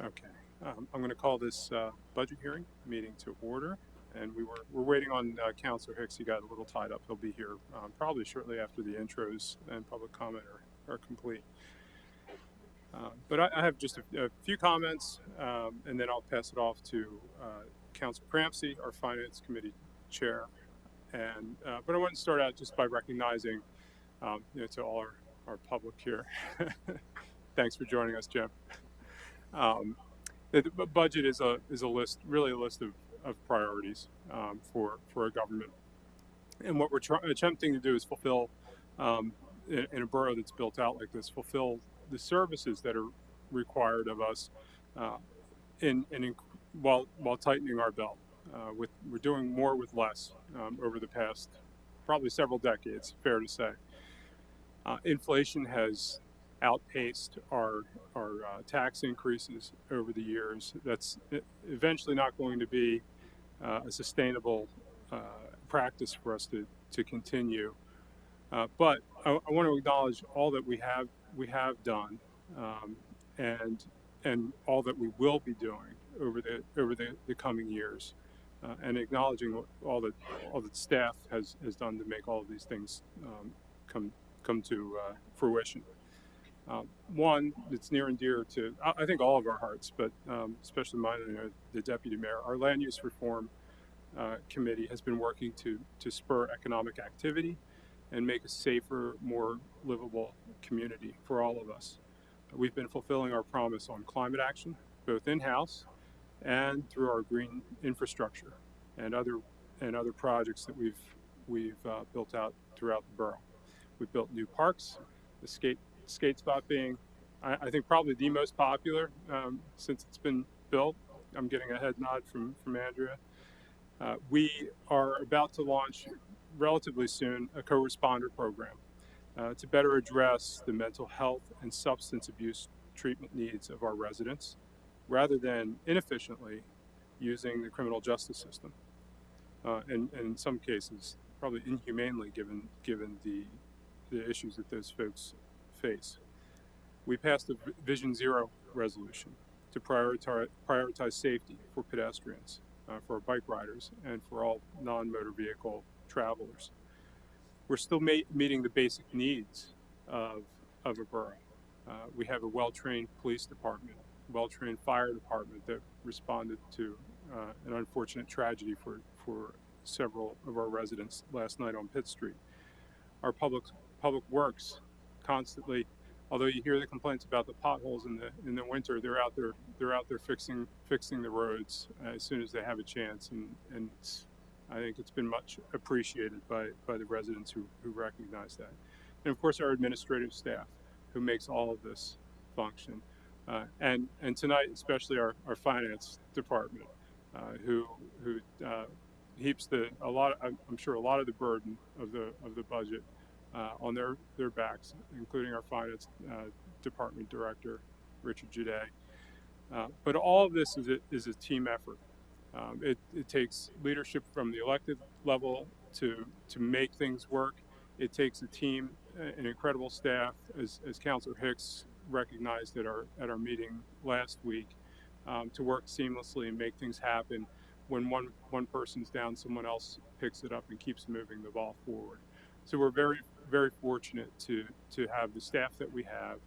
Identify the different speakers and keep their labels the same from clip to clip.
Speaker 1: Okay. I'm going to call this budget hearing meeting to order. And we're waiting on Councilor Hicks. He got a little tied up. He'll be here probably shortly after the intros and public comment are complete. But I have just a few comments, and then I'll pass it off to Councilor Crampsey, our Finance Committee Chair. And but I want to start out just by recognizing, to all our public here. Thanks for joining us, Jim. The budget is a list, really a list of priorities for a government, and what we're attempting to do is fulfill in a borough that's built out like this, fulfill the services that are required of us while tightening our belt. We're doing more with less over the past probably several decades, fair to say. Inflation has outpaced our tax increases over the years. That's eventually not going to be a sustainable practice for us to continue. But I want to acknowledge all that we have done, and all that we will be doing over the coming years, and acknowledging all that staff has done to make all of these things come to fruition. One that's near and dear to I think all of our hearts, but especially mine and the deputy mayor. Our land use reform committee has been working to spur economic activity and make a safer, more livable community for all of us. We've been fulfilling our promise on climate action, both in-house and through our green infrastructure and other projects that we've built out throughout the borough. We've built new parks, the skate spot being, I think, probably the most popular since it's been built. I'm getting a head nod from Andrea. We are about to launch relatively soon a co-responder program to better address the mental health and substance abuse treatment needs of our residents, rather than inefficiently using the criminal justice system, and in some cases probably inhumanely given the issues that those folks face. We passed a Vision Zero resolution to prioritize safety for pedestrians, for bike riders, and for all non-motor vehicle travelers. We're still meeting the basic needs of a borough. We have a well-trained police department, well-trained fire department that responded to an unfortunate tragedy for several of our residents last night on Pitt Street. Our public works constantly, although you hear the complaints about the potholes in the winter, they're out there fixing the roads as soon as they have a chance, and I think it's been much appreciated by the residents who recognize that. And of course our administrative staff who makes all of this function, and tonight especially our finance department who heaps I'm sure a lot of the burden of the budget on their backs, including our finance department director, Richard Juday. But all of this is a team effort. It takes leadership from the elected level to make things work. It takes a team, an incredible staff, as Councilor Hicks recognized at our meeting last week, to work seamlessly and make things happen. When one person's down, someone else picks it up and keeps moving the ball forward. So we're very, very fortunate to have the staff that we have,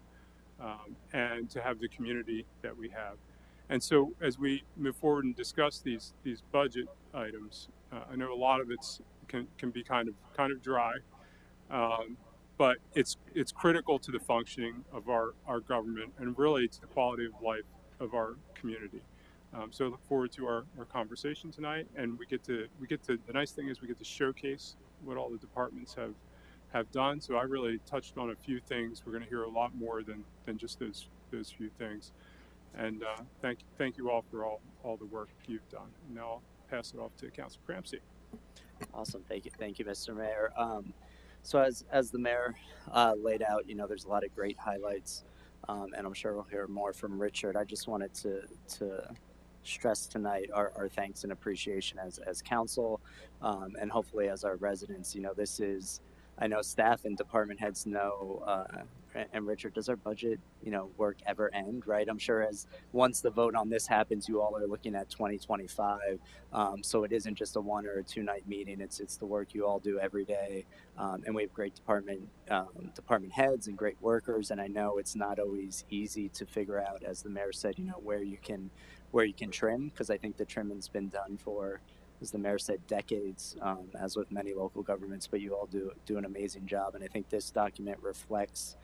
Speaker 1: and to have the community that we have. And so as we move forward and discuss these budget items, I know a lot of it's can be kind of dry, but it's critical to the functioning of our government and really to the quality of life of our community. So I look forward to our conversation tonight, and we get to the nice thing is we get to showcase what all the departments have done. So I really touched on a few things. We're going to hear a lot more than just those few things. And thank you all for all the work you've done. And now I'll pass it off to Councilor Crampsey.
Speaker 2: Awesome, thank you, Mr. Mayor. So as the mayor laid out, there's a lot of great highlights, and I'm sure we'll hear more from Richard. I just wanted to stress tonight our thanks and appreciation as council, and hopefully as our residents. This is, I know staff and department heads know and Richard, does our budget, work ever end, right? I'm sure as once the vote on this happens, you all are looking at 2025. So it isn't just a 1 or 2 night meeting. It's the work you all do every day. And we have great department heads and great workers. And I know it's not always easy to figure out, as the mayor said, where you can trim, because I think the trimming's been done for, as the mayor said, decades, as with many local governments, but you all do an amazing job. And I think this document reflects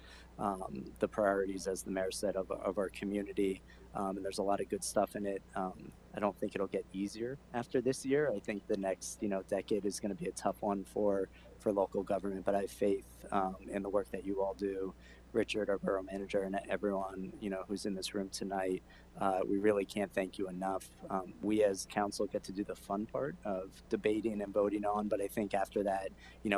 Speaker 2: the priorities, as the mayor said, of our community. And there's a lot of good stuff in it. I don't think it'll get easier after this year. I think the next, decade is going to be a tough one for local government, but I have faith in the work that you all do. Richard, our borough manager, and everyone, who's in this room tonight. We really can't thank you enough. We as council get to do the fun part of debating and voting on, but I think after that,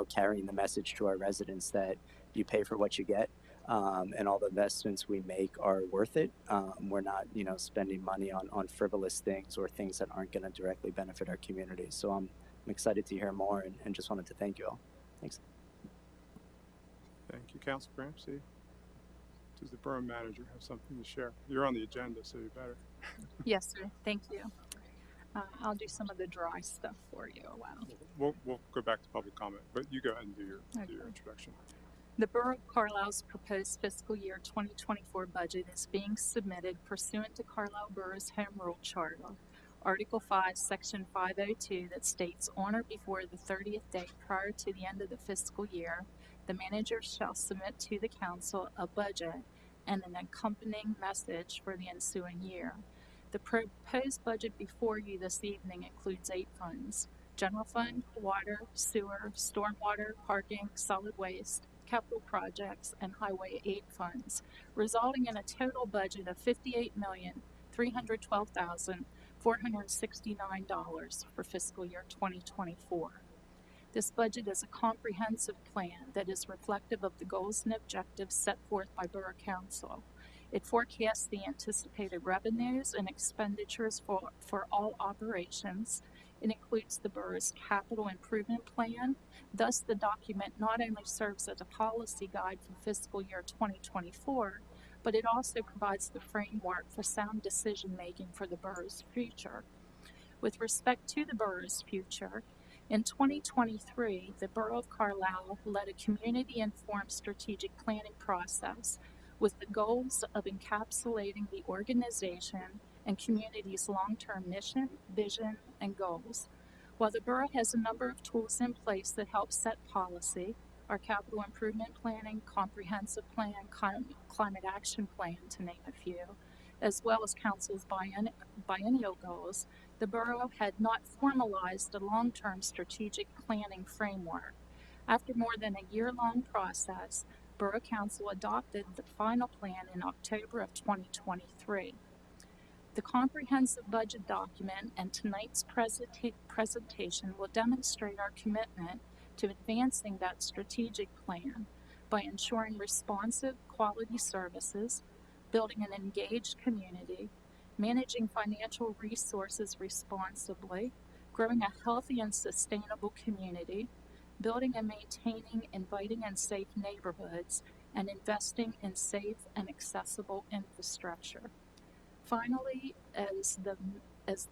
Speaker 2: carrying the message to our residents that you pay for what you get, and all the investments we make are worth it. We're not, spending money on frivolous things or things that aren't going to directly benefit our community. So I'm excited to hear more, and just wanted to thank you all. Thanks.
Speaker 1: Thank you, Council Ramsey. Does the borough manager have something to share? You're on the agenda, so you better.
Speaker 3: Yes, sir. Thank you. I'll do some of the dry stuff for you. Wow.
Speaker 1: We'll go back to public comment, but you go ahead and do your introduction.
Speaker 3: The Borough of Carlisle's proposed fiscal year 2024 budget is being submitted pursuant to Carlisle Borough's Home Rule Charter, Article 5, Section 502, that states, on or before the 30th day prior to the end of the fiscal year, the manager shall submit to the council a budget and an accompanying message for the ensuing year. The proposed budget before you this evening includes 8 funds: general fund, water, sewer, stormwater, parking, solid waste, capital projects, and highway aid funds, resulting in a total budget of $58,312,469 for fiscal year 2024. This budget is a comprehensive plan that is reflective of the goals and objectives set forth by Borough Council. It forecasts the anticipated revenues and expenditures for all operations. It includes the borough's capital improvement plan. Thus, the document not only serves as a policy guide for fiscal year 2024, but it also provides the framework for sound decision making for the borough's future. With respect to the borough's future, in 2023, the Borough of Carlisle led a community-informed strategic planning process with the goals of encapsulating the organization and community's long-term mission, vision, and goals. While the borough has a number of tools in place that help set policy, our capital improvement planning, comprehensive plan, climate action plan, to name a few, as well as council's biennial goals, the borough had not formalized a long-term strategic planning framework. After more than a year-long process, Borough Council adopted the final plan in October of 2023. The comprehensive budget document and tonight's presentation will demonstrate our commitment to advancing that strategic plan by ensuring responsive quality services, building an engaged community, managing financial resources responsibly, growing a healthy and sustainable community, building and maintaining inviting and safe neighborhoods, and investing in safe and accessible infrastructure. Finally, as the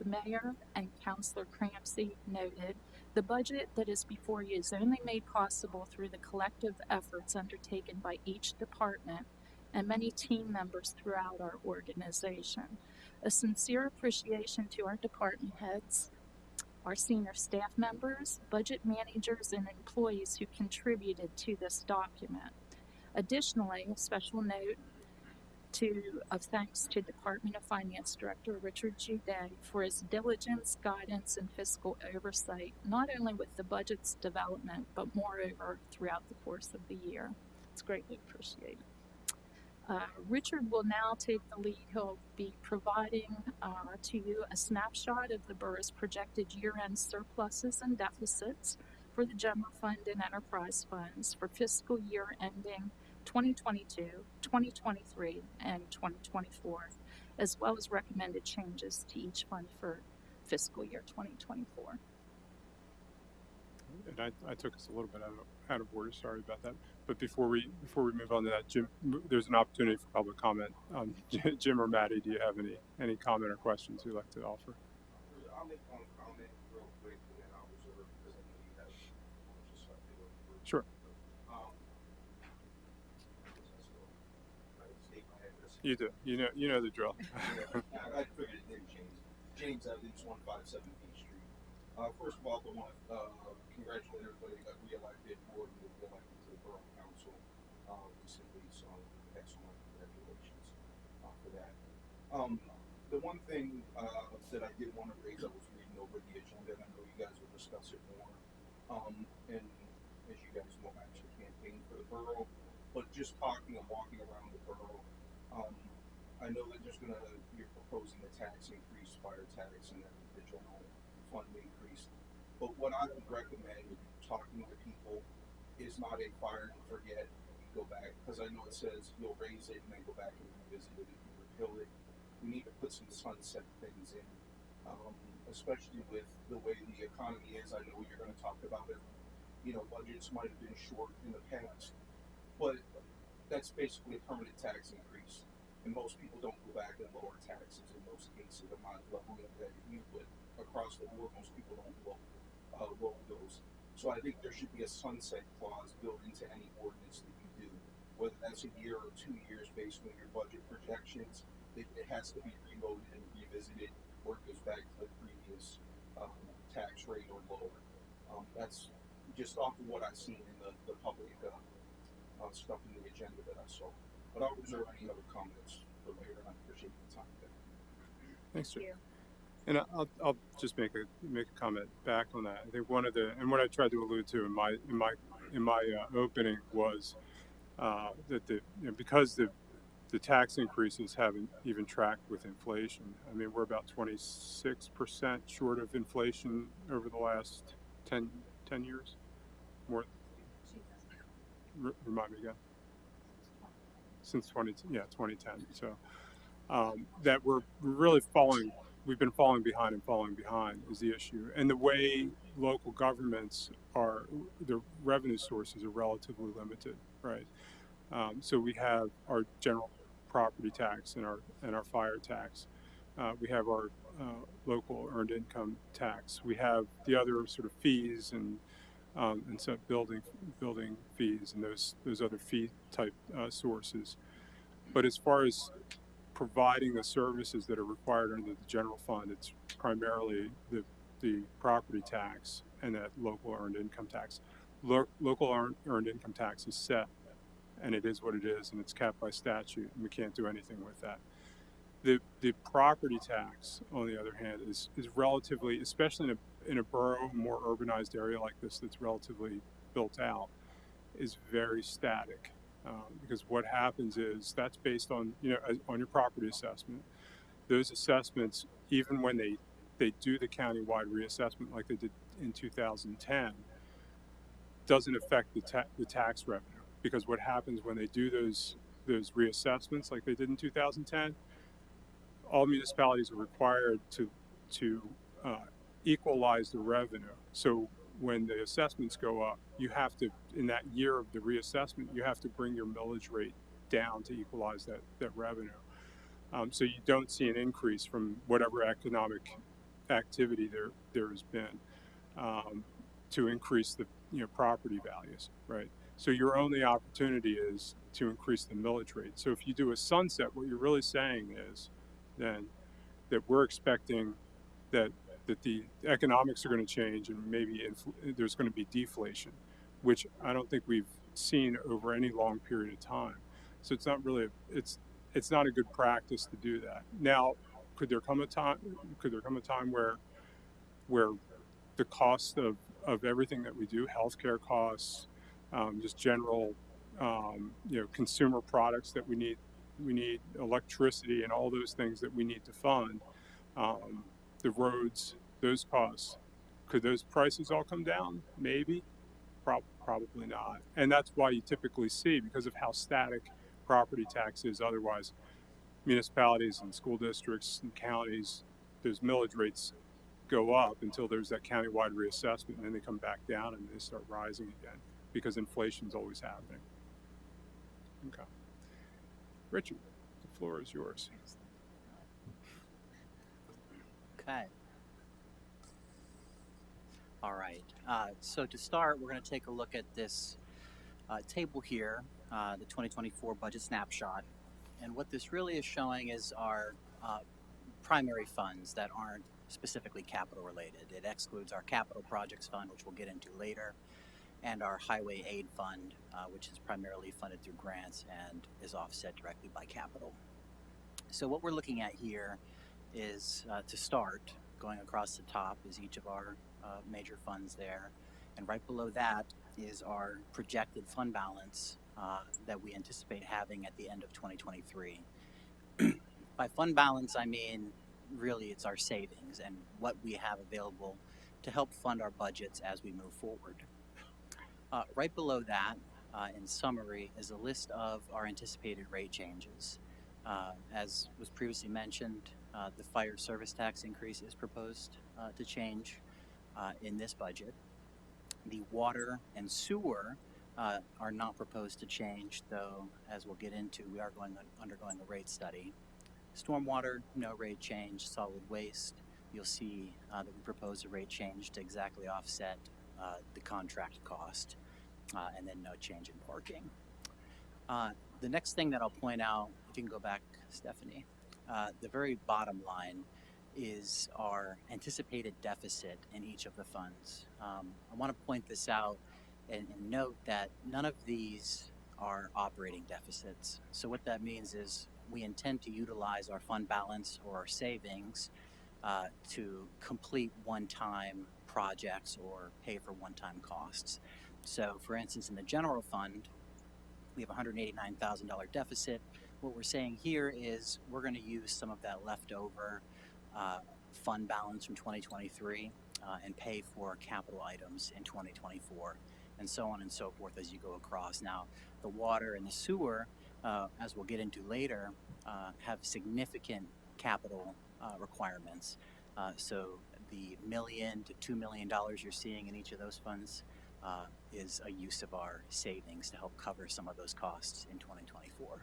Speaker 3: mayor and Councilor Crampsey noted, the budget that is before you is only made possible through the collective efforts undertaken by each department and many team members throughout our organization. A sincere appreciation to our department heads, our senior staff members, budget managers, and employees who contributed to this document. Additionally, a special note of thanks to Department of Finance Director Richard G. Day for his diligence, guidance, and fiscal oversight, not only with the budget's development, but moreover throughout the course of the year. It's greatly appreciated. Richard will now take the lead. He'll be providing to you a snapshot of the borough's projected year-end surpluses and deficits for the general fund and enterprise funds for fiscal year ending 2022, 2023, and 2024, as well as recommended changes to each fund for fiscal year 2024.
Speaker 1: And I took us a little bit out of order. Sorry about that. But before we move on to that, Jim, there's an opportunity for public comment. Jim or Maddie, do you have any comment or questions you'd like to offer?
Speaker 4: I'll make one comment real quick and then I'll reserve because I know you have more stuff to go through.
Speaker 1: Sure.
Speaker 4: I state my address.
Speaker 1: You do. You know the drill.
Speaker 4: I figured it didn't change. James Evans, 157 Beach Street. First of all, I want to congratulate everybody that got reelected or moved reelected to the Borough Council recently. So excellent, congratulations for that. The one thing that I did want to raise, I was reading over the agenda, and I know you guys will discuss it more. And as you guys know, I'm actually campaigning for the borough, but just talking and walking around the borough, I know that you're proposing a tax increase, fire tax, and then the general fund increase. But what I would recommend talking to people is not a fire and forget, go back, because I know it says you'll raise it and then go back and revisit it if you repeal it. We need to put some sunset things in, especially with the way the economy is. I know you're going to talk about it. You know, budgets might have been short in the past, but that's basically a permanent tax increase. And most people don't go back and lower taxes in most cases. I'm not leveling that at you, but across the board, most people don't lower those. So I think there should be a sunset clause built into any ordinance that you do, whether that's a year or 2 years based on your budget projections. It has to be reloaded and revisited, or it goes back to the previous tax rate or lower. That's just off of what I've seen in the public stuff in the agenda that I saw. But I'll reserve any other comments for later, and I appreciate the time there.
Speaker 1: Thanks, Jim.
Speaker 3: you.
Speaker 1: And I'll just make a comment back on that. I think one of the, and what I tried to allude to in my opening was that because the tax increases haven't even tracked with inflation. I mean, we're about 26% short of inflation over the last 10 years. More. Remind me again. Since 2010. So that we're really falling. We've been falling behind is the issue. And the way local governments their revenue sources are relatively limited, right? So we have our general property tax and our fire tax. We have our local earned income tax. We have the other sort of fees and some building fees and those other fee type sources. But as far as providing the services that are required under the general fund, it's primarily the property tax and that local earned income tax. Local earned income tax is set, and it is what it is, and it's capped by statute, and we can't do anything with that. The property tax, on the other hand, is relatively, especially in a borough, more urbanized area like this that's relatively built out, is very static. Because what happens is that's based on on your property assessment. Those assessments, even when they do the countywide reassessment like they did in 2010, doesn't affect the tax revenue. Because what happens when they do those reassessments like they did in 2010, all municipalities are required to equalize the revenue. So when the assessments go up, you have to, in that year of the reassessment, you have to bring your millage rate down to equalize that revenue. So you don't see an increase from whatever economic activity there has been to increase the property values, right? So your only opportunity is to increase the millage rate. So if you do a sunset, what you're really saying is then that we're expecting that the economics are going to change and maybe there's going to be deflation, which I don't think we've seen over any long period of time. So it's not really it's not a good practice to do that. Now, could there come a time where the cost of everything that we do, healthcare costs, just general consumer products that we need electricity and all those things that we need to fund, the roads, those costs, could those prices all come down? Maybe, probably not. And that's why you typically see, because of how static property tax is otherwise, municipalities and school districts and counties, those millage rates go up until there's that countywide reassessment, and then they come back down and they start rising again because inflation's always happening. Okay. Richard, the floor is yours.
Speaker 5: Okay. All right. So to start, we're going to take a look at this table here, the 2024 budget snapshot. And what this really is showing is our primary funds that aren't specifically capital related. It excludes our capital projects fund, which we'll get into later, and our highway aid fund, which is primarily funded through grants and is offset directly by capital. So what we're looking at here is, to start, going across the top is each of our major funds there, and right below that is our projected fund balance that we anticipate having at the end of 2023. By fund balance, I mean really it's our savings and what we have available to help fund our budgets as we move forward. Right below that, in summary, is a list of our anticipated rate changes. As was previously mentioned, the fire service tax increase is proposed to change in this budget. The water and sewer are not proposed to change, though, as we'll get into, we are undergoing a rate study. Stormwater, no rate change. Solid waste, you'll see that we propose a rate change to exactly offset the contract cost, and then no change in parking. The next thing that I'll point out, if you can go back, Stephanie, the very bottom line is our anticipated deficit in each of the funds. I want to point this out and note that none of these are operating deficits. So what that means is we intend to utilize our fund balance or our savings to complete one-time projects or pay for one-time costs. So for instance, in the general fund, we have a $189,000 deficit. What we're saying here is we're going to use some of that leftover fund balance from 2023 and pay for capital items in 2024, and so on and so forth as you go across. Now, the water and the sewer, as we'll get into later, have significant capital requirements. So the $1 million to $2 million you're seeing in each of those funds is a use of our savings to help cover some of those costs in 2024. Go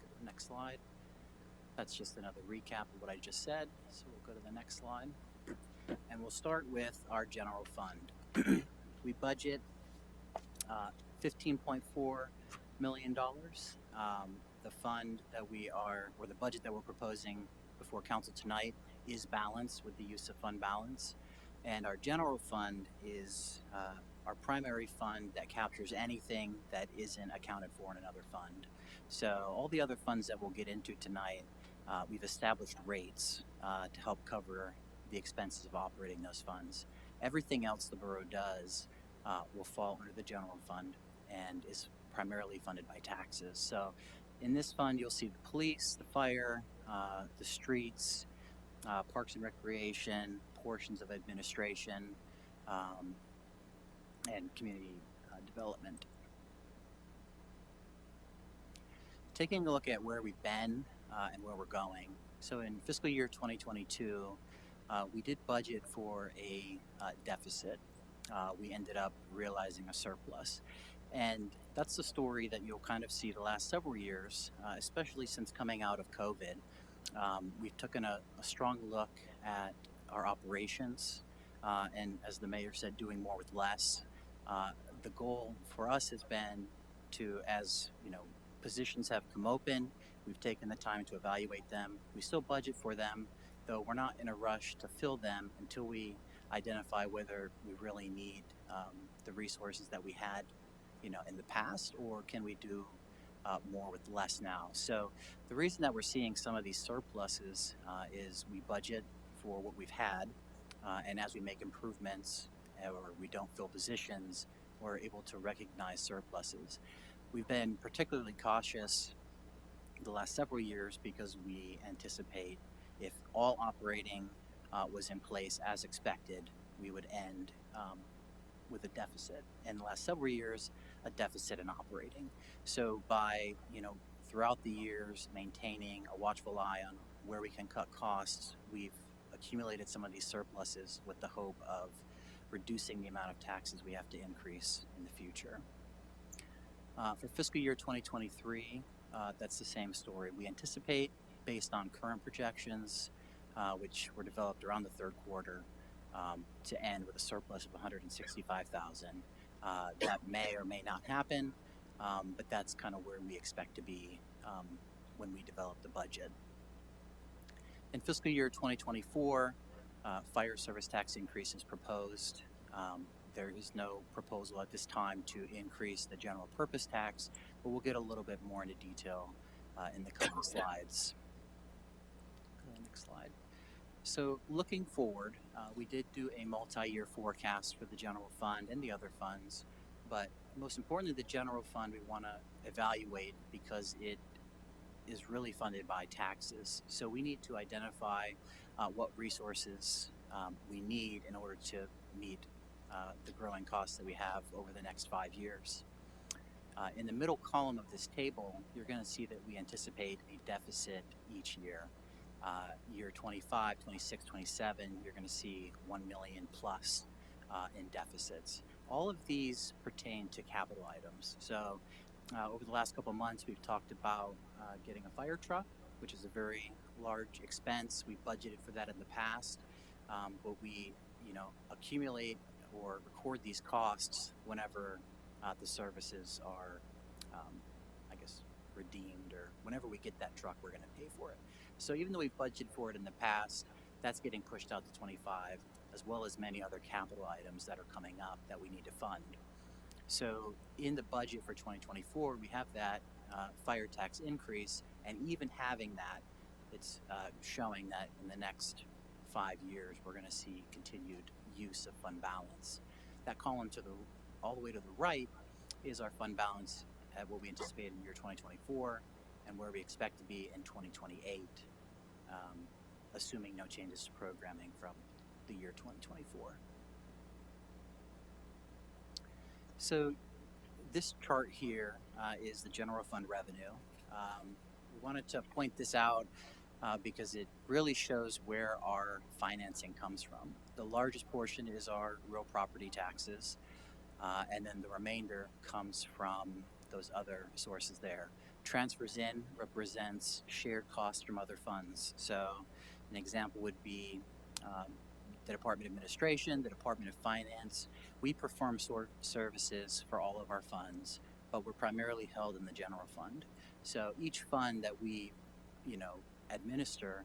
Speaker 5: to the next slide. That's just another recap of what I just said. So we'll go to the next slide. And we'll start with our general fund. We budget $15.4 million. The fund that or the budget that we're proposing before council tonight is balanced with the use of fund balance. And our general fund is our primary fund that captures anything that isn't accounted for in another fund. So all the other funds that we'll get into tonight, we've established rates to help cover the expenses of operating those funds. Everything else the borough does will fall under the general fund and is primarily funded by taxes. So in this fund, you'll see the police, the fire, the streets, parks and recreation, portions of administration, and community development. Taking a look at where we've been and where we're going. So in fiscal year 2022, we did budget for a deficit. We ended up realizing a surplus. And that's the story that you'll kind of see the last several years, especially since coming out of COVID. We've taken a strong look at our operations, and as the mayor said, doing more with less. The goal for us has been to, as you know, positions have come open, we've taken the time to evaluate them. We still budget for them, though we're not in a rush to fill them until we identify whether we really need the resources that we had, in the past, or can we do more with less now. So the reason that we're seeing some of these surpluses is we budget for what we've had, and as we make improvements or we don't fill positions, we're able to recognize surpluses. We've been particularly cautious the last several years because we anticipate if all operating was in place as expected, we would end with a deficit. In the last several years, a deficit in operating. So by, throughout the years, maintaining a watchful eye on where we can cut costs, we've accumulated some of these surpluses with the hope of reducing the amount of taxes we have to increase in the future. For fiscal year 2023, that's the same story. We anticipate, based on current projections, which were developed around the third quarter, to end with a surplus of 165,000. That may or may not happen, but that's kind of where we expect to be when we develop the budget. In fiscal year 2024, fire service tax increase is proposed. There is no proposal at this time to increase the general purpose tax, but we'll get a little bit more into detail in the coming slides. Go to the next slide. So looking forward, we did do a multi-year forecast for the general fund and the other funds, but most importantly, the general fund we want to evaluate because it is really funded by taxes. So we need to identify what resources we need in order to meet the growing costs that we have over the next 5 years. In the middle column of this table, you're going to see that we anticipate a deficit each year. Year 25, 26, 27, you're going to see 1 million plus in deficits. All of these pertain to capital items. So over the last couple of months, we've talked about getting a fire truck, which is a very large expense. We budgeted for that in the past, but we, accumulate or record these costs whenever the services are, redeemed, or whenever we get that truck, we're going to pay for it. So even though we've budgeted for it in the past, that's getting pushed out to 25, as well as many other capital items that are coming up that we need to fund. So in the budget for 2024, we have that fire tax increase, and even having that, it's showing that in the next 5 years, we're going to see continued use of fund balance. That column all the way to the right is our fund balance at what we anticipate in year 2024 and where we expect to be in 2028, assuming no changes to programming from the year 2024. So this chart here is the general fund revenue. We wanted to point this out because it really shows where our financing comes from. The largest portion is our real property taxes, and then the remainder comes from those other sources there. Transfers in represents shared costs from other funds. So an example would be the Department of Administration, the Department of Finance. We perform services for all of our funds, but we're primarily held in the general fund. So each fund that we, administer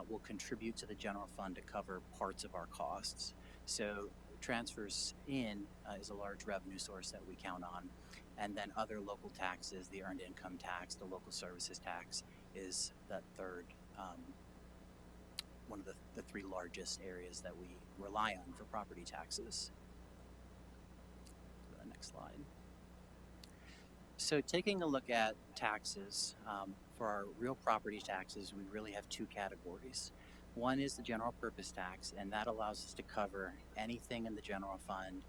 Speaker 5: will contribute to the general fund to cover parts of our costs. So transfers in is a large revenue source that we count on. And then other local taxes, the earned income tax, the local services tax is that third, one of the three largest areas that we rely on for property taxes. Go to the next slide. So taking a look at taxes, for our real property taxes, we really have two categories. One is the general purpose tax, and that allows us to cover anything in the general fund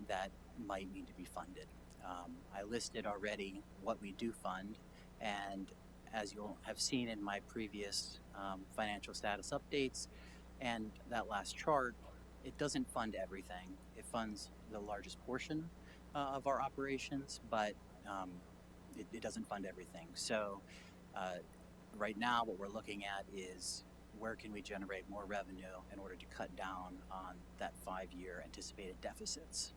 Speaker 5: that might need to be funded. I listed already what we do fund, and as you'll have seen in my previous financial status updates and that last chart, it doesn't fund everything. It funds the largest portion of our operations, but it doesn't fund everything. So right now what we're looking at is where can we generate more revenue in order to cut down on that 5-year anticipated deficits.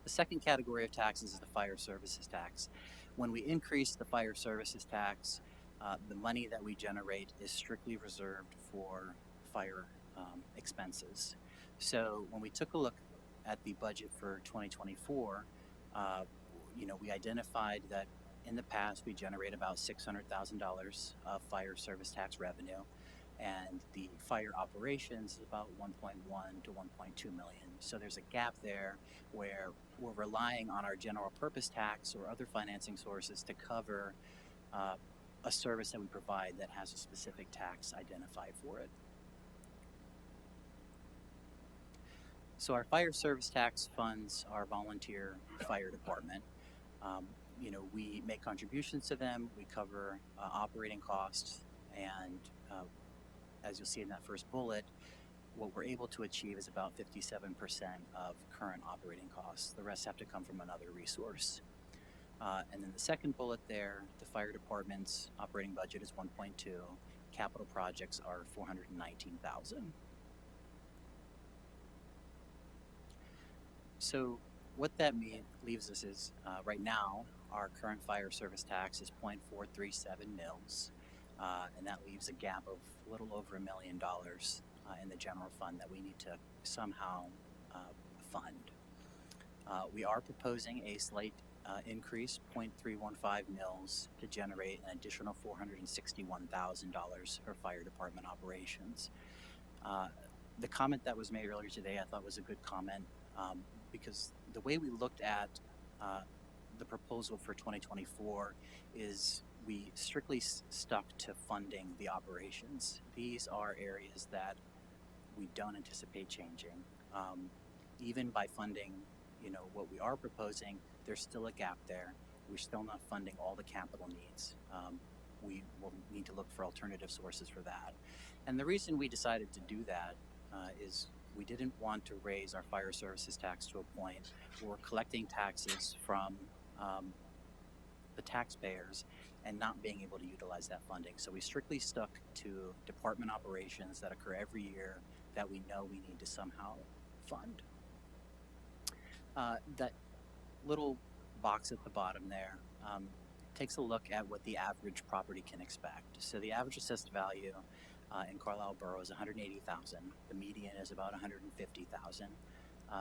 Speaker 5: The second category of taxes is the fire services tax. When we increase the fire services tax, the money that we generate is strictly reserved for fire expenses. So when we took a look at the budget for 2024, we identified that in the past we generate about $600,000 of fire service tax revenue, and the fire operations is about 1.1 to 1.2 million. So there's a gap there where we're relying on our general purpose tax or other financing sources to cover a service that we provide that has a specific tax identified for it. So our fire service tax funds our volunteer fire department. We make contributions to them, we cover operating costs, and as you'll see in that first bullet, what we're able to achieve is about 57% of current operating costs. The rest have to come from another resource. And then the second bullet there, the fire department's operating budget is 1.2. Capital projects are 419,000. So what that leaves us is right now our current fire service tax is 0.437 mils, and that leaves a gap of a little over $1 million in the general fund that we need to somehow fund. We are proposing a slight increase, 0.315 mils, to generate an additional $461,000 for fire department operations. The comment that was made earlier today I thought was a good comment, because the way we looked at the proposal for 2024 is we strictly stuck to funding the operations. These are areas that we don't anticipate changing. Even by funding, what we are proposing, there's still a gap there. We're still not funding all the capital needs. We will need to look for alternative sources for that. And the reason we decided to do that is we didn't want to raise our fire services tax to a point where we're collecting taxes from the taxpayers and not being able to utilize that funding. So we strictly stuck to department operations that occur every year that we know we need to somehow fund. That little box at the bottom there takes a look at what the average property can expect. So the average assessed value in Carlisle Borough is $180,000. The median is about $150,000.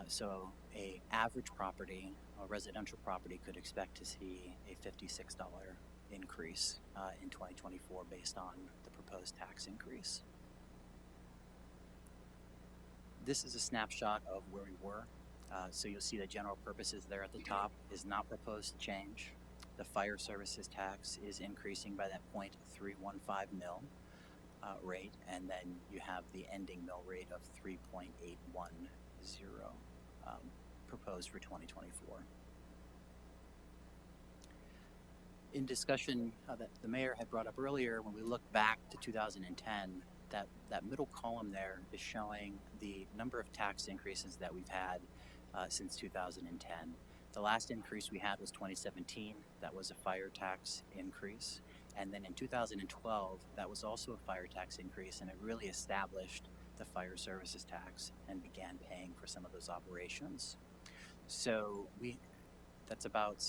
Speaker 5: So a average property, a residential property, could expect to see a $56 increase in 2024 based on the proposed tax increase. This is a snapshot of where we were. So you'll see the general purposes there at the top is not proposed to change. The fire services tax is increasing by that 0.315 mil rate, and then you have the ending mill rate of 3.810 proposed for 2024. In discussion that the mayor had brought up earlier, when we look back to 2010, that middle column there is showing the number of tax increases that we've had since 2010. The last increase we had was 2017. That was a fire tax increase. And then in 2012, that was also a fire tax increase, and it really established the fire services tax and began paying for some of those operations. So that's about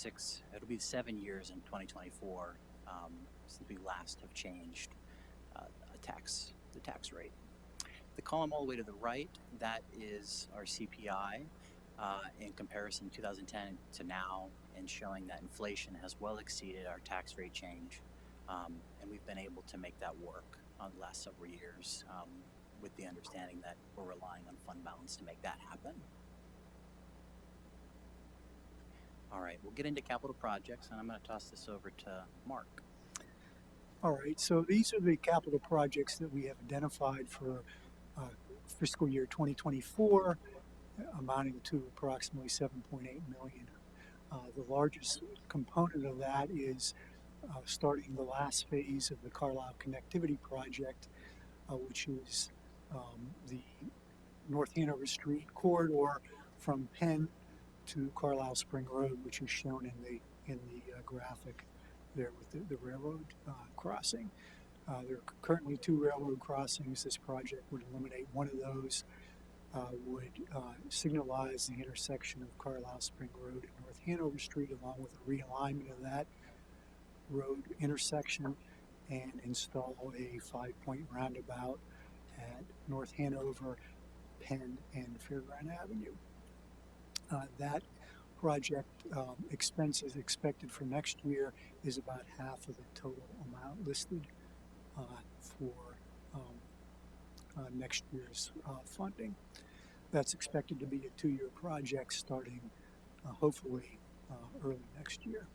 Speaker 5: it'll be 7 years in 2024 since we last have changed the tax rate. The column all the way to the right, that is our CPI in comparison 2010 to now, and showing that inflation has well exceeded our tax rate change. And we've been able to make that work on the last several years with the understanding that we're relying on fund balance to make that happen. All right, we'll get into capital projects, and I'm going to toss this over to Mark.
Speaker 6: All right, so these are the capital projects that we have identified for fiscal year 2024, amounting to approximately $7.8 million. The largest component of that is starting the last phase of the Carlisle Connectivity Project, which is the North Hanover Street corridor from Penn to Carlisle Spring Road, which is shown in the graphic there with the railroad crossing. There are currently 2 railroad crossings. This project would eliminate one of those, would signalize the intersection of Carlisle Spring Road and North Hanover Street, along with a realignment of that road intersection, and install a 5-point roundabout at North Hanover, Penn, and Fairground Avenue. That project expenses expected for next year is about half of the total amount listed for next year's funding. That's expected to be a 2-year project starting hopefully early next year.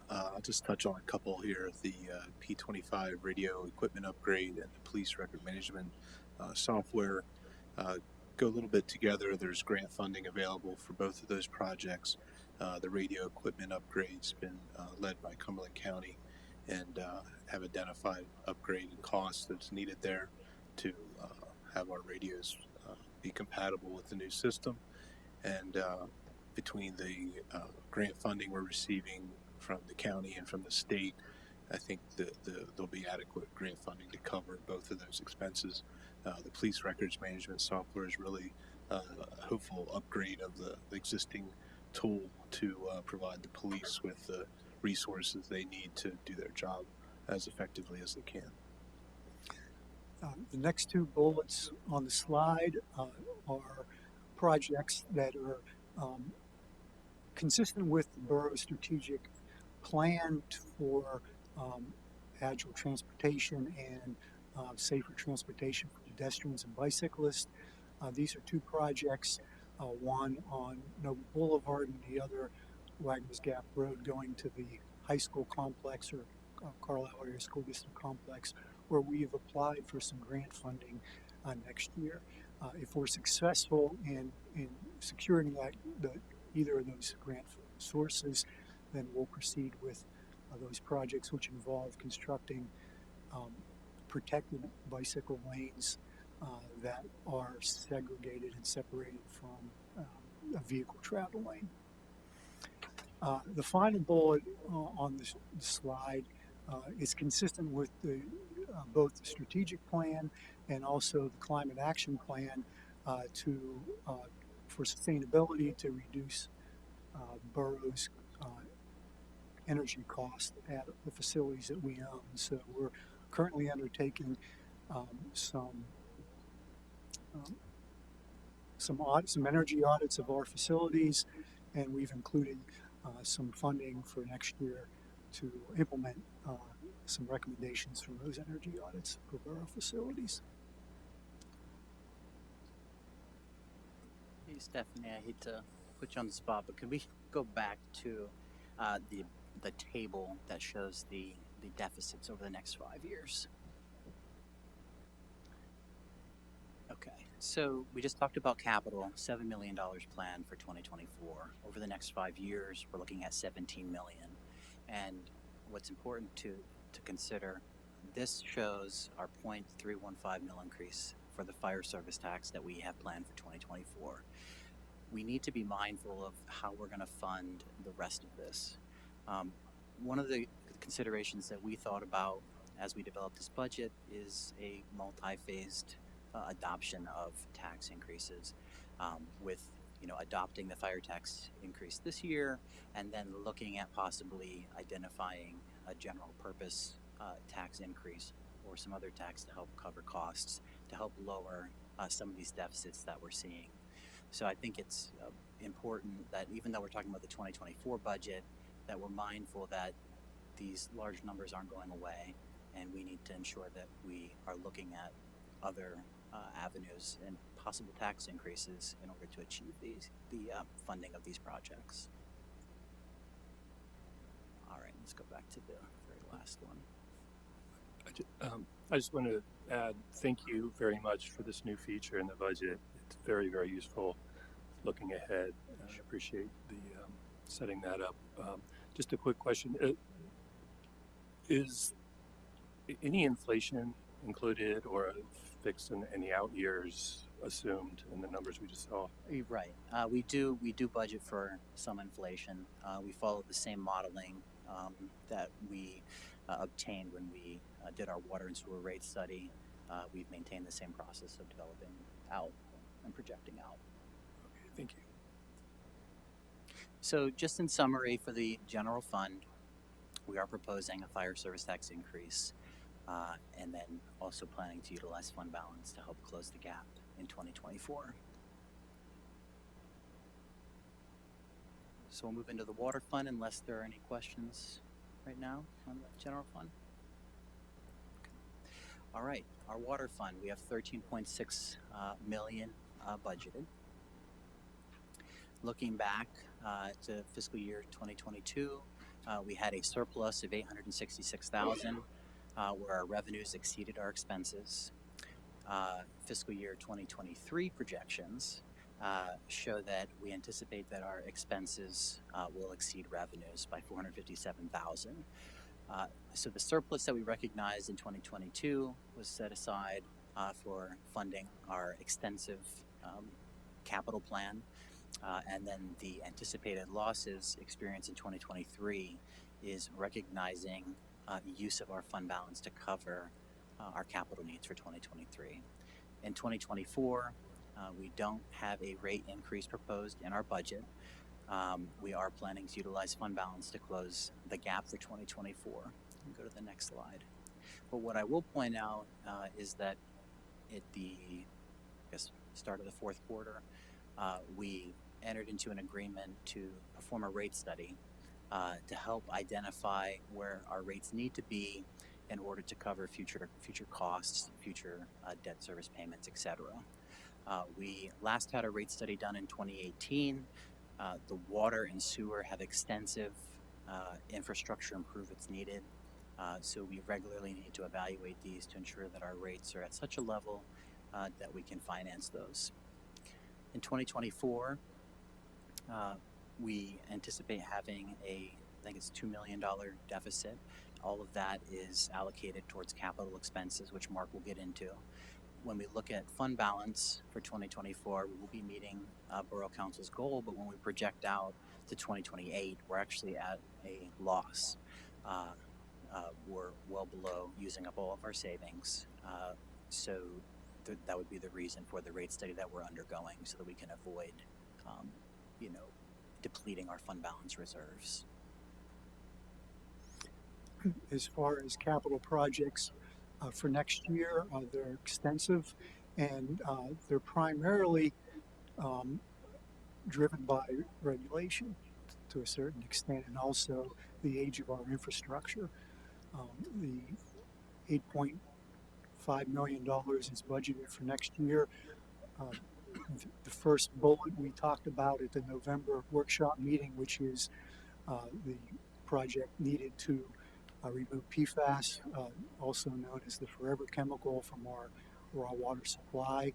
Speaker 7: I'll just touch on a couple here. The P25 radio equipment upgrade and the police record management software go a little bit together. There's grant funding available for both of those projects. The radio equipment upgrade's been led by Cumberland County and have identified upgrade and costs that's needed there to have our radios be compatible with the new system. And between the grant funding we're receiving from the county and from the state, I think there'll be adequate grant funding to cover both of those expenses. The police records management software is really a hopeful upgrade of the existing tool to provide the police with the resources they need to do their job as effectively as they can.
Speaker 6: The next two bullets on the slide are projects that are consistent with the borough's strategic plan for agile transportation and safer transportation for pedestrians and bicyclists. These are two projects, one on Noble Boulevard and the other Wagner's Gap Road going to the high school complex or Carlisle Area School District complex, where we have applied for some grant funding next year. If we're successful in securing either of those grant sources, then we'll proceed with those projects, which involve constructing protected bicycle lanes that are segregated and separated from a vehicle travel lane. The final bullet on the slide is consistent with both the strategic plan and also the climate action plan for sustainability to reduce boroughs' energy costs at the facilities that we own. So we're currently undertaking some energy audits of our facilities, and we've included some funding for next year to implement some recommendations from those energy audits for borough facilities.
Speaker 5: Hey, Stephanie, I hate to put you on the spot, but could we go back to the table that shows the deficits over the next 5 years? Okay, so we just talked about capital, $7 million planned for 2024. Over the next 5 years, we're looking at $17 million. And what's important to consider, this shows our 0.315 mil increase for the fire service tax that we have planned for 2024. We need to be mindful of how we're going to fund the rest of this. One of the considerations that we thought about as we developed this budget is a multi-phased adoption of tax increases, with adopting the fire tax increase this year, and then looking at possibly identifying a general purpose tax increase or some other tax to help cover costs, to help lower some of these deficits that we're seeing. So I think it's important that even though we're talking about the 2024 budget, that we're mindful that these large numbers aren't going away, and we need to ensure that we are looking at other avenues and possible tax increases in order to achieve the funding of these projects. All right, let's go back to the very last one.
Speaker 8: I just want to add thank you very much for this new feature in the budget. It's very, very useful looking ahead. I appreciate the setting that up. Just a quick question. Is any inflation included or fixed in any out years assumed in the numbers we just saw?
Speaker 5: Right. We do budget for some inflation. We follow the same modeling that we obtained when we did our water and sewer rate study. We've maintained the same process of developing out and projecting out.
Speaker 8: Okay, thank you.
Speaker 5: So just in summary, for the general fund, we are proposing a fire service tax increase, and then also planning to utilize fund balance to help close the gap in 2024. So we'll move into the water fund unless there are any questions right now on the general fund. Okay. All right, our water fund, we have 13.6 million budgeted. Looking back to fiscal year 2022, we had a surplus of 866,000, where our revenues exceeded our expenses. Fiscal year 2023 projections show that we anticipate that our expenses will exceed revenues by 457,000. So the surplus that we recognized in 2022 was set aside for funding our extensive capital plan. And then the anticipated losses experienced in 2023 is recognizing use of our fund balance to cover our capital needs for 2023. In 2024, we don't have a rate increase proposed in our budget. We are planning to utilize fund balance to close the gap for 2024. Go to the next slide. But what I will point out is that at the start of the fourth quarter, we entered into an agreement to perform a rate study to help identify where our rates need to be in order to cover future costs, future debt service payments, etc. We last had a rate study done in 2018. The water and sewer have extensive infrastructure improvements needed, so we regularly need to evaluate these to ensure that our rates are at such a level that we can finance those. In 2024, we anticipate having I think it's $2 million deficit. All of that is allocated towards capital expenses, which Mark will get into. When we look at fund balance for 2024, we will be meeting Borough Council's goal, but when we project out to 2028, we're actually at a loss. We're well below using up all of our savings. So that would be the reason for the rate study that we're undergoing, so that we can avoid, depleting our fund balance reserves.
Speaker 6: As far as capital projects for next year, they're extensive, and they're primarily driven by regulation to a certain extent, and also the age of our infrastructure. The $8.5 million is budgeted for next year. The first bullet we talked about at the November workshop meeting, which is the project needed to remove PFAS, also known as the forever chemical, from our raw water supply.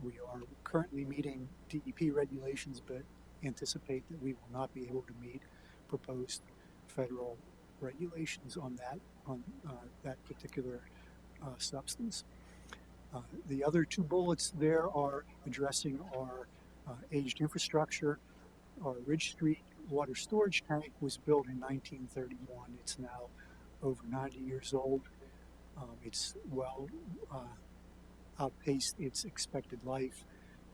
Speaker 6: We are currently meeting DEP regulations, but anticipate that we will not be able to meet proposed federal regulations on that particular substance. The other two bullets there are addressing our aged infrastructure. Our Ridge Street water storage tank was built in 1931. It's now over 90 years old. It's well outpaced its expected life,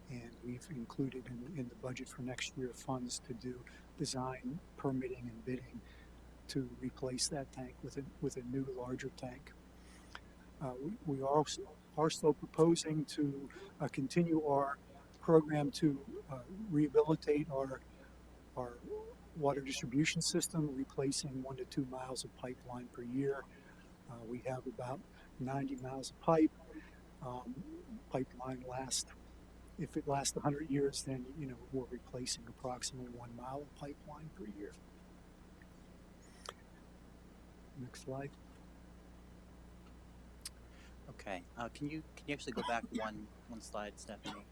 Speaker 6: and we've included in the budget for next year funds to do design, permitting, and bidding to replace that tank with a new, larger tank. We are also proposing to continue our program to rehabilitate our water distribution system, replacing 1 to 2 miles of pipeline per year. We have about 90 miles of pipe. Pipeline if it lasts 100 years, then we're replacing approximately 1 mile of pipeline per year. Next slide.
Speaker 5: Okay. Can you actually go back one slide, Stephanie?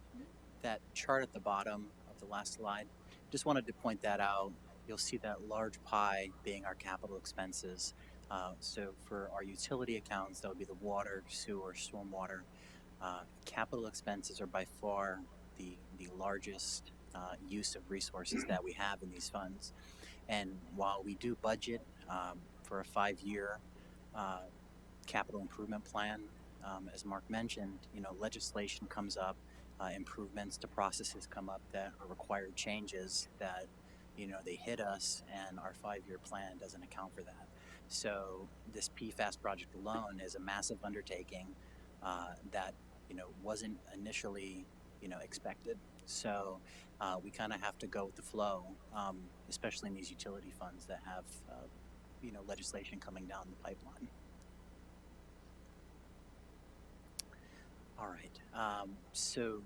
Speaker 5: That chart at the bottom of the last slide. Just wanted to point that out. You'll see that large pie being our capital expenses. So for our utility accounts, that would be the water, sewer, stormwater. Capital expenses are by far the largest use of resources that we have in these funds. And while we do budget for a 5-year capital improvement plan, as Mark mentioned, legislation comes up, improvements to processes come up that are required changes that, they hit us, and our 5-year plan doesn't account for that. So this PFAS project alone is a massive undertaking that, wasn't initially, expected. So we kind of have to go with the flow, especially in these utility funds that have, legislation coming down the pipeline. All right. So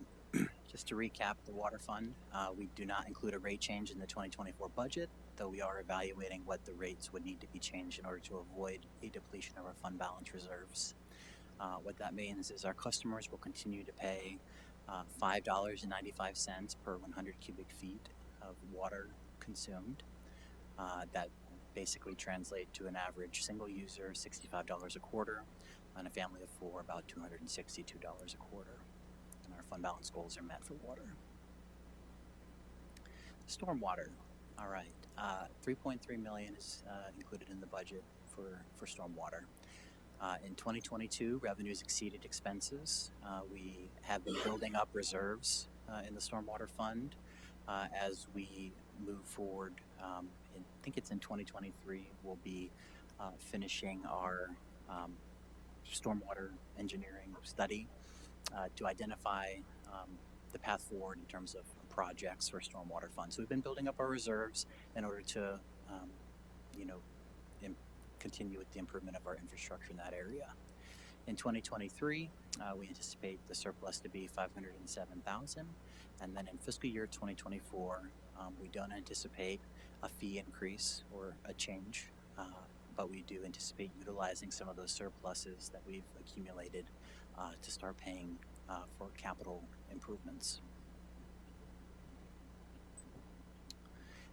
Speaker 5: just to recap the water fund, we do not include a rate change in the 2024 budget, though we are evaluating what the rates would need to be changed in order to avoid a depletion of our fund balance reserves. What that means is our customers will continue to pay $5.95 per 100 cubic feet of water consumed. That basically translates to an average single user $65 a quarter. and a family of four, about $262 a quarter. And our fund balance goals are met for water. Stormwater. All right. 3.3 million is included in the budget for stormwater. In 2022, revenues exceeded expenses. We have been building up reserves in the stormwater fund as we move forward. I think it's in 2023, we'll be finishing our stormwater engineering study to identify the path forward in terms of projects for stormwater fund. So we've been building up our reserves in order to, continue with the improvement of our infrastructure in that area. In 2023, we anticipate the surplus to be $507,000, and then in fiscal year 2024, we don't anticipate a fee increase or a change, but we do anticipate utilizing some of those surpluses that we've accumulated to start paying for capital improvements.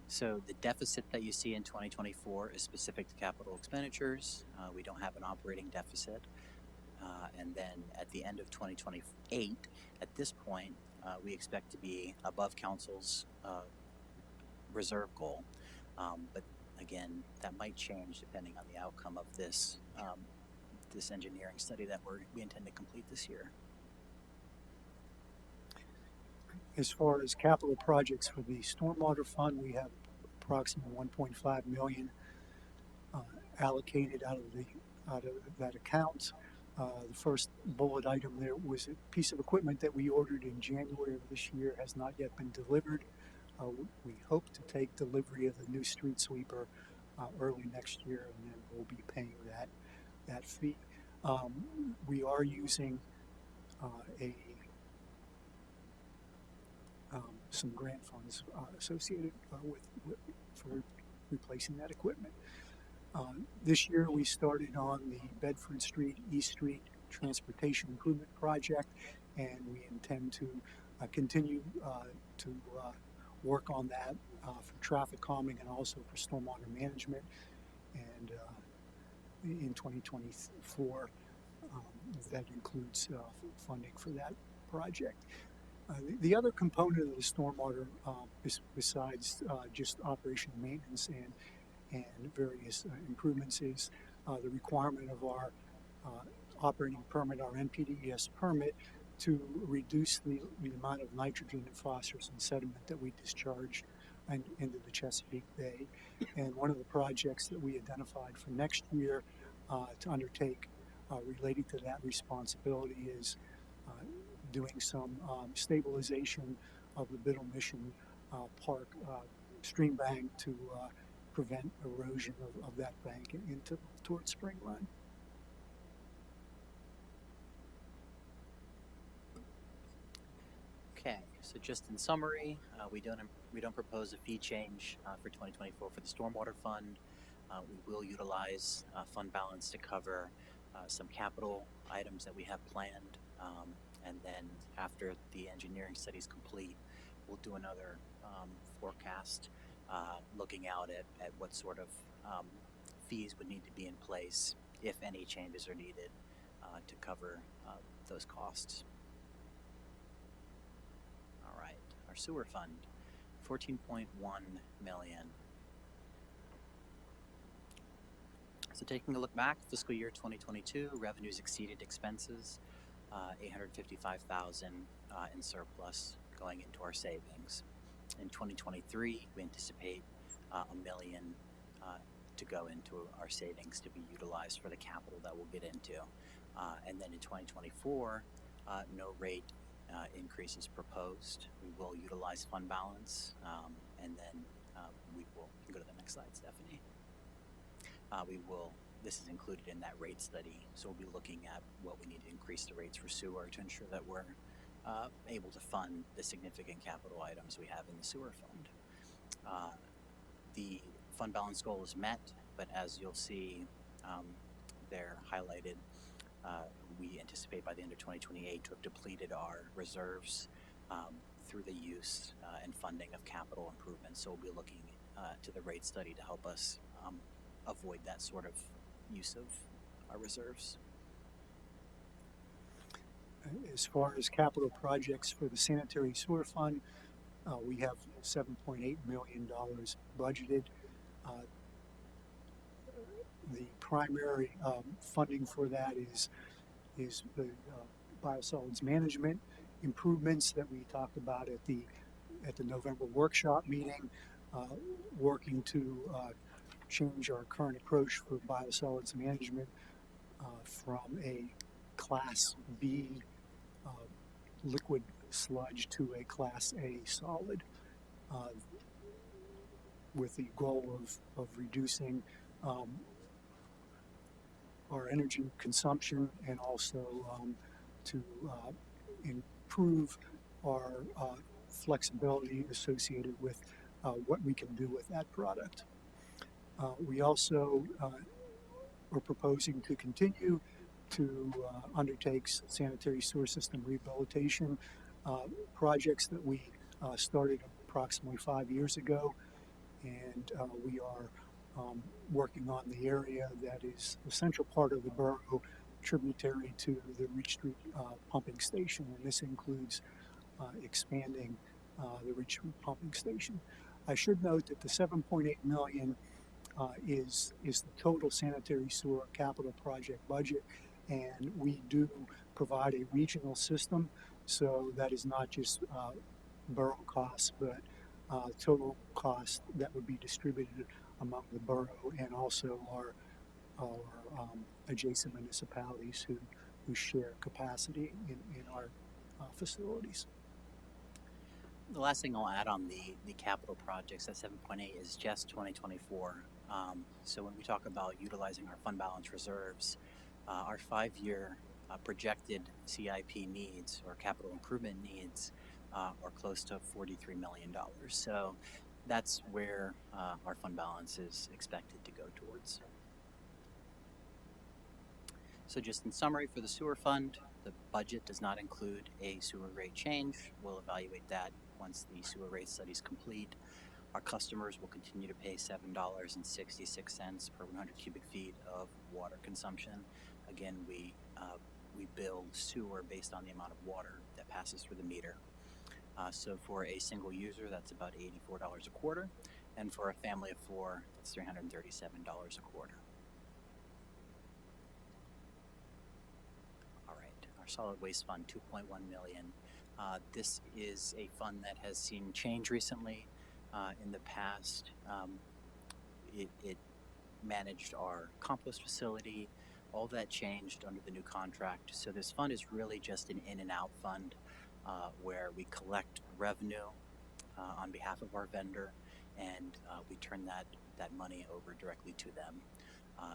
Speaker 5: So the deficit that you see in 2024 is specific to capital expenditures. We don't have an operating deficit. And then at the end of 2028, at this point, we expect to be above council's reserve goal. But again, that might change depending on the outcome of this this engineering study that we intend to complete this year.
Speaker 6: As far as capital projects for the stormwater fund, we have approximately 1.5 million allocated out of that account. The first bullet item there was a piece of equipment that we ordered in January of this year, has not yet been delivered. We hope to take delivery of the new street sweeper early next year, and then we'll be paying that fee. We are using some grant funds associated for replacing that equipment. This year we started on the Bedford Street, East Street Transportation Improvement Project, and we intend to continue to work on that for traffic calming and also for stormwater management. And in 2024, that includes funding for that project. The other component of the stormwater, besides just operation and maintenance and various improvements, is the requirement of our operating permit, our NPDES permit, to reduce the amount of nitrogen and phosphorus and sediment that we discharge into the Chesapeake Bay. And one of the projects that we identified for next year to undertake related to that responsibility is doing some stabilization of the Biddle Mission Park stream bank to prevent erosion of that bank towards Spring Run.
Speaker 5: Okay, so just in summary, we don't propose a fee change for 2024 for the stormwater fund. We will utilize fund balance to cover some capital items that we have planned, and then after the engineering study is complete, we'll do another forecast looking out at what sort of fees would need to be in place, if any changes are needed, to cover those costs. All right, our sewer fund, 14.1 million. So taking a look back, fiscal year 2022, revenues exceeded expenses, 855,000 in surplus going into our savings. In 2023, we anticipate $1 million to go into our savings to be utilized for the capital that we'll get into. And then in 2024, no rate increases proposed. We will utilize fund balance, and then we will go to the next slide, Stephanie. This is included in that rate study, so we'll be looking at what we need to increase the rates for sewer to ensure that we're able to fund the significant capital items we have in the sewer fund. The fund balance goal is met, but as you'll see there highlighted, we anticipate by the end of 2028 to have depleted our reserves through the use and funding of capital improvements. So we'll be looking to the rate study to help us avoid that sort of use of our reserves.
Speaker 6: As far as capital projects for the sanitary sewer fund, we have $7.8 million budgeted. Uh, the primary funding for that is the biosolids management improvements that we talked about at the November workshop meeting, working to change our current approach for biosolids management from a Class B liquid sludge to a Class A solid, uh, with the goal of reducing our energy consumption and also to improve our flexibility associated with what we can do with that product. We also are proposing to continue to undertake sanitary sewer system rehabilitation projects that we started approximately 5 years ago, and we are working on the area that is the central part of the borough, tributary to the Reach Street pumping station, and this includes expanding the Reach Street pumping station. I should note that the 7.8 million is the total sanitary sewer capital project budget, and we do provide a regional system, so that is not just borough costs, but total cost that would be distributed among the borough and also our adjacent municipalities who share capacity in our facilities.
Speaker 5: The last thing I'll add on the capital projects at 7.8 is just 2024. So when we talk about utilizing our fund balance reserves, our 5-year projected CIP needs or capital improvement needs are close to $43 million. So that's where our fund balance is expected to go towards. So just in summary, for the sewer fund, the budget does not include a sewer rate change. We'll evaluate that once the sewer rate study is complete. Our customers will continue to pay $7.66 per 100 cubic feet of water consumption. Again, we bill sewer based on the amount of water that passes through the meter. So for a single user, that's about $84 a quarter, and for a family of 4, that's $337 a quarter. All right, our solid waste fund, 2.1 million. This is a fund that has seen change recently. In the past, it managed our compost facility. All that changed under the new contract. So this fund is really just an in and out fund where we collect revenue on behalf of our vendor, and we turn that money over directly to them.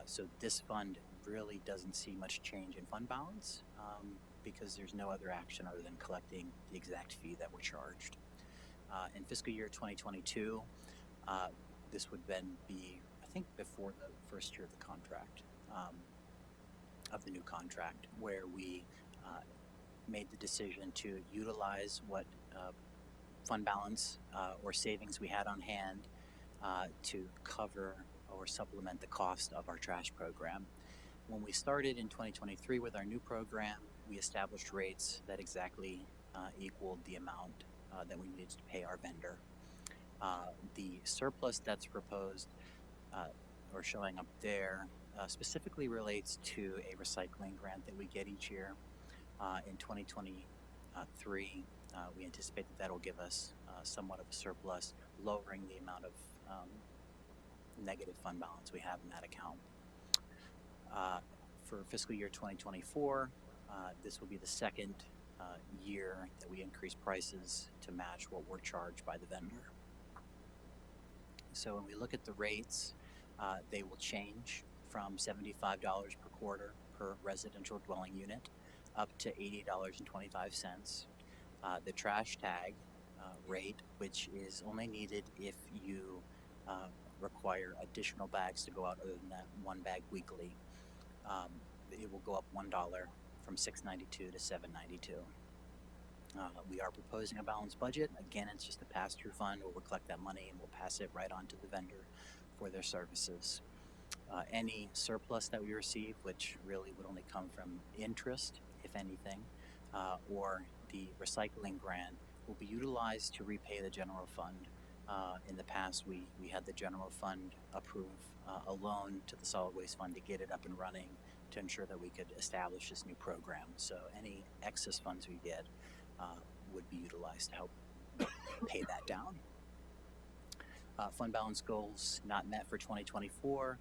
Speaker 5: So this fund really doesn't see much change in fund balance because there's no other action other than collecting the exact fee that we're charged. In fiscal year 2022, this would then be, I think, before the first year of the contract, of the new contract, where we made the decision to utilize what fund balance or savings we had on hand to cover or supplement the cost of our trash program. When we started in 2023 with our new program, we established rates that exactly equaled the amount that we needed to pay our vendor. The surplus that's proposed or showing up there specifically relates to a recycling grant that we get each year. In 2023, we anticipate that will give us somewhat of a surplus, lowering the amount of negative fund balance we have in that account. For fiscal year 2024, this will be the second year that we increase prices to match what we're charged by the vendor. So when we look at the rates, they will change from $75 per quarter per residential dwelling unit up to $80.25. The trash tag rate, which is only needed if you require additional bags to go out other than that one bag weekly, it will go up $1 from $6.92 to $7.92. We are proposing a balanced budget. Again, it's just a pass-through fund where we'll collect that money and we'll pass it right on to the vendor for their services. Any surplus that we receive, which really would only come from interest, if anything, or the recycling grant will be utilized to repay the general fund. In the past, we had the general fund approve a loan to the solid waste fund to get it up and running to ensure that we could establish this new program. So any excess funds we get would be utilized to help pay that down. Fund balance goals not met for 2024.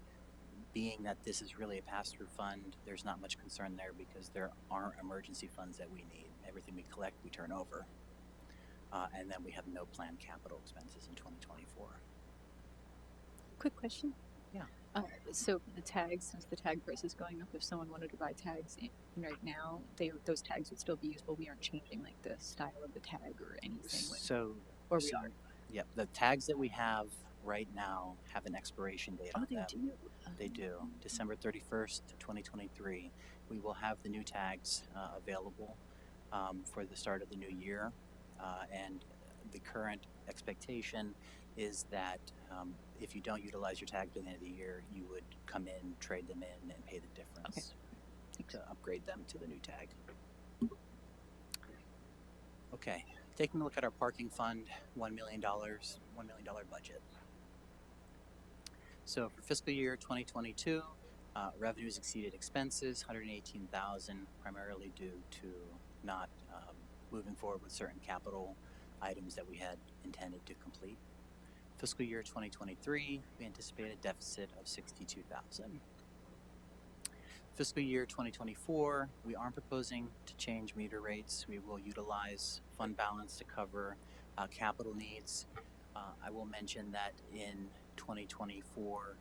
Speaker 5: Being that this is really a pass-through fund, there's not much concern there because there aren't emergency funds that we need. Everything we collect, we turn over. And then we have no planned capital expenses in 2024.
Speaker 9: Quick question.
Speaker 5: Yeah.
Speaker 9: So the tags, since the tag price is going up, if someone wanted to buy tags right now, those tags would still be usable. We aren't changing like the style of the tag or anything. Or we
Speaker 5: So,
Speaker 9: are.
Speaker 5: Yep, the tags that we have right now have an expiration date
Speaker 9: Oh,
Speaker 5: on
Speaker 9: they
Speaker 5: them.
Speaker 9: do.
Speaker 5: They do. December 31st, 2023. We will have the new tags available for the start of the new year. And the current expectation is that if you don't utilize your tag at the end of the year, you would come in, trade them in, and pay the difference to upgrade them to the new tag. Okay, taking a look at our parking fund, $1 million budget. So for fiscal year 2022, revenues exceeded expenses, $118,000, primarily due to not moving forward with certain capital items that we had intended to complete. Fiscal year 2023, we anticipate a deficit of $62,000. Fiscal year 2024, we aren't proposing to change meter rates. We will utilize fund balance to cover capital needs. I will mention that in 2024,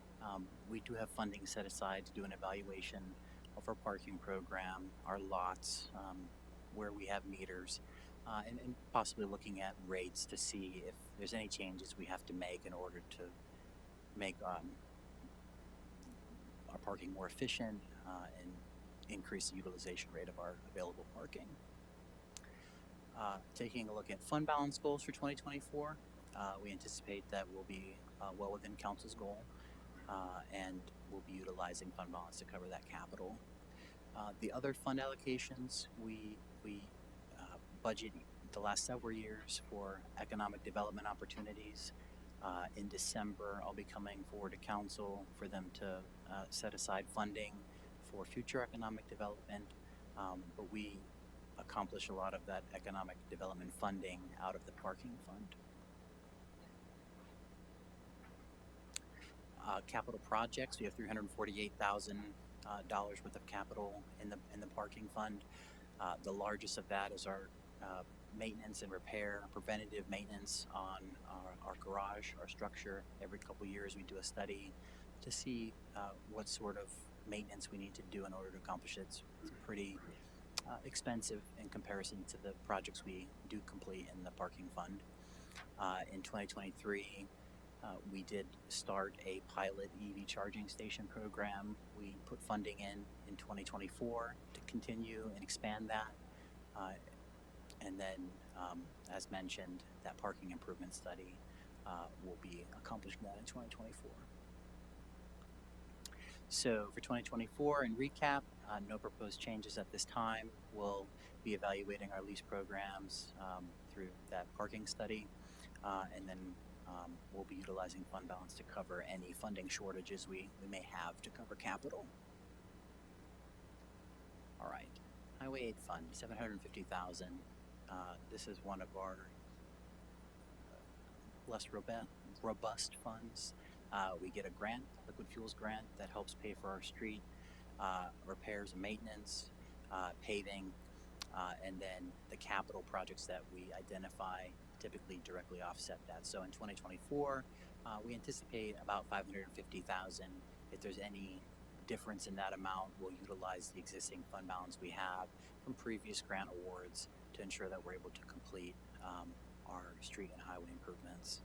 Speaker 5: we do have funding set aside to do an evaluation of our parking program, our lots, where we have meters, and possibly looking at rates to see if there's any changes we have to make in order to make our parking more efficient and increase the utilization rate of our available parking. Taking a look at fund balance goals for 2024, we anticipate that we'll be well within council's goal and we'll be utilizing fund balance to cover that capital. The other fund allocations, we budget the last several years for economic development opportunities. In December, I'll be coming forward to council for them to set aside funding for future economic development, but we accomplish a lot of that economic development funding out of the parking fund. Capital projects, we have $348,000 worth of capital in the parking fund. The largest of that is our maintenance and repair, preventative maintenance on our garage, our structure. Every couple years we do a study to see what sort of maintenance we need to do in order to accomplish it. It's pretty expensive in comparison to the projects we do complete in the parking fund. In 2023, we did start a pilot EV charging station program. We put funding in 2024 to continue and expand that. And then, as mentioned, that parking improvement study will be accomplishing that in 2024. So for 2024, in recap, no proposed changes at this time. We'll be evaluating our lease programs through that parking study, and then we'll be utilizing fund balance to cover any funding shortages we may have to cover capital. All right, Highway 8 Fund, $750,000. This is one of our less robust funds. We get a grant, liquid fuels grant, that helps pay for our street repairs and maintenance, paving, and then the capital projects that we identify typically directly offset that. So in 2024, we anticipate about $550,000. If there's any difference in that amount, we'll utilize the existing fund balance we have from previous grant awards to ensure that we're able to complete our street and highway improvements.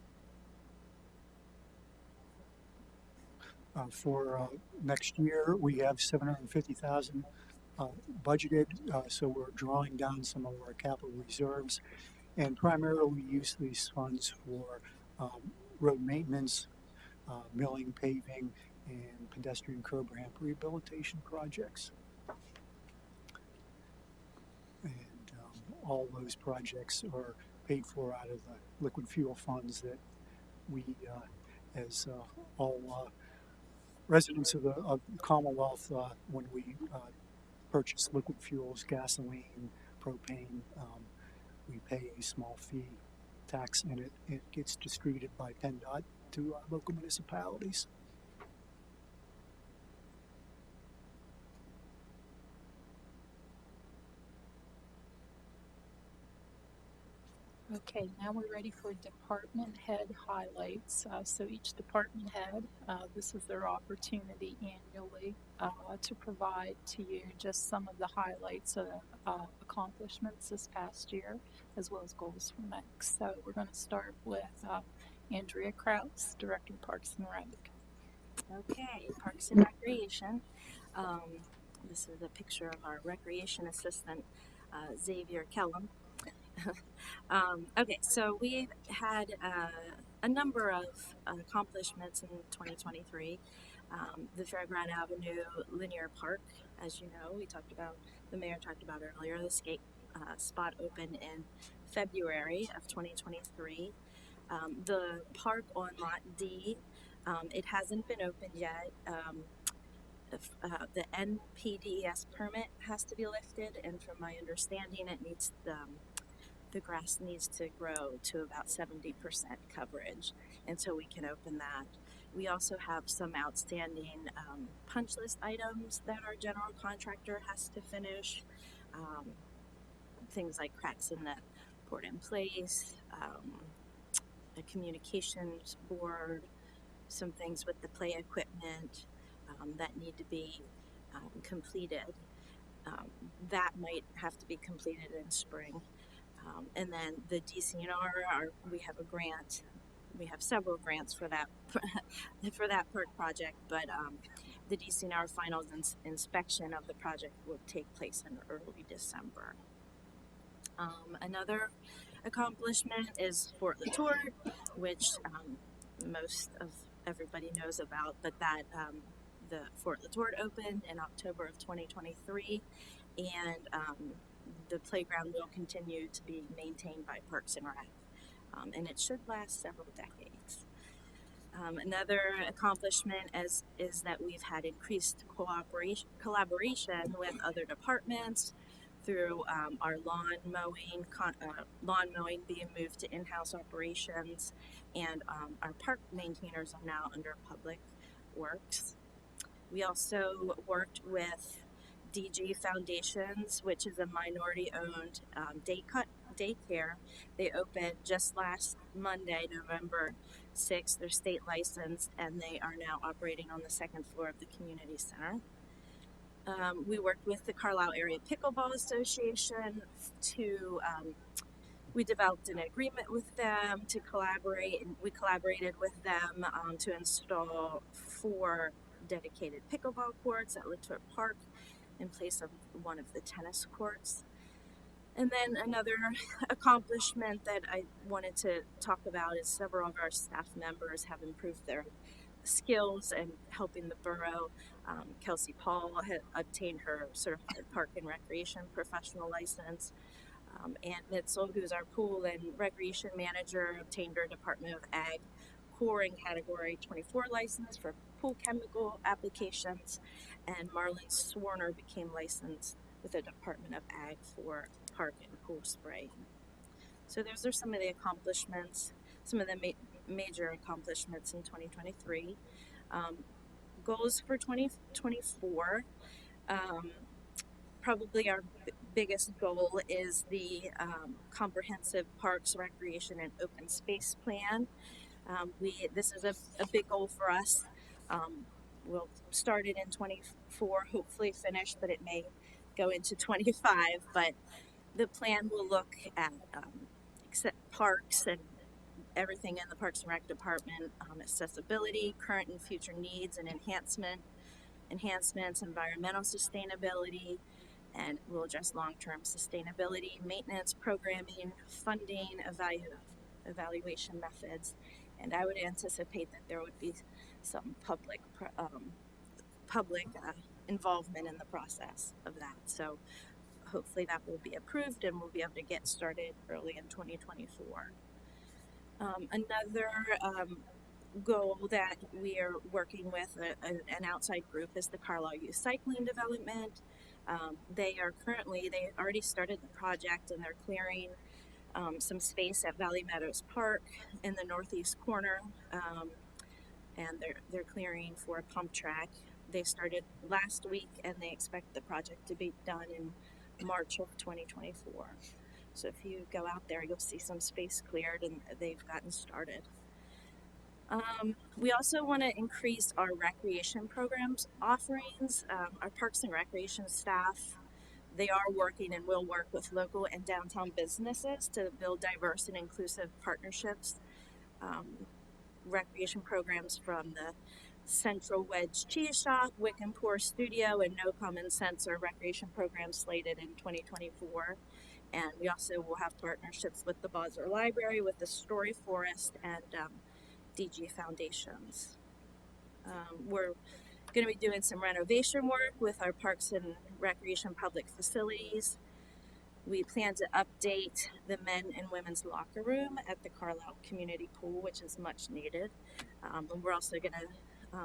Speaker 6: For next year, we have $750,000 budgeted, so we're drawing down some of our capital reserves, and primarily we use these funds for road maintenance, milling, paving, and pedestrian curb ramp rehabilitation projects. And all those projects are paid for out of the liquid fuel funds that we, as all residents of the Commonwealth, when we purchase liquid fuels, gasoline, propane, we pay a small fee tax, and it gets distributed by PennDOT to local municipalities.
Speaker 3: Okay, now we're ready for department head highlights. So each department head, this is their opportunity annually to provide to you just some of the highlights of accomplishments this past year, as well as goals for next. So we're going to start with Andrea Kraus, Director of Parks and Rec.
Speaker 10: Okay, Parks and Recreation. This is a picture of our recreation assistant, Xavier Kellum. Okay, so we've had a number of accomplishments in 2023. The Fairground Avenue Linear Park, as you know, the mayor talked about earlier, the skate spot opened in February of 2023. The park on Lot D, it hasn't been opened yet. The NPDES permit has to be lifted, and from my understanding, it needs the grass needs to grow to about 70% coverage, and so we can open that. We also have some outstanding punch list items that our general contractor has to finish. Things like cracks in the port in place, a communications board, some things with the play equipment that need to be completed. That might have to be completed in spring. And then the DCNR, we have a grant. We have several grants for that for that park project, but the DCNR final inspection of the project will take place in early December. Another accomplishment is Fort Latour, which most of everybody knows about, but that the Fort Latour opened in October of 2023, and the playground will continue to be maintained by Parks and Rec, and it should last several decades. Another accomplishment is that we've had increased collaboration with other departments through our lawn mowing being moved to in-house operations, and our park maintainers are now under Public Works. We also worked with DG Foundations, which is a minority-owned daycare. They opened just last Monday, November 6th. They're state licensed, and they are now operating on the second floor of the community center. We worked with the Carlisle Area Pickleball Association we developed an agreement with them to collaborate, and we collaborated with them to install 4 dedicated pickleball courts at Latour Park in place of one of the tennis courts. And then another accomplishment that I wanted to talk about is several of our staff members have improved their skills in helping the borough. Kelsey Paul had obtained her certified park and recreation professional license. Ann Mitzel, who's our pool and recreation manager, obtained her Department of Ag Coring Category 24 license for pool chemical applications, and Marlon Swarner became licensed with the Department of Ag for park and pool spraying. So those are some of the accomplishments, some of the major accomplishments in 2023. Goals for 2024. Probably our biggest goal is the comprehensive parks, recreation, and open space plan. This is a big goal for us. We'll start it in 24, hopefully finish, but it may go into 25. But the plan will look at parks and everything in the Parks and Rec department, accessibility, current and future needs and enhancements, environmental sustainability, and we'll address long-term sustainability, maintenance, programming, funding, evaluation methods, and I would anticipate that there would be some public involvement in the process of that. So hopefully that will be approved and we'll be able to get started early in 2024. Another goal that we are working with an outside group is the Carlisle Youth Cycling Development. They already started the project and they're clearing some space at Valley Meadows Park in the northeast corner, and they're clearing for a pump track. They started last week and they expect the project to be done in March of 2024. So if you go out there, you'll see some space cleared and they've gotten started. We also want to increase our recreation programs offerings. Our Parks and Recreation staff, they are working and will work with local and downtown businesses to build diverse and inclusive partnerships. Recreation programs from the Central Wedge Cheese Shop, Wickham Pour Studio, and No Common Sense are recreation programs slated in 2024. And we also will have partnerships with the Bosler Library, with the Story Forest, and DG Foundations. We're going to be doing some renovation work with our Parks and Recreation public facilities. We plan to update the men and women's locker room at the Carlisle Community Pool, which is much needed. And we're also going to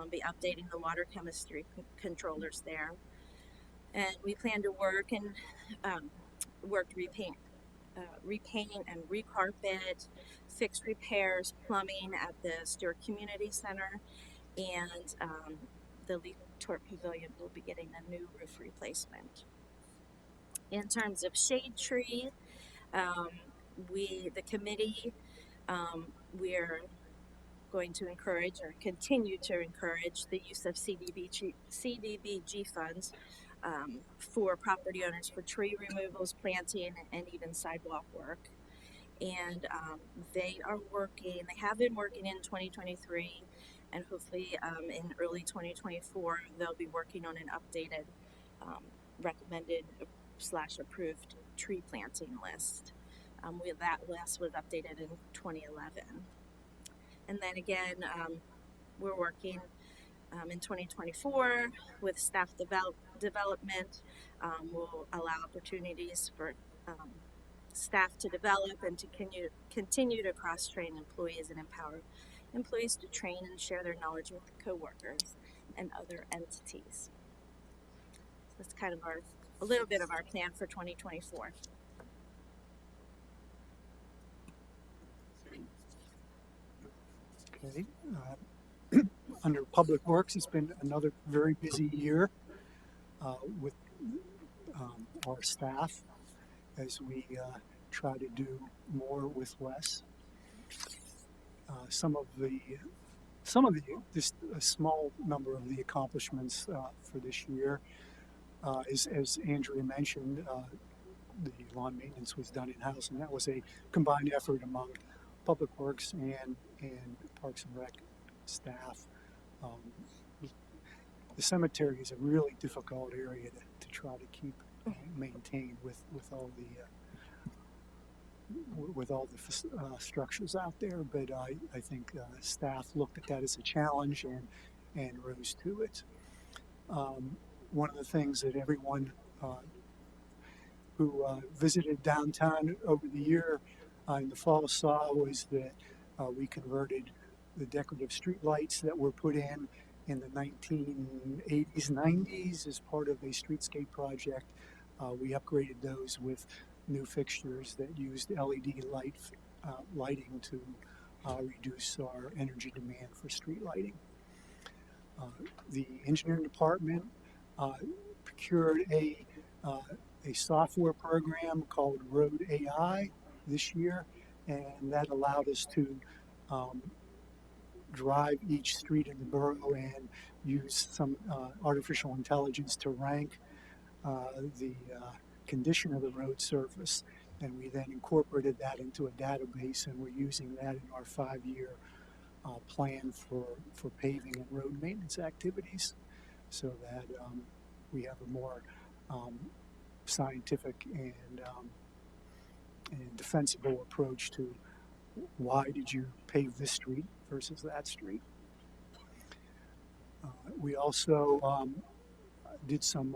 Speaker 10: be updating the water chemistry controllers there. And we plan to work and repaint and recarpet, fix repairs, plumbing at the Stewart Community Center, and the Lee Tort Pavilion will be getting a new roof replacement. In terms of shade tree, the committee, we're going to encourage or continue to encourage the use of CDBG funds for property owners for tree removals, planting, and even sidewalk work. And they have been working in 2023, and hopefully in early 2024 they'll be working on an updated recommended / approved tree planting list. That list was updated in 2011. And then again, we're working in 2024 with staff development. Will allow opportunities for staff to develop and to continue to cross-train employees and empower employees to train and share their knowledge with coworkers and other entities. So that's kind of a little bit of our plan for 2024.
Speaker 6: Okay. Under Public Works, it's been another very busy year with our staff as we try to do more with less. Just a small number of the accomplishments for this year is, as Andrea mentioned, the lawn maintenance was done in-house, and that was a combined effort among Public Works and Parks and Rec staff. The cemetery is a really difficult area to try to keep maintained with all the structures out there. But I think staff looked at that as a challenge and rose to it. One of the things that everyone who visited downtown over the year in the fall saw was that we converted the decorative street lights that were put in the 1980s, 90s as part of a streetscape project. We upgraded those with new fixtures that used LED lighting to reduce our energy demand for street lighting. The engineering department procured a software program called Road AI this year, and that allowed us to drive each street in the borough and use some artificial intelligence to rank the condition of the road surface. And we then incorporated that into a database, and we're using that in our 5-year plan for paving and road maintenance activities, so that we have a more scientific and defensible approach to why did you pave this street versus that street. We also did some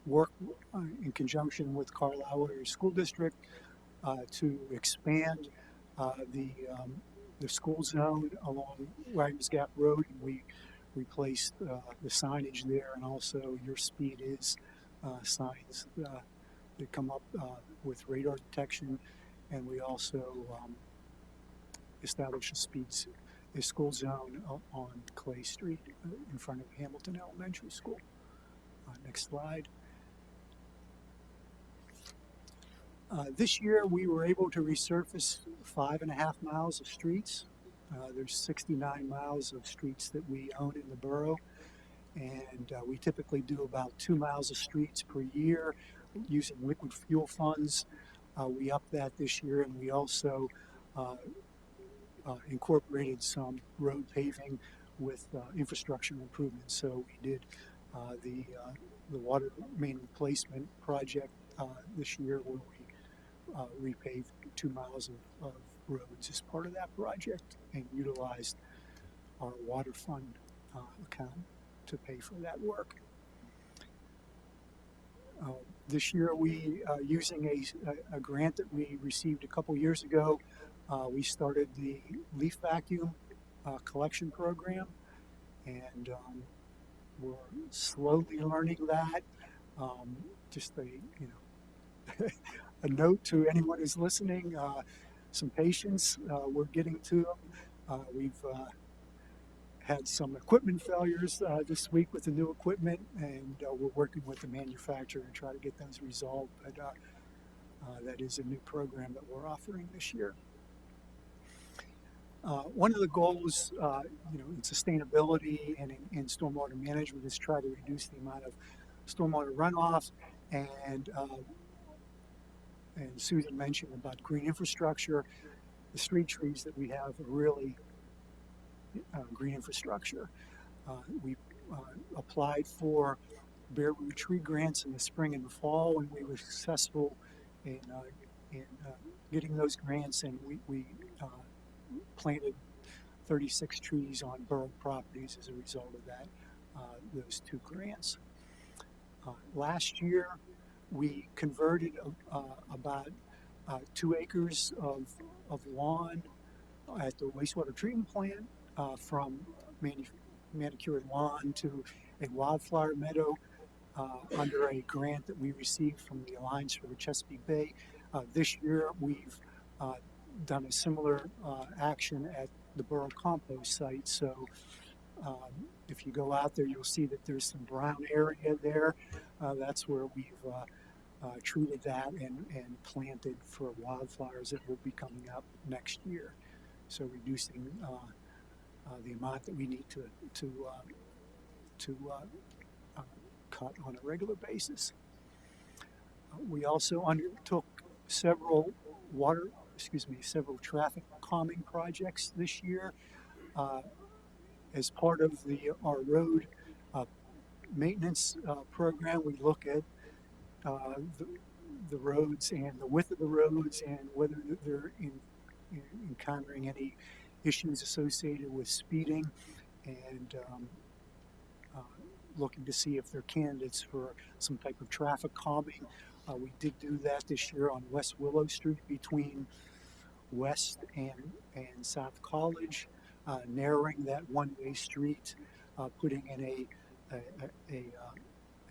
Speaker 6: work in conjunction with Carlisle Area School District to expand the school zone along Wagner's Gap Road. And we replaced the signage there, and also Your Speed Is signs that come up with radar detection. And we also established a school zone on Clay Street in front of Hamilton Elementary School. Next slide. This year we were able to resurface 5.5 miles of streets. There's 69 miles of streets that we own in the borough, and we typically do about 2 miles of streets per year using liquid fuel funds. We upped that this year, and we also incorporated some road paving with infrastructure improvements. So we did the water main replacement project this year, where we repaved 2 miles of roads as part of that project, and utilized our water fund account to pay for that work. This year, we using a grant that we received a couple years ago, we started the leaf vacuum collection program, and we're slowly learning that. Just a note to anyone who's listening, some patience. We're getting to them. We've had some equipment failures this week with the new equipment, and we're working with the manufacturer to try to get those resolved. But that is a new program that we're offering this year. One of the goals, in sustainability and in stormwater management is try to reduce the amount of stormwater runoff, and Susan mentioned about green infrastructure. The street trees that we have are really green infrastructure. We applied for bare root tree grants in the spring and the fall, and we were successful in getting those grants, and we planted 36 trees on borough properties as a result of that, those 2 grants. Last year, we converted about 2 acres of lawn at the wastewater treatment plant from manicured lawn to a wildflower meadow under a grant that we received from the Alliance for the Chesapeake Bay. This year, we've done a similar action at the borough compost site. So if you go out there, you'll see that there's some brown area there. That's where we've treated that and planted for wildflowers that will be coming up next year. So reducing the amount that we need to cut on a regular basis. We also undertook several traffic calming projects this year. As part of our road maintenance program, we look at the roads and the width of the roads and whether they're encountering any issues associated with speeding, and looking to see if they're candidates for some type of traffic calming. We did do that this year on West Willow Street between West and South College, narrowing that one-way street, putting in a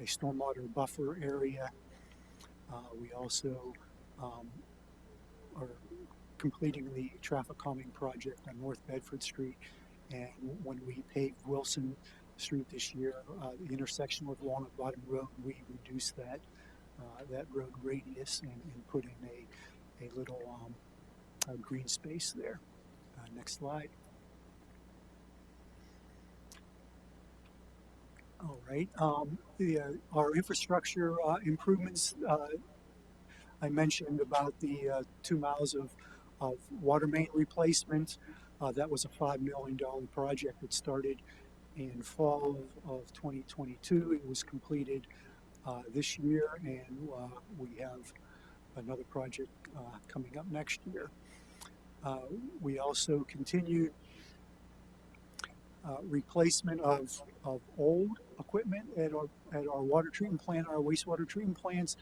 Speaker 6: stormwater buffer area. We also are completing the traffic calming project on North Bedford Street, and when we paved Wilson Street this year, the intersection with Walnut Bottom Road, we reduced that road radius and put in a little green space there. Next slide. All right. Our infrastructure improvements. I mentioned about the 2 miles of water main replacement. That was a $5 million project that started in fall of 2022. It was completed this year, and we have another project coming up next year. We also continued replacement of old equipment at our water treatment plant, our wastewater treatment plants.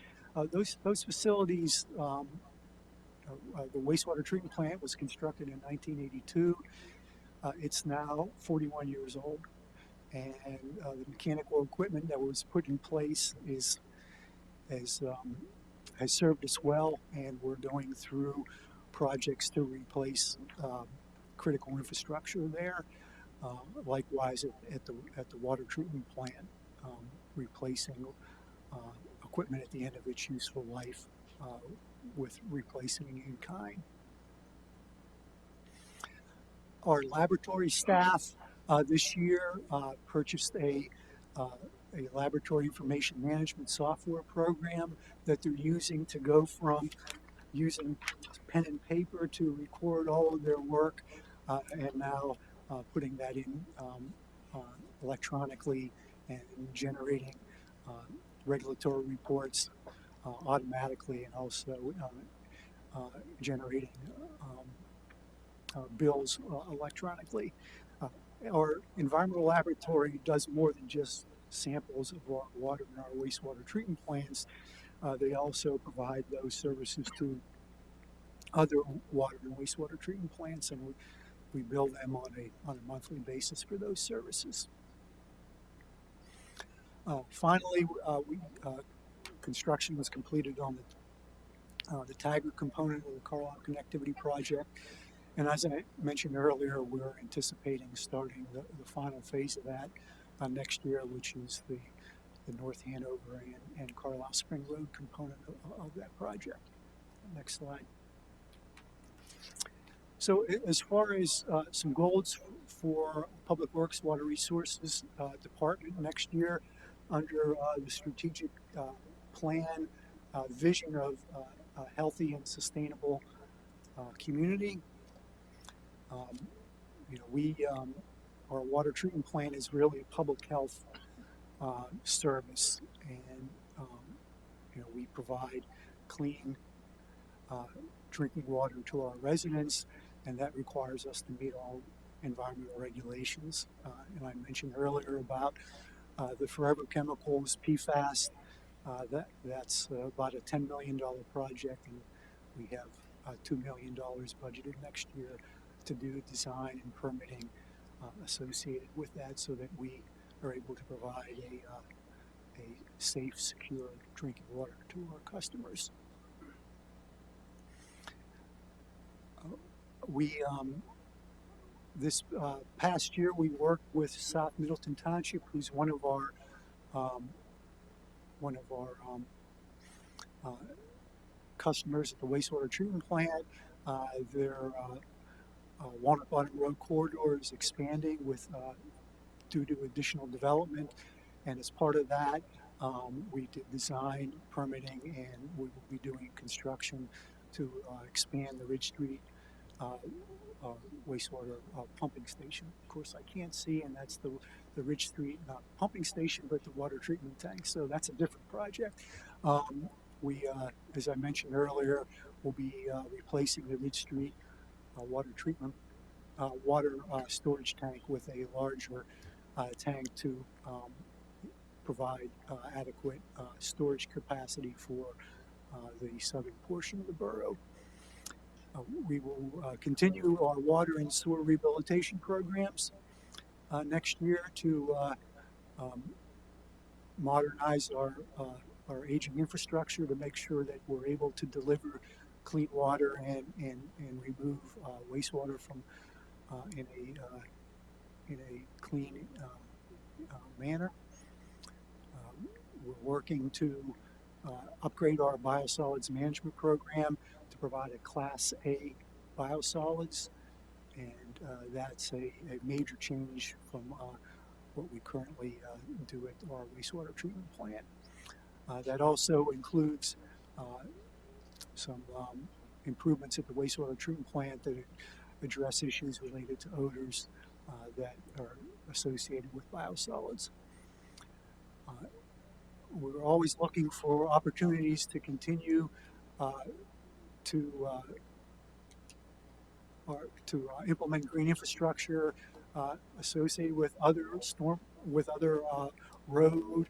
Speaker 6: Those facilities, the wastewater treatment plant was constructed in 1982. It's now 41 years old, and the mechanical equipment that was put in place has served us well, and we're going through projects to replace critical infrastructure there. Likewise, at the water treatment plant, replacing equipment at the end of its useful life with replacing in kind. Our laboratory staff this year purchased a laboratory information management software program that they're using to go from using pen and paper to record all of their work, and now putting that in electronically and generating regulatory reports automatically, and also generating bills electronically. Our environmental laboratory does more than just samples of our water and our wastewater treatment plants. They also provide those services to other water and wastewater treatment plants, and we bill them on a monthly basis for those services. Finally, construction was completed on the Taggart component of the Carlisle Connectivity Project. And as I mentioned earlier, we're anticipating starting the final phase of that next year, which is the North Hanover and Carlisle Spring Road component of that project. Next slide. So as far as some goals for Public Works Water Resources Department next year, under the strategic plan vision of a healthy and sustainable community. Our water treatment plant is really a public health service, and we provide clean drinking water to our residents, and that requires us to meet all environmental regulations. And I mentioned earlier about the forever chemicals, PFAS. That's about a $10 million project, and we have $2 million budgeted next year to do design and permitting associated with that, so that we are able to provide a safe, secure drinking water to our customers. This past year, we worked with South Middleton Township, who's one of our customers at the wastewater treatment plant. Their Walnut Bottom Road corridor is expanding due to additional development, and as part of that, we did design, permitting, and we will be doing construction to expand the Ridge Street wastewater pumping station. Of course, I can't see, and that's the Ridge Street pumping station, but the water treatment tank. So that's a different project. We, as I mentioned earlier, will be replacing the Ridge Street water treatment water storage tank with a larger tank to provide adequate storage capacity for the southern portion of the borough. We will continue our water and sewer rehabilitation programs next year to modernize our aging infrastructure to make sure that we're able to deliver clean water and remove wastewater from in a clean manner. We're working to upgrade our biosolids management program to provide a Class A biosolids, and that's a major change from what we currently do at our wastewater treatment plant. That also includes some improvements at the wastewater treatment plant that address issues related to odors that are associated with biosolids. We're always looking for opportunities to continue to implement green infrastructure associated with other road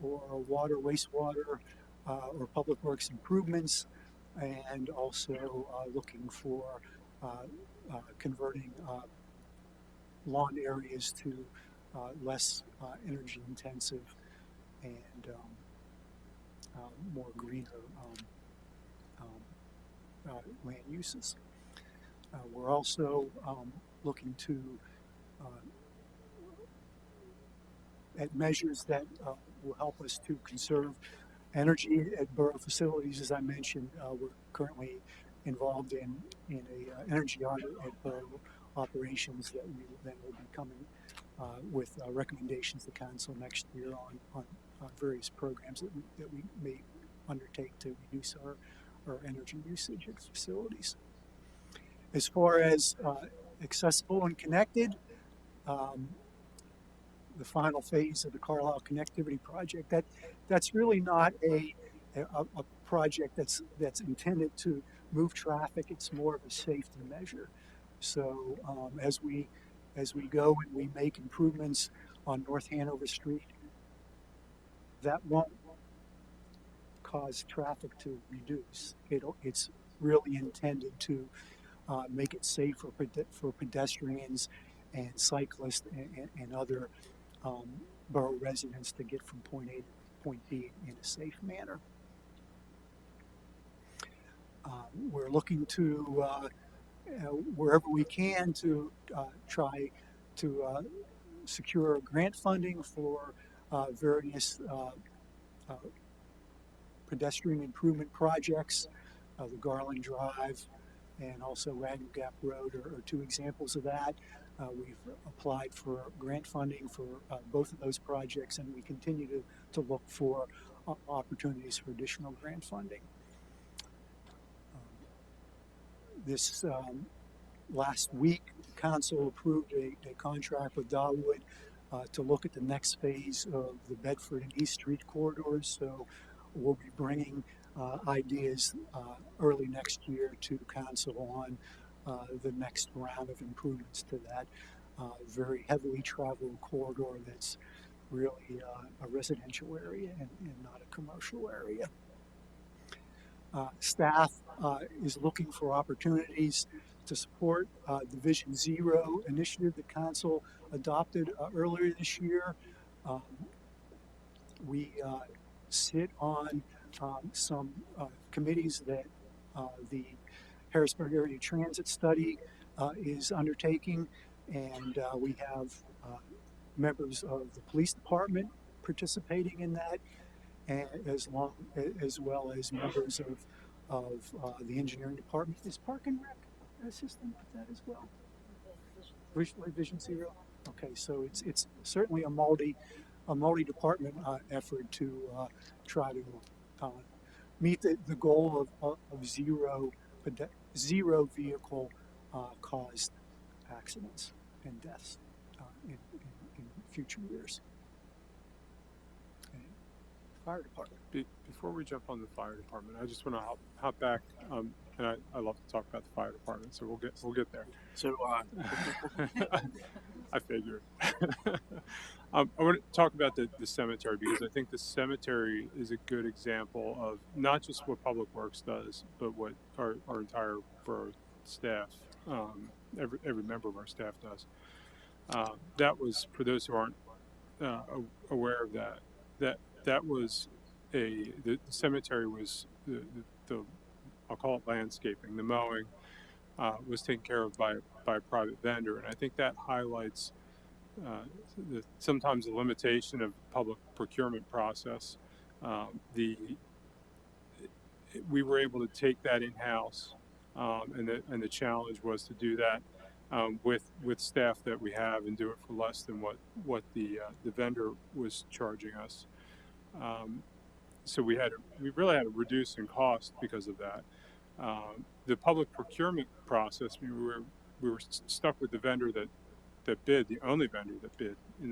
Speaker 6: or water, wastewater, or public works improvements, and also looking for converting lawn areas to less energy intensive and more greener land uses. We're also looking to at measures that will help us to conserve energy at borough facilities. As I mentioned, we're currently involved in a energy audit at borough operations that we then will be coming with recommendations to council next year on various programs that we may undertake to reduce our energy usage at facilities. As far as accessible and connected, the final phase of the Carlisle Connectivity Project, that's really not a project that's intended to move traffic. It's more of a safety measure. So as we go and we make improvements on North Hanover Street, that won't cause traffic to reduce. It's really intended to make it safe for pedestrians and cyclists and other borough residents to get from point A to point B in a safe manner. We're looking to wherever we can to try to secure grant funding for various pedestrian improvement projects. The Garland Drive and also Wagner Gap Road are two examples of that. We've applied for grant funding for both of those projects, and we continue to look for opportunities for additional grant funding. This last week, Council approved a contract with Dawood to look at the next phase of the Bedford and East Street corridors. So we'll be bringing ideas early next year to Council on the next round of improvements to that very heavily traveled corridor that's really a residential area and not a commercial area. Staff is looking for opportunities to support the Vision Zero initiative that Council adopted earlier this year. We sit on some committees that the Harrisburg Area Transit Study is undertaking, and we have members of the police department participating in that, and as well as members of the engineering department. Is Park and Rec assisting with that as well? Vision Zero. Okay, so it's certainly a multi-department effort to try to meet the goal of zero vehicle caused accidents and deaths in future years. Okay. Fire department.
Speaker 1: Before we jump on the fire department, I just want to hop back, and I love to talk about the fire department, so we'll get there.
Speaker 11: So
Speaker 1: I figured. I want to talk about the cemetery, because I think the cemetery is a good example of not just what Public Works does, but what our entire borough staff, every member of our staff does. That was, for those who aren't aware of that was the cemetery was the I'll call it landscaping. The mowing was taken care of by a private vendor, and I think that highlights sometimes the limitation of public procurement process. We were able to take that in-house, and the challenge was to do that with staff that we have and do it for less than what the vendor was charging us. So we really had to reduce in cost because of that. The public procurement process, we were stuck with the vendor that bid, the only vendor that bid in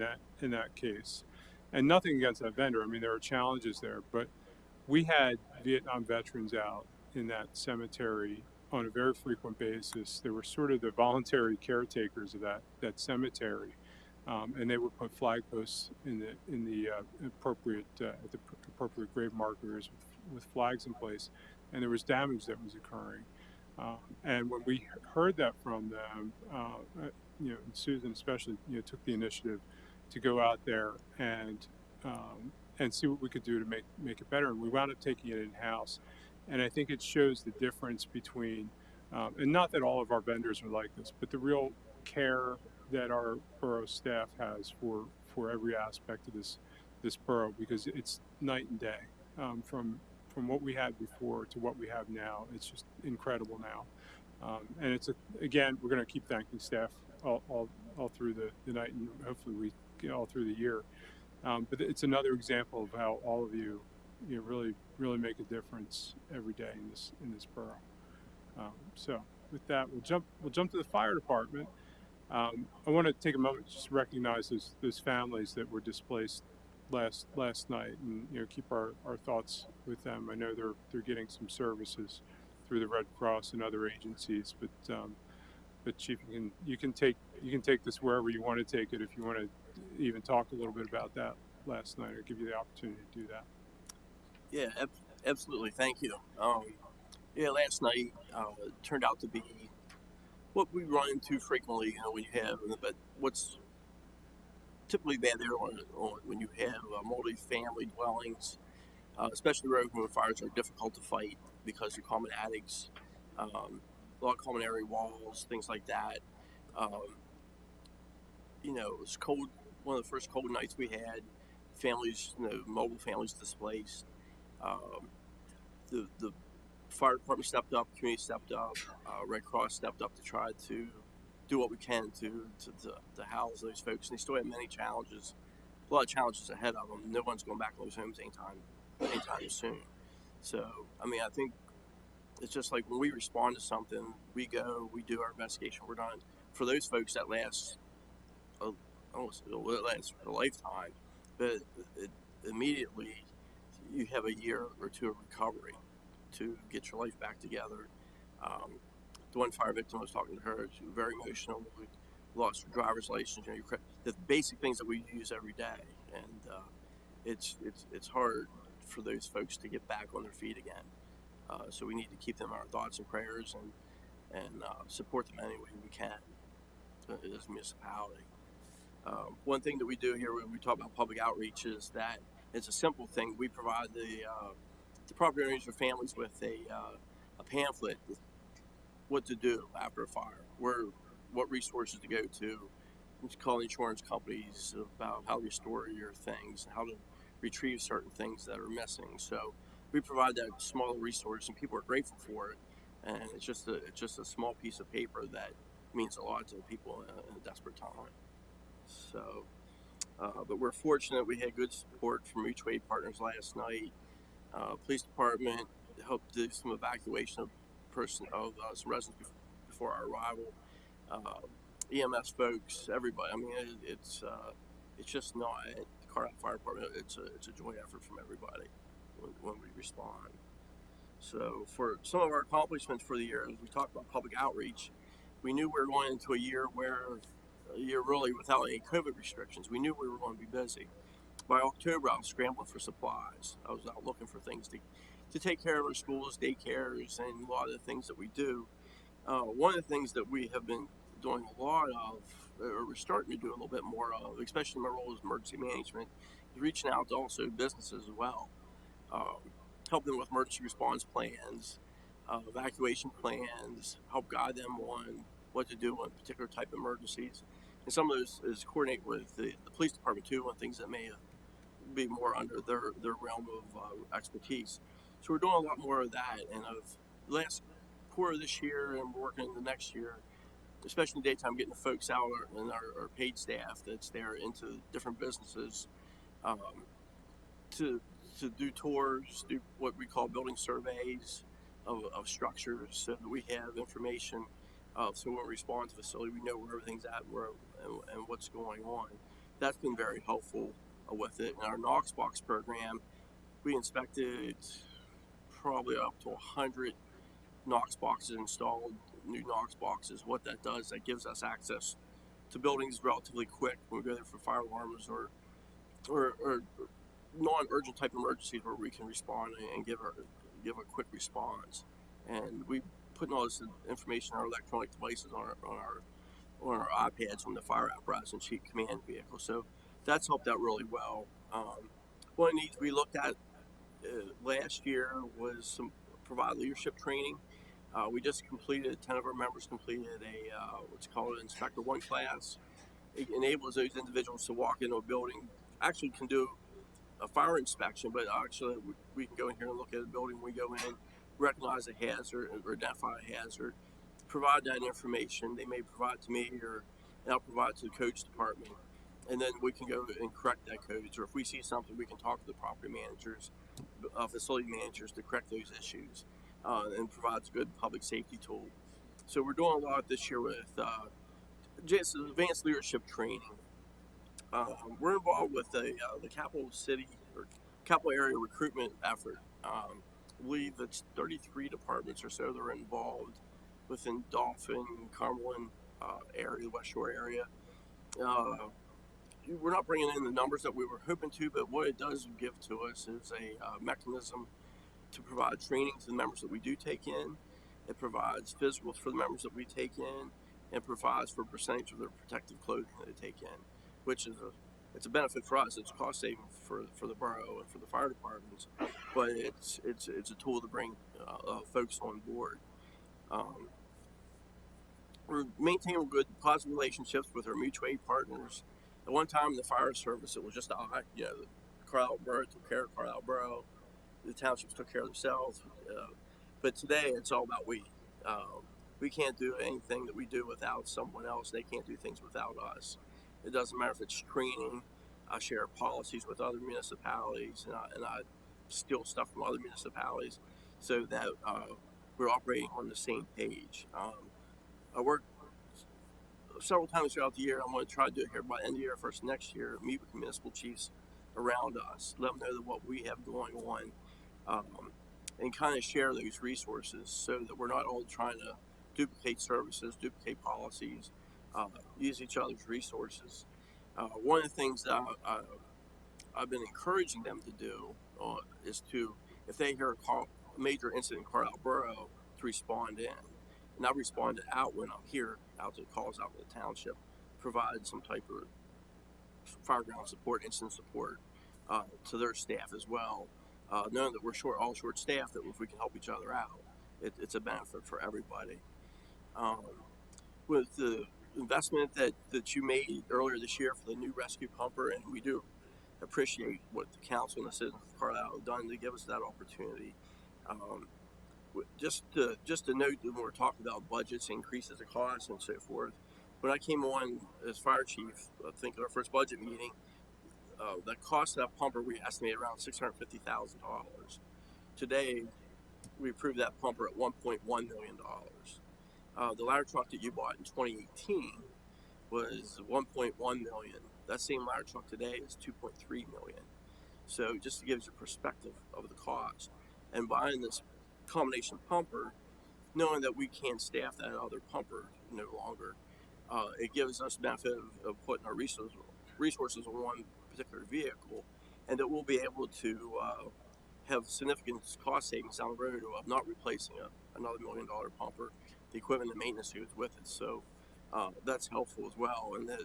Speaker 1: that case, and nothing against that vendor. I mean, there are challenges there, but we had Vietnam veterans out in that cemetery on a very frequent basis. They were sort of the voluntary caretakers of that cemetery, and they would put flag posts in the appropriate at the appropriate grave markers with flags in place, and there was damage that was occurring. And when we heard that from them, and Susan especially, took the initiative to go out there and see what we could do to make it better. And we wound up taking it in house. And I think it shows the difference between, and not that all of our vendors are like this, but the real care that our borough staff has for every aspect of this borough, because it's night and day from what we had before to what we have now. It's just incredible now. And again, we're going to keep thanking staff all through the night, and hopefully we get all through the year. But it's another example of how all of you really make a difference every day in this borough. So with that, we'll jump to the fire department. I want to take a moment to just recognize those families that were displaced last night, and keep our thoughts with them. I know they're getting some services through the Red Cross and other agencies, but Chief, you can take this wherever you want to take it. If you want to even talk a little bit about that last night, I'll give you the opportunity to do that.
Speaker 11: Yeah, absolutely. Thank you. Last night turned out to be what we run into frequently. When you have, but what's typically bad there when you have multi-family dwellings, especially road fires, are difficult to fight because they're common attics, a lot of common area walls, things like that. It was cold. One of the first cold nights we had. Families, mobile families displaced. The fire department stepped up, community stepped up, Red Cross stepped up to try to do what we can to house those folks. And they still have many challenges, a lot of challenges ahead of them. No one's going back to those homes anytime soon. So, I think it's just like when we respond to something, we go, we do our investigation, we're done. For those folks, that lasts a lifetime, but immediately you have a year or two of recovery to get your life back together. The one fire victim, I was talking to her, she was very emotional. We lost her driver's license, the basic things that we use every day, and it's hard for those folks to get back on their feet again. So we need to keep them in our thoughts and prayers, and support them any way we can as a municipality. One thing that we do here when we talk about public outreach is that it's a simple thing. We provide the property owners or families with a pamphlet with what to do after a fire, what resources to go to, call insurance companies about how to restore your things, how to retrieve certain things that are missing. So we provide that small resource, and people are grateful for it. And it's just a small piece of paper that means a lot to people in a desperate time. So, but we're fortunate we had good support from mutual aid partners last night. Police department helped do some evacuation of some residents before our arrival. EMS folks, everybody. It's just not the Carlisle Fire Department. It's a joint effort from everybody when we respond. So for some of our accomplishments for the year, as we talked about public outreach, we knew we were going into a year really without any COVID restrictions. We knew we were going to be busy. By October, I was scrambling for supplies. I was out looking for things to take care of our schools, daycares, and a lot of the things that we do. One of the things that we have been doing a lot of, or we're starting to do a little bit more of, especially in my role as emergency management, is reaching out to also businesses as well. Help them with emergency response plans, evacuation plans, help guide them on what to do on particular type of emergencies. And some of those is coordinate with the police department too on things that may be more under their realm of expertise. So we're doing a lot more of that. And of last quarter of this year, and we're working the next year, especially in the daytime, getting the folks out and our paid staff that's there into different businesses to do tours, do what we call building surveys of structures, so that we have information. So when we respond to the facility, we know where everything's at and what's going on. That's been very helpful with it. In our Knox Box program, we inspected probably up to 100 Knox boxes installed, new Knox boxes. What that does, that gives us access to buildings relatively quick when we go there for fire alarms or non-urgent type emergencies where we can respond and give a quick response. And we putting all this information on our electronic devices on our iPads from the fire apparatus and chief command vehicle. So that's helped out really well. One of the needs we looked at last year was some provide leadership training. We just completed, 10 of our members completed a what's called an Inspector 1 class. It enables those individuals to walk into a building, actually can do a fire inspection, but actually we can go in here and look at a building. We go in, recognize a hazard or identify a hazard, provide that information. They may provide to me or I'll provide to the codes department. And then we can go and correct that codes, or if we see something, we can talk to the property managers, facility managers to correct those issues, and provides a good public safety tool. So we're doing a lot this year with just advanced leadership training. We're involved with the capital city or capital area recruitment effort. I believe it's 33 departments or so that are involved within Dauphin, Cumberland area, West Shore area. We're not bringing in the numbers that we were hoping to, but what it does give to us is a mechanism to provide training to the members that we do take in. It provides physicals for the members that we take in, and provides for a percentage of their protective clothing that they take in, which is it's a benefit for us. It's cost saving for the borough and for the fire departments, but it's a tool to bring folks on board. We're maintaining good, positive relationships with our mutual aid partners. At one time in the fire service, it was just Carlisle Borough took care of Carlisle Borough. The townships took care of themselves. But today, it's all about we. We can't do anything that we do without someone else. They can't do things without us. It doesn't matter if it's training. I share policies with other municipalities, and I steal stuff from other municipalities so that we're operating on the same page. I work several times throughout the year. I'm going to try to do it here by the end of the year, first next year, meet with municipal chiefs around us, let them know that what we have going on, and kind of share those resources so that we're not all trying to duplicate services, duplicate policies, use each other's resources. One of the things that I've been encouraging them to do is to, if they hear a major incident in Carlisle Borough, to respond in. And I responded out when I'm here, out to calls out to the township, provide some type of fireground support, incident support to their staff as well. Knowing that we're all short staffed, that if we can help each other out, it's a benefit for everybody. With the investment that you made earlier this year for the new rescue pumper, and we do appreciate what the council and the citizens of Carlisle have done to give us that opportunity. Just to note that when we're talking about budgets, increases of costs, and so forth, when I came on as fire chief, I think at our first budget meeting, the cost of that pumper we estimated around $650,000. Today, we approved that pumper at $1.1 million. The ladder truck that you bought in 2018 was $1.1 million. That same ladder truck today is $2.3 million. So just to give you a perspective of the cost, and buying this combination pumper, knowing that we can't staff that other pumper no longer, it gives us benefit of putting our resources on one particular vehicle, and that we'll be able to have significant cost savings down the road of not replacing another $1 million pumper, the equipment and maintenance that goes with it. So that's helpful as well, and that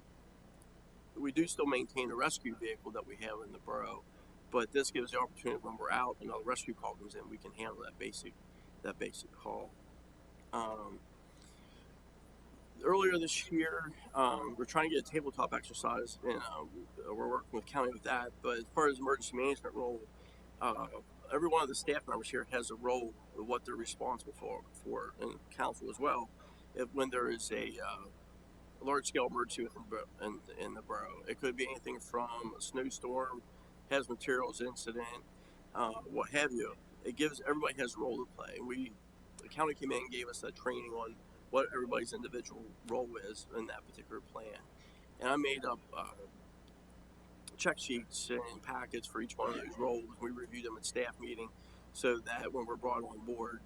Speaker 11: we do still maintain a rescue vehicle that we have in the borough, but this gives the opportunity when we're out and another rescue call comes in, we can handle that basic call. Earlier this year, we're trying to get a tabletop exercise, and we're working with county with that. But as part of his emergency management role, every one of the staff members here has a role of what they're responsible for, and council as well. When there is a large-scale emergency in the borough, it could be anything from a snowstorm, hazardous materials incident, what have you. It gives everybody has a role to play. The county came in and gave us that training on what everybody's individual role is in that particular plan. And I made up check sheets and packets for each one of those roles. We reviewed them at staff meeting so that when we're brought on board,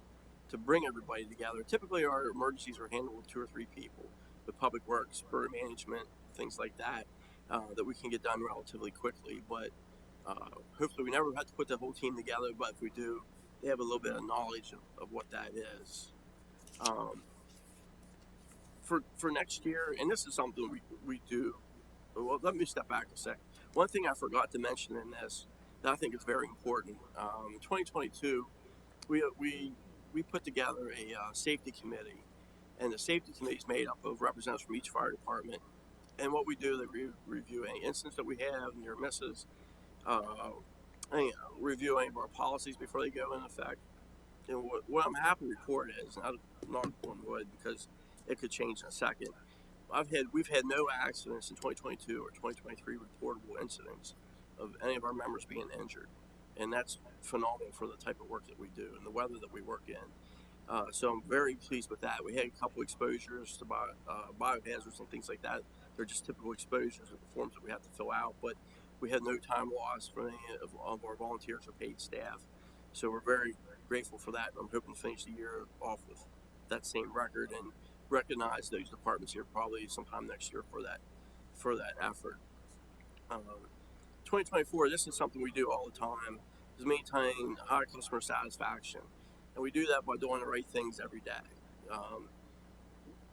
Speaker 11: to bring everybody together. Typically, our emergencies are handled with 2 or 3 people, with public works, borough management, things like that, that we can get done relatively quickly. But hopefully, we never have to put the whole team together. But if we do, they have a little bit of knowledge of what that is. For next year, and this is something we do. Well, let me step back a sec. One thing I forgot to mention in this that I think is very important. 2022, we put together a safety committee, and the safety committee is made up of representatives from each fire department. And what we do, they review any incidents that we have, near misses, review any of our policies before they go into effect. And what I'm happy to report is, and I'm not on wood because it could change in a second. We've had no accidents in 2022 or 2023 reportable incidents of any of our members being injured, and that's phenomenal for the type of work that we do and the weather that we work in. So I'm very pleased with that. We had a couple exposures to biohazards and things like that. They're just typical exposures of the forms that we have to fill out, but we had no time lost for any of our volunteers or paid staff. So we're very grateful for that. I'm hoping to finish the year off with that same record and recognize those departments here probably sometime next year for that effort. 2024, this is something we do all the time, is maintain high customer satisfaction. And we do that by doing the right things every day.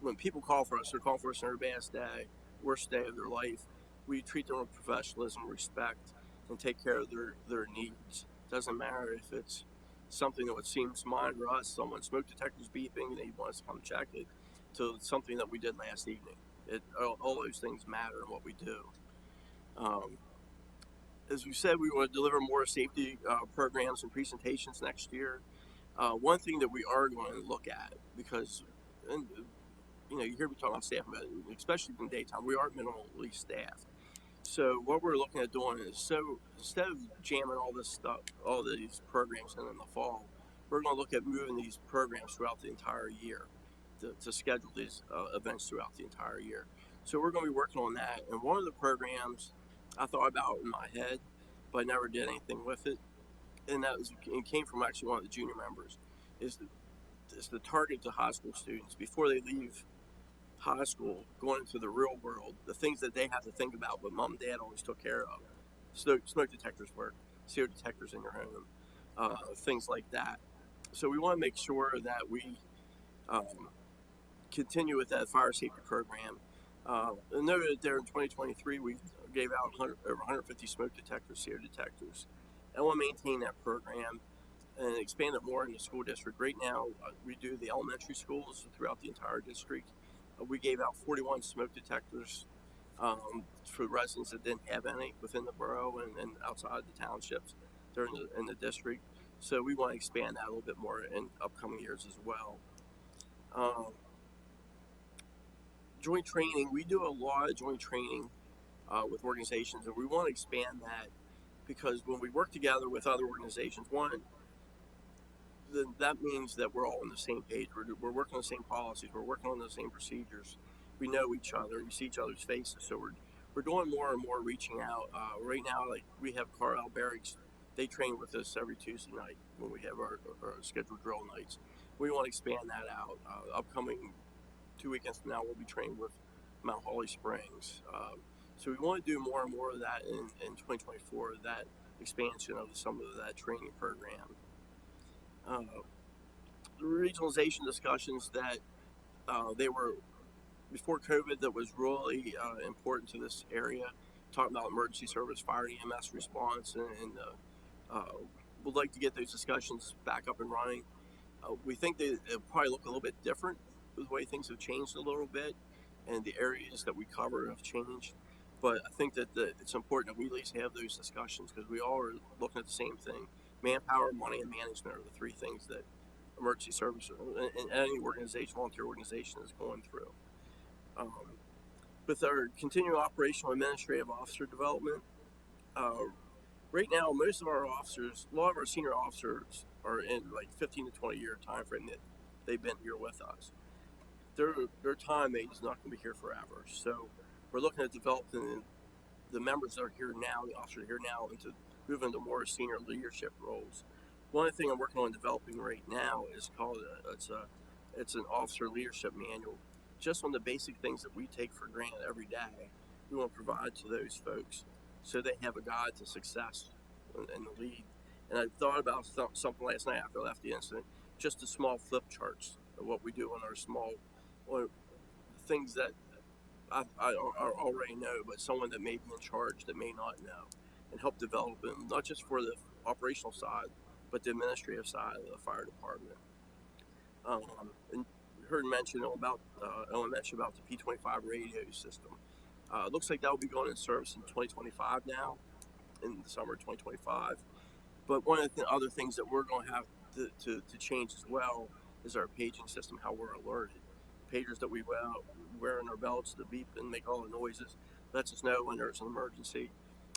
Speaker 11: When people call for us, they're calling for us on their best day, worst day of their life. We treat them with professionalism, respect, and take care of their needs. Doesn't matter if it's something that would seem minor to us, someone smoke detectors beeping, and they want us to come check it, to something that we did last evening. All those things matter in what we do. As we said, we want to deliver more safety programs and presentations next year. One thing that we are going to look at, because you hear me talking about staff, especially in the daytime, we are minimally staffed. So what we're looking at doing is, so instead of jamming all this stuff, all these programs in the fall, we're going to look at moving these programs throughout the entire year to schedule these events throughout the entire year. So we're going to be working on that. And one of the programs I thought about in my head, but I never did anything with it, and it came from actually one of the junior members, is the target to high school students before they leave high school, going into the real world, the things that they have to think about, but mom and dad always took care of. Smoke detectors work, CO detectors in your home, things like that. So we want to make sure that we continue with that fire safety program. And noted there in 2023, we gave out over 150 smoke detectors, CO detectors. I want to maintain that program and expand it more in the school district. Right now, we do the elementary schools throughout the entire district. We gave out 41 smoke detectors for residents that didn't have any within the borough and outside the townships there in the district. So we want to expand that a little bit more in upcoming years as well. Joint training, we do a lot of joint training with organizations, and we want to expand that because when we work together with other organizations, that means that we're all on the same page. We're working on the same policies. We're working on the same procedures. We know each other. We see each other's faces. So we're doing more and more reaching out. Right now, like we have Carlisle Barracks. They train with us every Tuesday night when we have our scheduled drill nights. We want to expand that out. Upcoming 2 weekends from now, we'll be training with Mount Holly Springs. So we want to do more and more of that in 2024, that expansion of some of that training program. The regionalization discussions that they were before COVID that was really important to this area, talking about emergency service, fire, EMS response, and would like to get those discussions back up and running. We think that it'll probably look a little bit different with the way things have changed a little bit, and the areas that we cover have changed. But I think that it's important that we at least have those discussions because we all are looking at the same thing. Manpower, money, and management are the 3 things that emergency service and any organization, volunteer organization, is going through. With our continuing operational administrative officer development, right now most of our officers, a lot of our senior officers are in like 15 to 20 year time frame that they've been here with us. Their time is not going to be here forever. So we're looking at developing the members that are here now, the officers are here now, into moving into more senior leadership roles. One thing I'm working on developing right now is called it's an officer leadership manual, just on the basic things that we take for granted every day. We want to provide to those folks so they have a guide to success in the lead. And I thought about something last night after I left the incident, just the small flip charts of what we do on our small, or things that I already know, but someone that may be in charge that may not know, and help develop them, not just for the operational side, but the administrative side of the fire department. And heard mention about Ellen mentioned about the P25 radio system. It looks like that will be going in service in 2025 now, in the summer of 2025. But one of the other things that we're going to have to change as well is our paging system, how we're alerted. Pagers that we wear in our belts to beep and make all the noises lets us know when there's an emergency.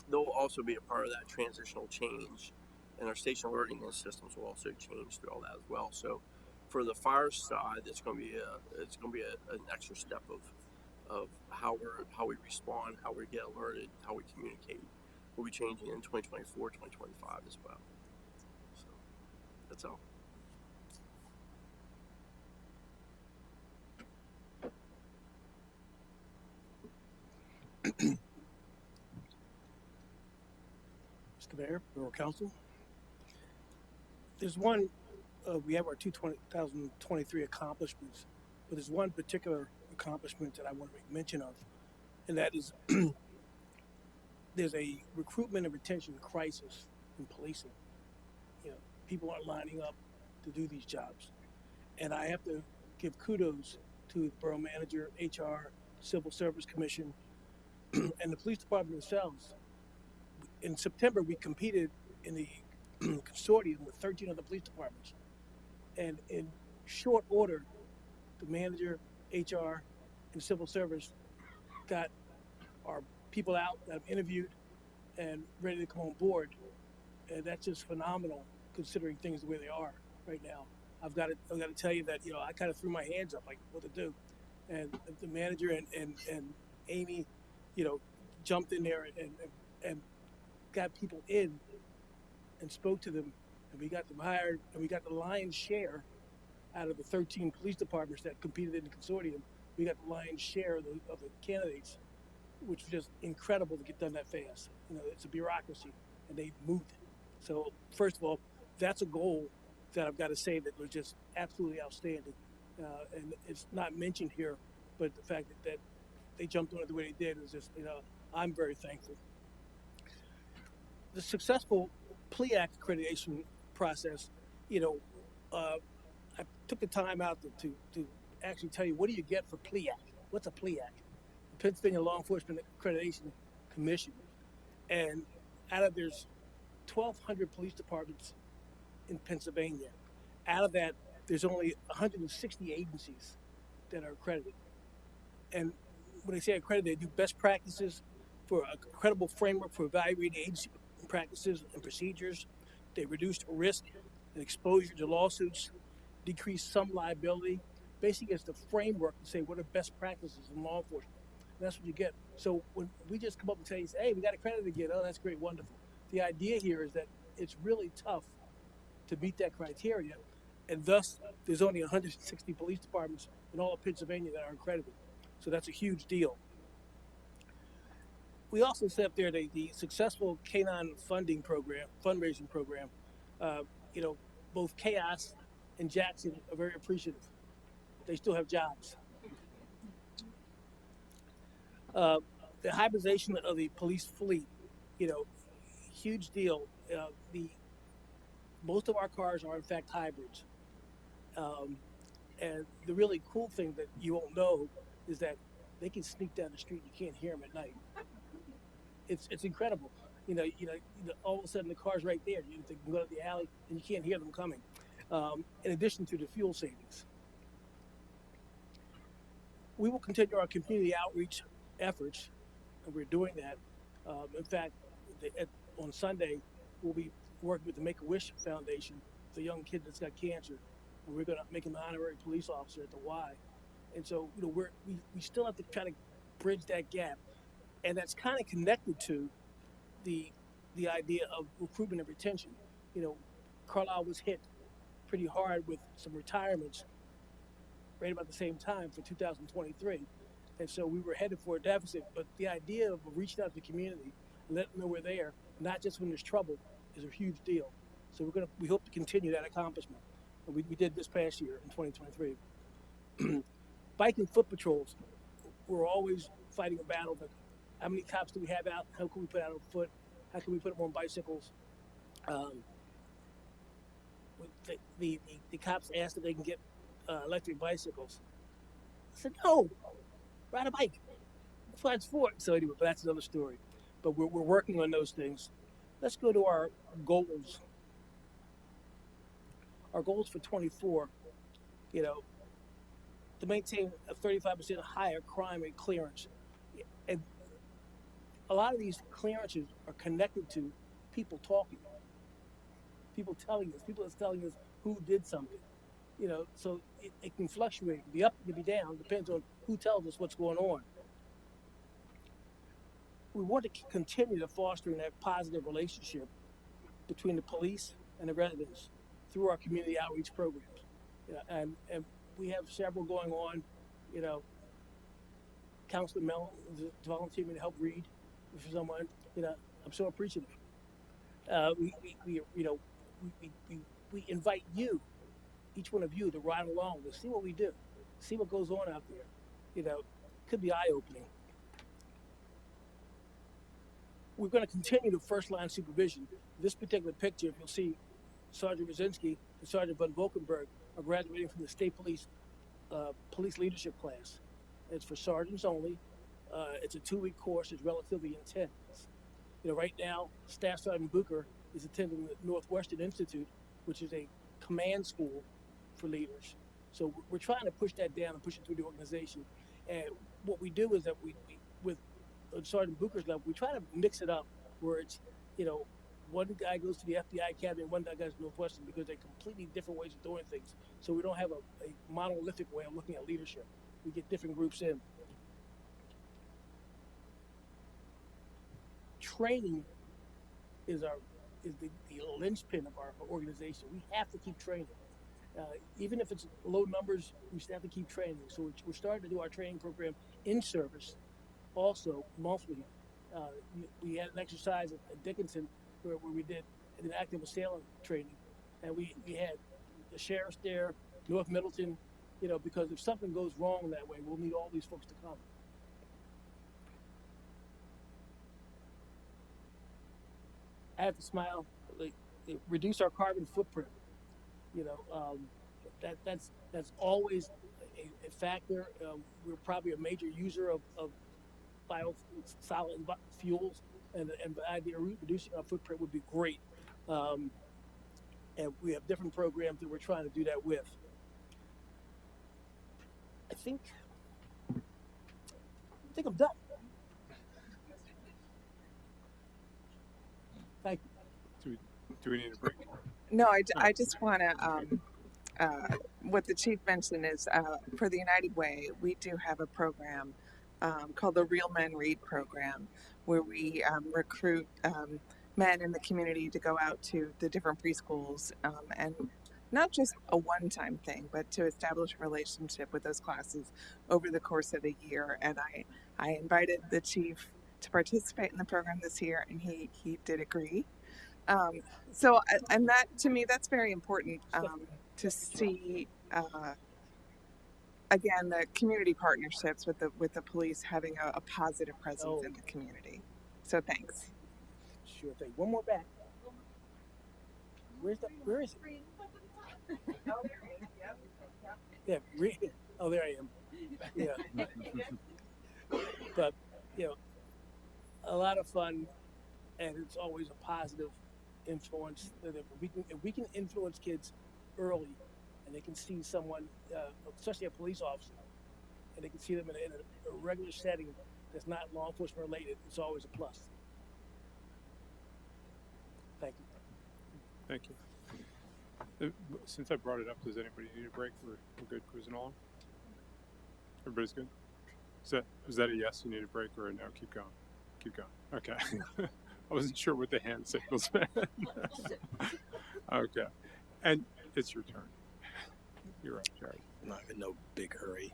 Speaker 11: They'll also be a part of that transitional change, and our station alerting systems will also change through all that as well. So, for the fire side, it's going to be an extra step of how we respond, how we get alerted, how we communicate. Will be changing in 2024, 2025 as well. So, that's all.
Speaker 12: Mr. Mayor, Borough Council. There's one, we have our 2023 accomplishments, but there's one particular accomplishment that I want to make mention of, and that is there's a recruitment and retention crisis in policing. You know, people aren't lining up to do these jobs. And I have to give kudos to the borough manager, HR, Civil Service Commission, and the police department themselves. In September, we competed in the consortium with 13 other police departments. And in short order, the manager, HR, and Civil Service got our people out, got them interviewed, and ready to come on board. And that's just phenomenal, considering things the way they are right now. I've got to tell you that, you know, I kind of threw my hands up, like what to do. And the manager and Amy, you know, jumped in there and got people in and spoke to them, and we got them hired, and we got the lion's share out of the 13 police departments that competed in the consortium. We got the lion's share of the candidates, which was just incredible to get done that fast. You know, it's a bureaucracy, and they moved it. So first of all, that's a goal that I've got to say that was just absolutely outstanding. And it's not mentioned here, but the fact that they jumped on it the way they did is just, you know, I'm very thankful. The successful PLEAC accreditation process, you know, I took the time out to actually tell you, what do you get for PLEAC? What's a PLEAC? The Pennsylvania Law Enforcement Accreditation Commission. And out of there's 1,200 police departments in Pennsylvania. Out of that, there's only 160 agencies that are accredited. And when they say accredited, they do best practices for a credible framework for evaluating agency practices and procedures. They reduce risk and exposure to lawsuits, decrease some liability. Basically, it's the framework to say what are best practices in law enforcement. And that's what you get. So when we just come up and tell you, hey, we got accredited again, oh, that's great, wonderful. The idea here is that it's really tough to meet that criteria, and thus there's only 160 police departments in all of Pennsylvania that are accredited. So that's a huge deal. We also set up there the successful K-9 fundraising program. You know, both Chaos and Jackson are very appreciative. They still have jobs. The hybridization of the police fleet, you know, huge deal. Most of our cars are in fact hybrids. And the really cool thing that you won't know is that they can sneak down the street. You can't hear them at night. It's incredible. You know, all of a sudden the car's right there. You can go to the alley and you can't hear them coming. In addition to the fuel savings. We will continue our community outreach efforts, and we're doing that. In fact, on Sunday, we'll be working with the Make-A-Wish Foundation, the young kid that's got cancer, and we're going to make him an honorary police officer at the Y. And so, you know, we still have to try to bridge that gap, and that's kind of connected to the idea of recruitment and retention. You know, Carlisle was hit pretty hard with some retirements right about the same time for 2023. And so we were headed for a deficit. But the idea of reaching out to the community and letting them know we're there, not just when there's trouble, is a huge deal. So we hope to continue that accomplishment. And we did this past year in 2023. Bike and foot patrols, we're always fighting a battle. But how many cops do we have out? How can we put out on foot? How can we put them on bicycles? The cops asked if they can get electric bicycles. I said, no, ride a bike. That's what it's for. So anyway, but that's another story. But we're working on those things. Let's go to our goals. Our goals for 24, to maintain a 35% higher crime rate clearance. And a lot of these clearances are connected to people talking, people telling us, people that's telling us who did something. So it can fluctuate, it can be up, it can be down, depends on who tells us what's going on. We want to continue to fostering that positive relationship between the police and the residents through our community outreach programs. And we have several going on. Counselor Mel is volunteering to help read for someone. I'm so appreciative. We invite you, each one of you, to ride along to see what we do, see what goes on out there. Could be eye-opening. We're going to continue the first line supervision. This particular picture, if you'll see, Sergeant Brzezinski and Sergeant Von Volkenberg are graduating from the state police leadership class. It's for sergeants only. It's a 2-week course. It's relatively intense. Right now, Staff Sergeant Bucher is attending the Northwestern Institute, which is a command school for leaders. So we're trying to push that down and push it through the organization. And what we do is that we with Sergeant Bucher's level, we try to mix it up where it's, one guy goes to the FBI Academy and one guy goes to Northwestern because they're completely different ways of doing things. So we don't have a monolithic way of looking at leadership. We get different groups in. Training is the linchpin of our organization. We have to keep training. Even if it's low numbers, we still have to keep training. So we're starting to do our training program in service also monthly. We had an exercise at Dickinson where we did an active assailant training, and we had the sheriffs there, North Middleton, because if something goes wrong that way, we'll need all these folks to come. I have to smile. Reduce our carbon footprint. That's always a factor. We're probably a major user of solid fuels, and the idea of reducing our footprint would be great. And we have different programs that we're trying to do that with. I think I'm done. Thank you.
Speaker 1: Do we need a break?
Speaker 13: No, I just want to, what the chief mentioned is for the United Way, we do have a program called the Real Men Read program, where we recruit men in the community to go out to the different preschools and not just a one-time thing, but to establish a relationship with those classes over the course of the year. And I invited the chief to participate in the program this year, and he did agree. And that, to me, that's very important to see, again, the community partnerships with the police having a positive presence in the community. So thanks.
Speaker 12: Sure thing. One more back. Where is it? Yeah, oh, there I am. Yeah. But, a lot of fun, and it's always a positive influence. If we can influence kids early, and they can see someone, especially a police officer, and they can see them in a regular setting that's not law enforcement related, it's always a plus. Thank you.
Speaker 1: Thank you. Since I brought it up, does anybody need a break? We're good cruising along? Everybody's good? Is that a yes, you need a break, or a no, keep going? Keep going. Okay. I wasn't sure what the hand signals meant. Okay, and it's your turn. You're up, Jerry.
Speaker 14: Not in no big hurry.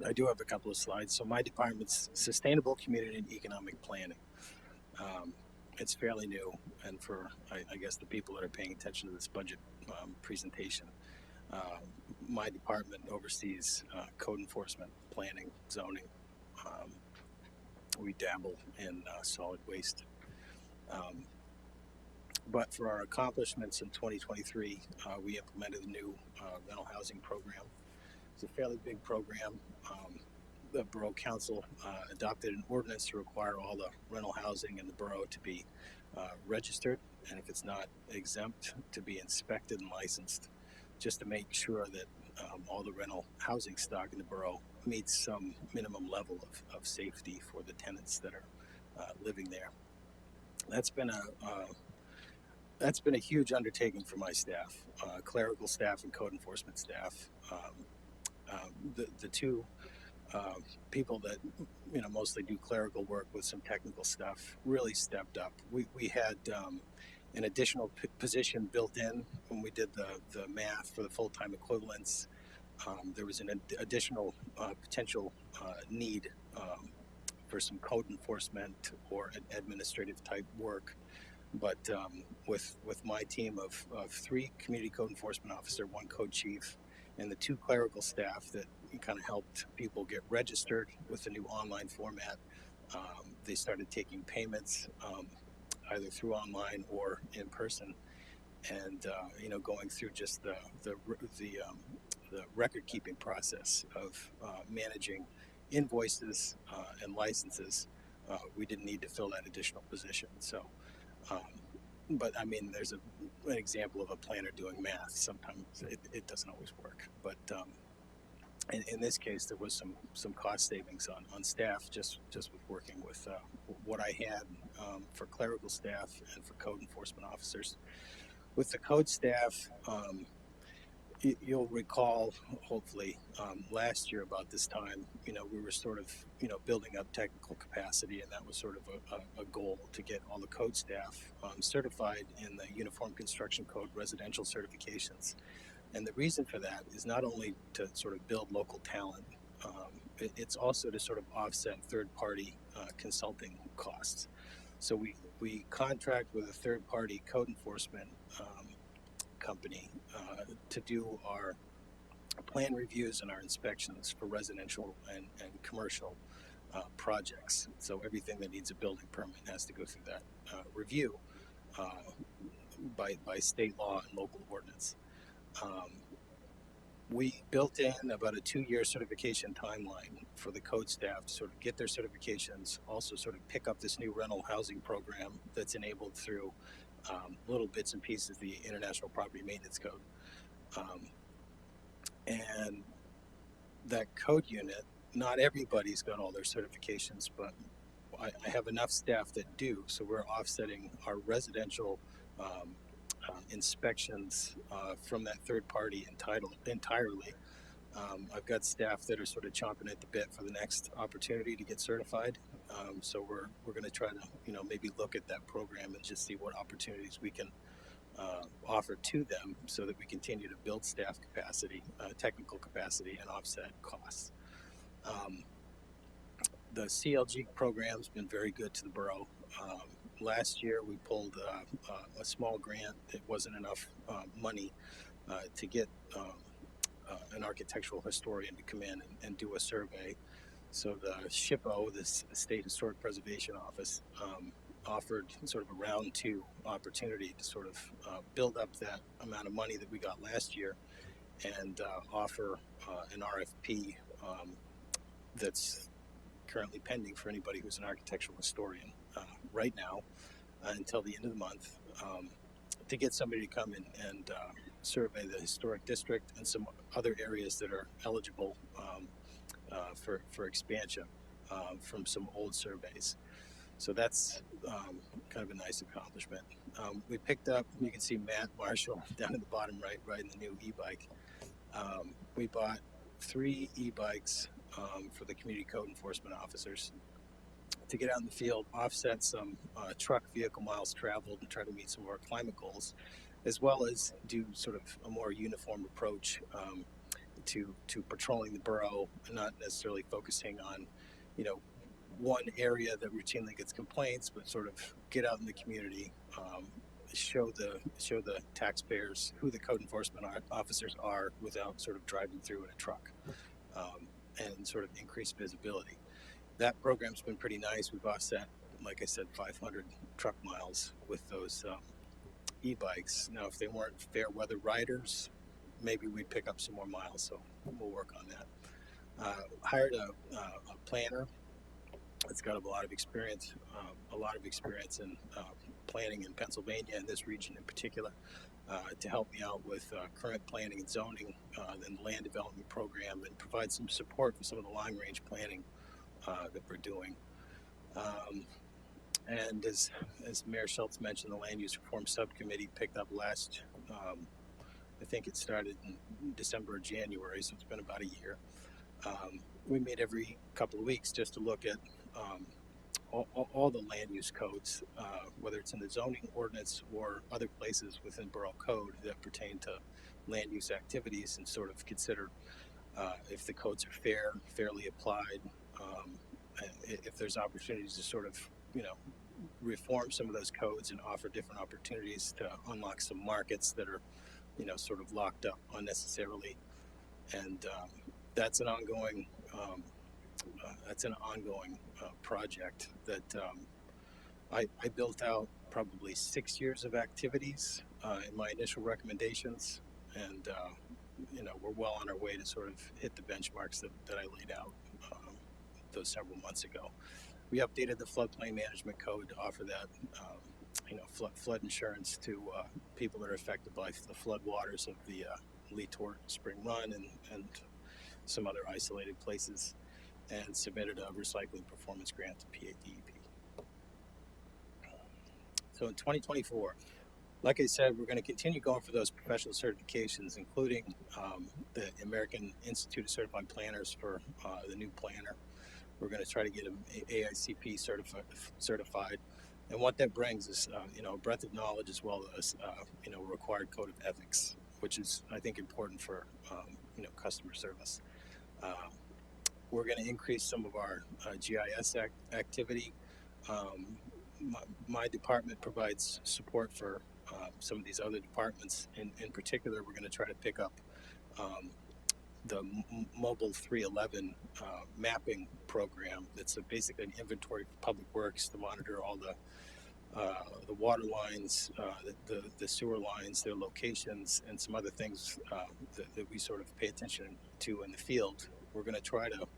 Speaker 14: I do have a couple of slides. So my department's Sustainable Community and Economic Planning. It's fairly new, and for I guess the people that are paying attention to this budget presentation, my department oversees code enforcement, planning, zoning. We dabble in solid waste. But for our accomplishments in 2023, we implemented a new rental housing program. It's a fairly big program. The Borough Council adopted an ordinance to require all the rental housing in the borough to be registered, and if it's not exempt, to be inspected and licensed, just to make sure that all the rental housing stock in the borough meets some minimum level of safety for the tenants that are living there. That's been a huge undertaking for my staff, clerical staff and code enforcement staff. The two people that mostly do clerical work with some technical stuff really stepped up. We had an additional position built in when we did the math for the full-time equivalents. There was an additional potential need for some code enforcement or administrative type work. But with my team of 3 community code enforcement officer, 1 code chief, and the 2 clerical staff that kind of helped people get registered with the new online format, they started taking payments either through online or in person, and going through just the record keeping process of managing invoices and licenses. We didn't need to fill that additional position. So. But I mean, there's an example of a planner doing math. Sometimes it doesn't always work. But in this case, there was some cost savings on staff just with working with what I had for clerical staff and for code enforcement officers. With the code staff, you'll recall, hopefully, last year about this time, we were sort of, building up technical capacity, and that was sort of a goal to get all the code staff certified in the Uniform Construction Code residential certifications. And the reason for that is not only to sort of build local talent, it's also to sort of offset third-party consulting costs. So we contract with a third-party code enforcement company to do our plan reviews and our inspections for residential and commercial projects. So everything that needs a building permit has to go through that review by state law and local ordinance. We built in about a 2-year certification timeline for the code staff to sort of get their certifications, also sort of pick up this new rental housing program that's enabled through little bits and pieces of the International Property Maintenance Code. And that code unit, not everybody's got all their certifications, but I have enough staff that do, so we're offsetting our residential inspections from that third party entirely. I've got staff that are sort of chomping at the bit for the next opportunity to get certified. So we're going to try to maybe look at that program and just see what opportunities we can offer to them so that we continue to build staff capacity, technical capacity, and offset costs. The CLG program's been very good to the borough. Last year we pulled a small grant. It wasn't enough money to get an architectural historian to come in and do a survey. So the SHPO, this State Historic Preservation Office, offered sort of a round 2 opportunity to sort of build up that amount of money that we got last year and offer an RFP that's currently pending for anybody who's an architectural historian right now until the end of the month to get somebody to come in and survey the historic district and some other areas that are eligible for expansion from some old surveys. So that's kind of a nice accomplishment. We picked up, you can see Matt Marshall down at the bottom right in the new e-bike. We bought 3 e-bikes for the community code enforcement officers to get out in the field, offset some truck vehicle miles traveled, and try to meet some of our climate goals, as well as do sort of a more uniform approach to patrolling the borough, and not necessarily focusing on, you know, one area that routinely gets complaints, but sort of get out in the community, show the taxpayers who the code enforcement officers are without sort of driving through in a truck, and sort of increase visibility. That program's been pretty nice. We've offset, like I said, 500 truck miles with those e-bikes. Now, if they weren't fair weather riders, maybe we'd pick up some more miles. So we'll work on that. Hired a planner that's got a lot of experience in planning in Pennsylvania, in this region in particular, to help me out with current planning and zoning, and the land development program, and provide some support for some of the long range planning that we're doing. And as Mayor Schultz mentioned, the Land Use Reform Subcommittee picked up last, I think it started in December or January, so it's been about a year. We meet every couple of weeks just to look at all the land use codes, whether it's in the zoning ordinance or other places within borough code that pertain to land use activities, and sort of consider if the codes are fairly applied, if there's opportunities to sort of, you know, reform some of those codes and offer different opportunities to unlock some markets that are, you know, sort of locked up unnecessarily. And that's an ongoing project that I built out probably 6 years of activities in my initial recommendations, and you know, we're well on our way to sort of hit the benchmarks that I laid out those several months ago. We updated the floodplain management code to offer that, you know, flood insurance to people that are affected by the flood waters of the Lee Tort Spring Run and some other isolated places, and submitted a recycling performance grant to PADEP. So in 2024, like I said, we're going to continue going for those professional certifications, including the American Institute of Certified Planners for the new planner. We're going to try to get them AICP certified. And what that brings is, you know, a breadth of knowledge, as well as, you know, a required code of ethics, which is, I think, important for, you know, customer service. We're going to increase some of our GIS activity. My department provides support for some of these other departments. In particular, we're going to try to pick up the Mobile 311 mapping program. That's basically an inventory for Public Works to monitor all the water lines, the sewer lines, their locations, and some other things that we sort of pay attention to in the field. We're going to try to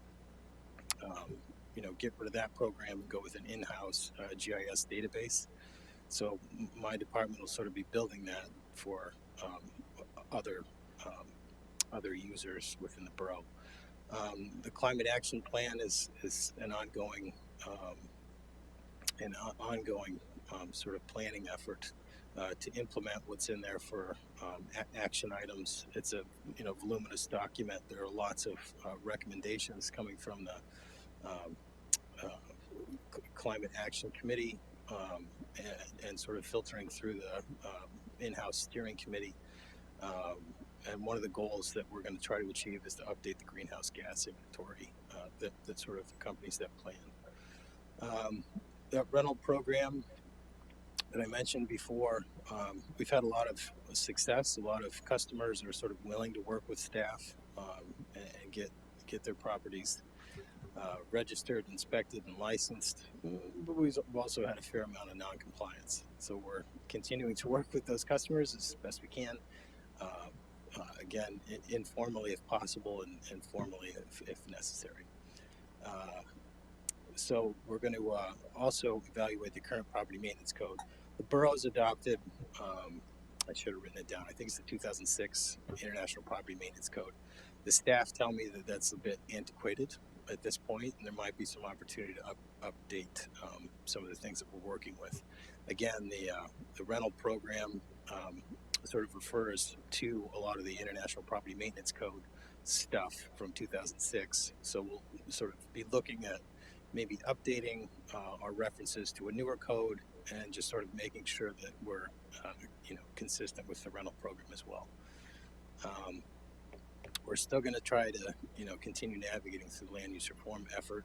Speaker 14: you know, get rid of that program and go with an in-house GIS database. So my department will sort of be building that for other users within the borough. The climate action plan is an ongoing sort of planning effort to implement what's in there for action items. It's a, you know, voluminous document. There are lots of recommendations coming from the Climate Action Committee, and sort of filtering through the in-house steering committee. And one of the goals that we're going to try to achieve is to update the greenhouse gas inventory that sort of accompanies that plan. That rental program that I mentioned before, we've had a lot of success. A lot of customers are sort of willing to work with staff and get their properties registered, inspected, and licensed. But we've also had a fair amount of non-compliance. So we're continuing to work with those customers as best we can. Again, informally if possible, and formally if necessary. So we're going to also evaluate the current property maintenance code. The borough's adopted, I should have written it down, I think it's the 2006 International Property Maintenance Code. The staff tell me that that's a bit antiquated at this point, and there might be some opportunity to update some of the things that we're working with. Again, the rental program sort of refers to a lot of the International Property Maintenance Code stuff from 2006. So we'll sort of be looking at maybe updating our references to a newer code and just sort of making sure that we're consistent with the rental program as well. We're still going to try to continue navigating through the land use reform effort.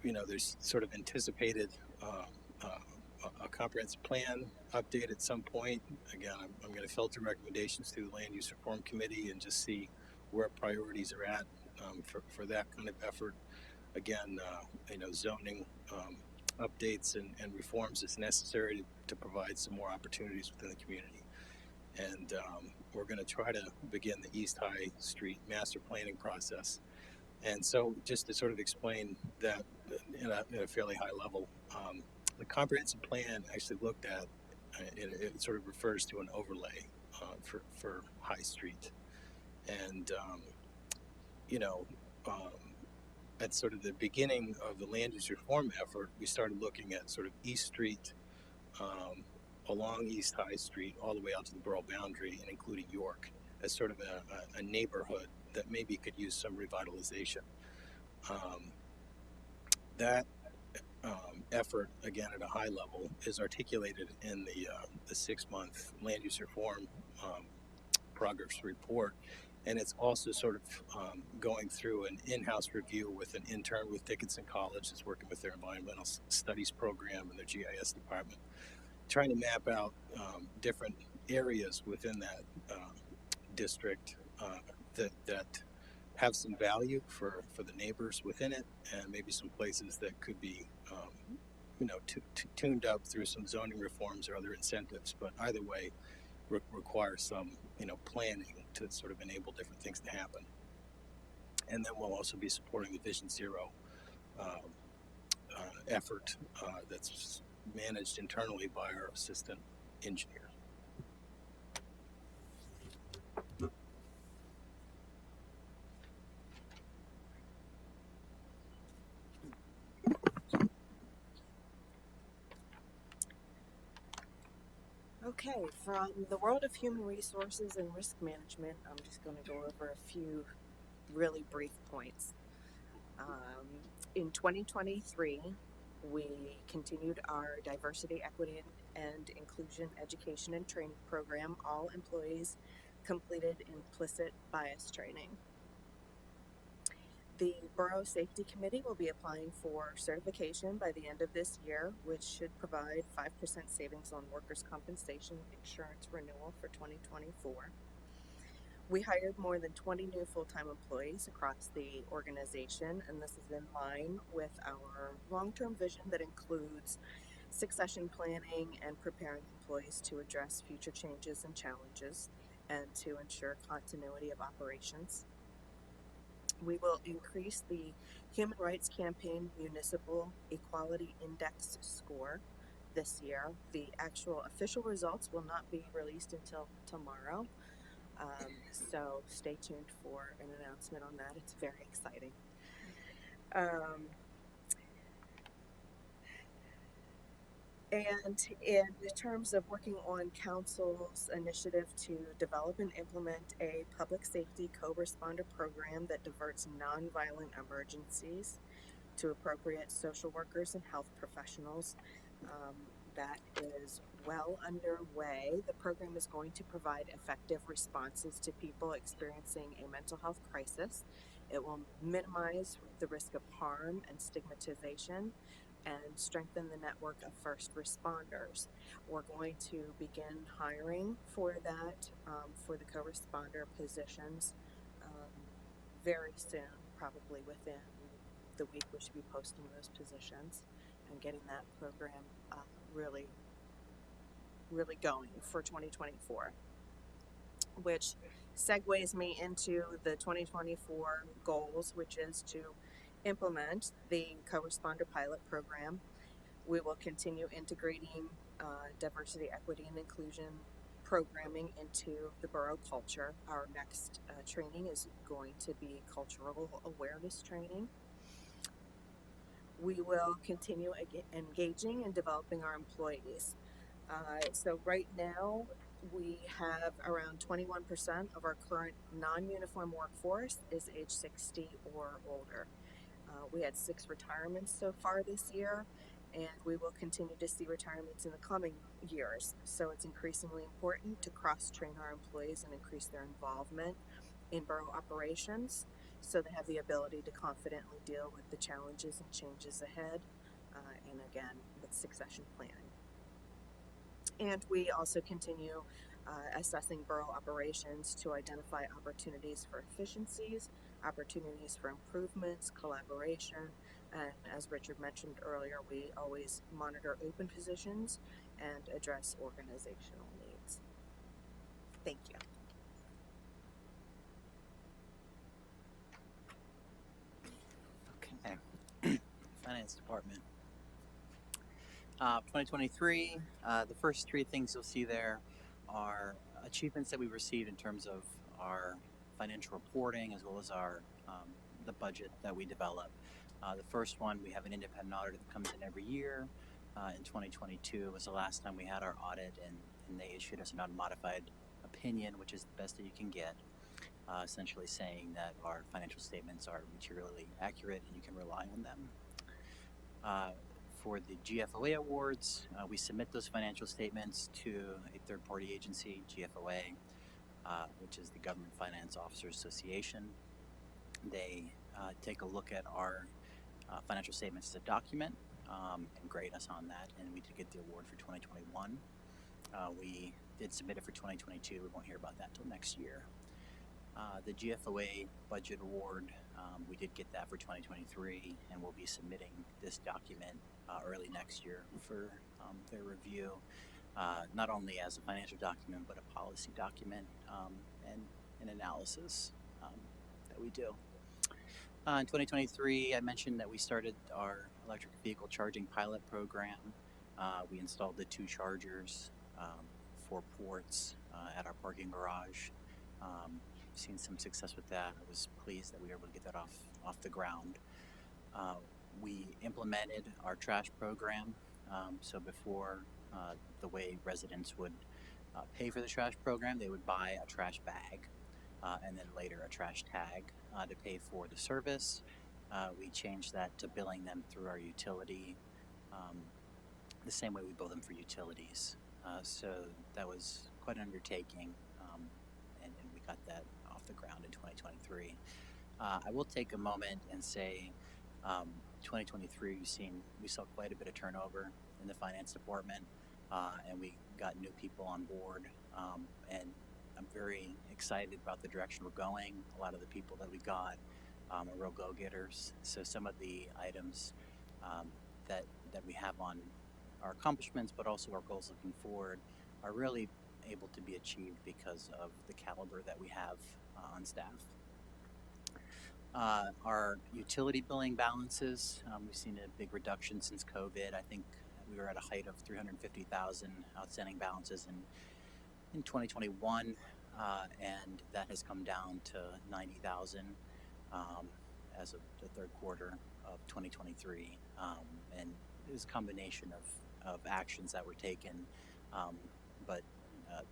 Speaker 14: There's sort of anticipated a comprehensive plan update at some point. Again, I'm going to filter recommendations through the Land Use Reform Committee and just see where priorities are at for that kind of effort. Again, zoning updates and reforms is necessary to provide some more opportunities within the community. And we're going to try to begin the East High Street master planning process. And so just to sort of explain that at a fairly high level, the comprehensive plan actually looked at, it sort of refers to an overlay for High Street. And, at sort of the beginning of the land use reform effort, we started looking at sort of East Street, along East High Street, all the way out to the borough boundary and including York as sort of a neighborhood that maybe could use some revitalization. That effort, again, at a high level, is articulated in the 6-month land use reform progress report. And it's also sort of going through an in-house review with an intern with Dickinson College that's working with their environmental studies program and their GIS department, trying to map out different areas within that district that have some value for the neighbors within it, and maybe some places that could be tuned up through some zoning reforms or other incentives, but either way require some planning to sort of enable different things to happen. And then we'll also be supporting the Vision Zero effort that's managed internally by our assistant engineer.
Speaker 15: Okay, from the world of human resources and risk management, I'm just going to go over a few really brief points. In 2023, we continued our diversity, equity, and inclusion education and training program. All employees completed implicit bias training. The Borough Safety Committee will be applying for certification by the end of this year, which should provide 5% savings on workers' compensation insurance renewal for 2024. We hired more than 20 new full-time employees across the organization, and this is in line with our long-term vision that includes succession planning and preparing employees to address future changes and challenges and to ensure continuity of operations. We will increase the Human Rights Campaign Municipal Equality Index score this year. The actual official results will not be released until tomorrow, so stay tuned for an announcement on that. It's very exciting. And in terms of working on Council's initiative to develop and implement a public safety co-responder program that diverts nonviolent emergencies to appropriate social workers and health professionals, that is well underway. The program is going to provide effective responses to people experiencing a mental health crisis. It will minimize the risk of harm and stigmatization and strengthen the network of first responders. We're going to begin hiring for that, for the co-responder positions very soon, probably within the week. We should be posting those positions and getting that program really going for 2024, which segues me into the 2024 goals, which is to implement the co-responder pilot program. We will continue integrating diversity, equity, and inclusion programming into the borough culture. Our next training is going to be cultural awareness training. We will continue engaging and developing our employees. So right now, we have around 21% of our current non-uniform workforce is age 60 or older. We had 6 retirements so far this year, and we will continue to see retirements in the coming years. So it's increasingly important to cross-train our employees and increase their involvement in borough operations so they have the ability to confidently deal with the challenges and changes ahead, and again, with succession planning. And we also continue assessing borough operations to identify opportunities for efficiencies, opportunities for improvements, collaboration, and as Richard mentioned earlier, we always monitor open positions and address organizational needs. Thank you.
Speaker 5: Okay. Finance Department. 2023, the first 3 things you'll see there are achievements that we received in terms of our financial reporting as well as our the budget that we develop. The first one, we have an independent auditor that comes in every year. In 2022 was the last time we had our audit, and they issued us an unmodified opinion, which is the best that you can get, essentially saying that our financial statements are materially accurate and you can rely on them. For the GFOA awards, we submit those financial statements to a third-party agency, GFOA, which is the Government Finance Officers Association. They take a look at our financial statements as a document and grade us on that, and we did get the award for 2021. We did submit it for 2022. We won't hear about that till next year. The GFOA Budget Award, we did get that for 2023, and we'll be submitting this document early next year for their review, not only as a financial document, but a policy document and an analysis that we do. In 2023, I mentioned that we started our electric vehicle charging pilot program. We installed the 2 chargers, 4 ports at our parking garage. Seen some success with that. I was pleased that we were able to get that off the ground. We implemented our trash program. So before, the way residents would pay for the trash program, they would buy a trash bag and then later a trash tag to pay for the service. We changed that to billing them through our utility, the same way we bill them for utilities. So that was quite an undertaking, and we got that off the ground in 2023. I will take a moment and say 2023 we saw quite a bit of turnover in the finance department, and we got new people on board, and I'm very excited about the direction we're going. A lot of the people that we got are real go-getters. So some of the items that we have on our accomplishments, but also our goals looking forward, are really able to be achieved because of the caliber that we have on staff. Our utility billing balances, we've seen a big reduction since COVID. I think we were at a height of 350,000 outstanding balances in 2021, and that has come down to 90,000 as of the third quarter of 2023. And it was a combination of actions that were taken, but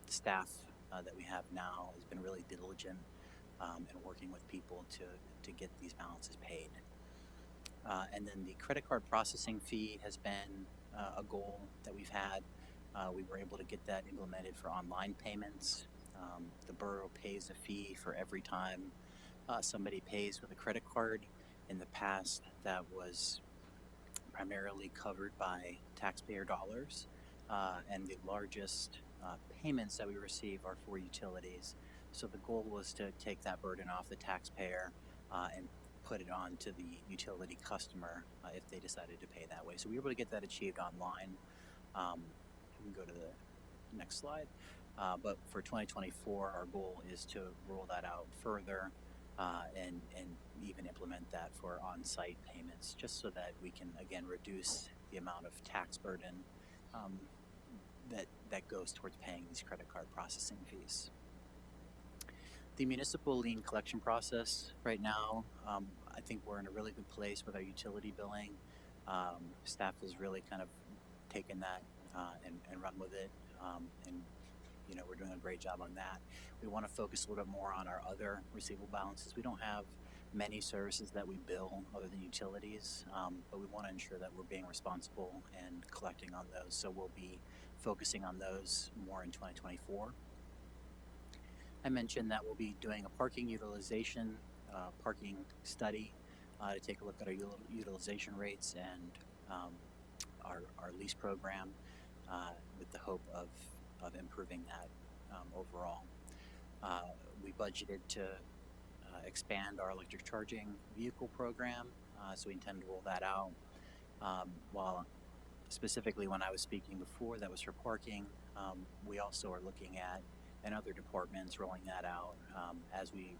Speaker 5: the staff that we have now has been really diligent in working with people to get these balances paid. And then the credit card processing fee has been a goal that we've had. We were able to get that implemented for online payments. The borough pays a fee for every time somebody pays with a credit card. In the past, that was primarily covered by taxpayer dollars, and the largest payments that we receive are for utilities. So the goal was to take that burden off the taxpayer and put it on to the utility customer if they decided to pay that way. So we were able to get that achieved online. We can go to the next slide. But for 2024, our goal is to roll that out further and even implement that for on-site payments, just so that we can, again, reduce the amount of tax burden that goes towards paying these credit card processing fees. The municipal lien collection process right now, I think we're in a really good place with our utility billing. Staff has really kind of taken that and run with it, and we're doing a great job on that. We want to focus a little bit more on our other receivable balances. We don't have many services that we bill other than utilities, but we want to ensure that we're being responsible and collecting on those. So we'll be focusing on those more in 2024. I mentioned that we'll be doing a parking utilization, parking study to take a look at our utilization rates and our lease program with the hope of improving that overall. We budgeted to expand our electric charging vehicle program, so we intend to roll that out. While specifically when I was speaking before, that was for parking, we also are looking at, in other departments, rolling that out as we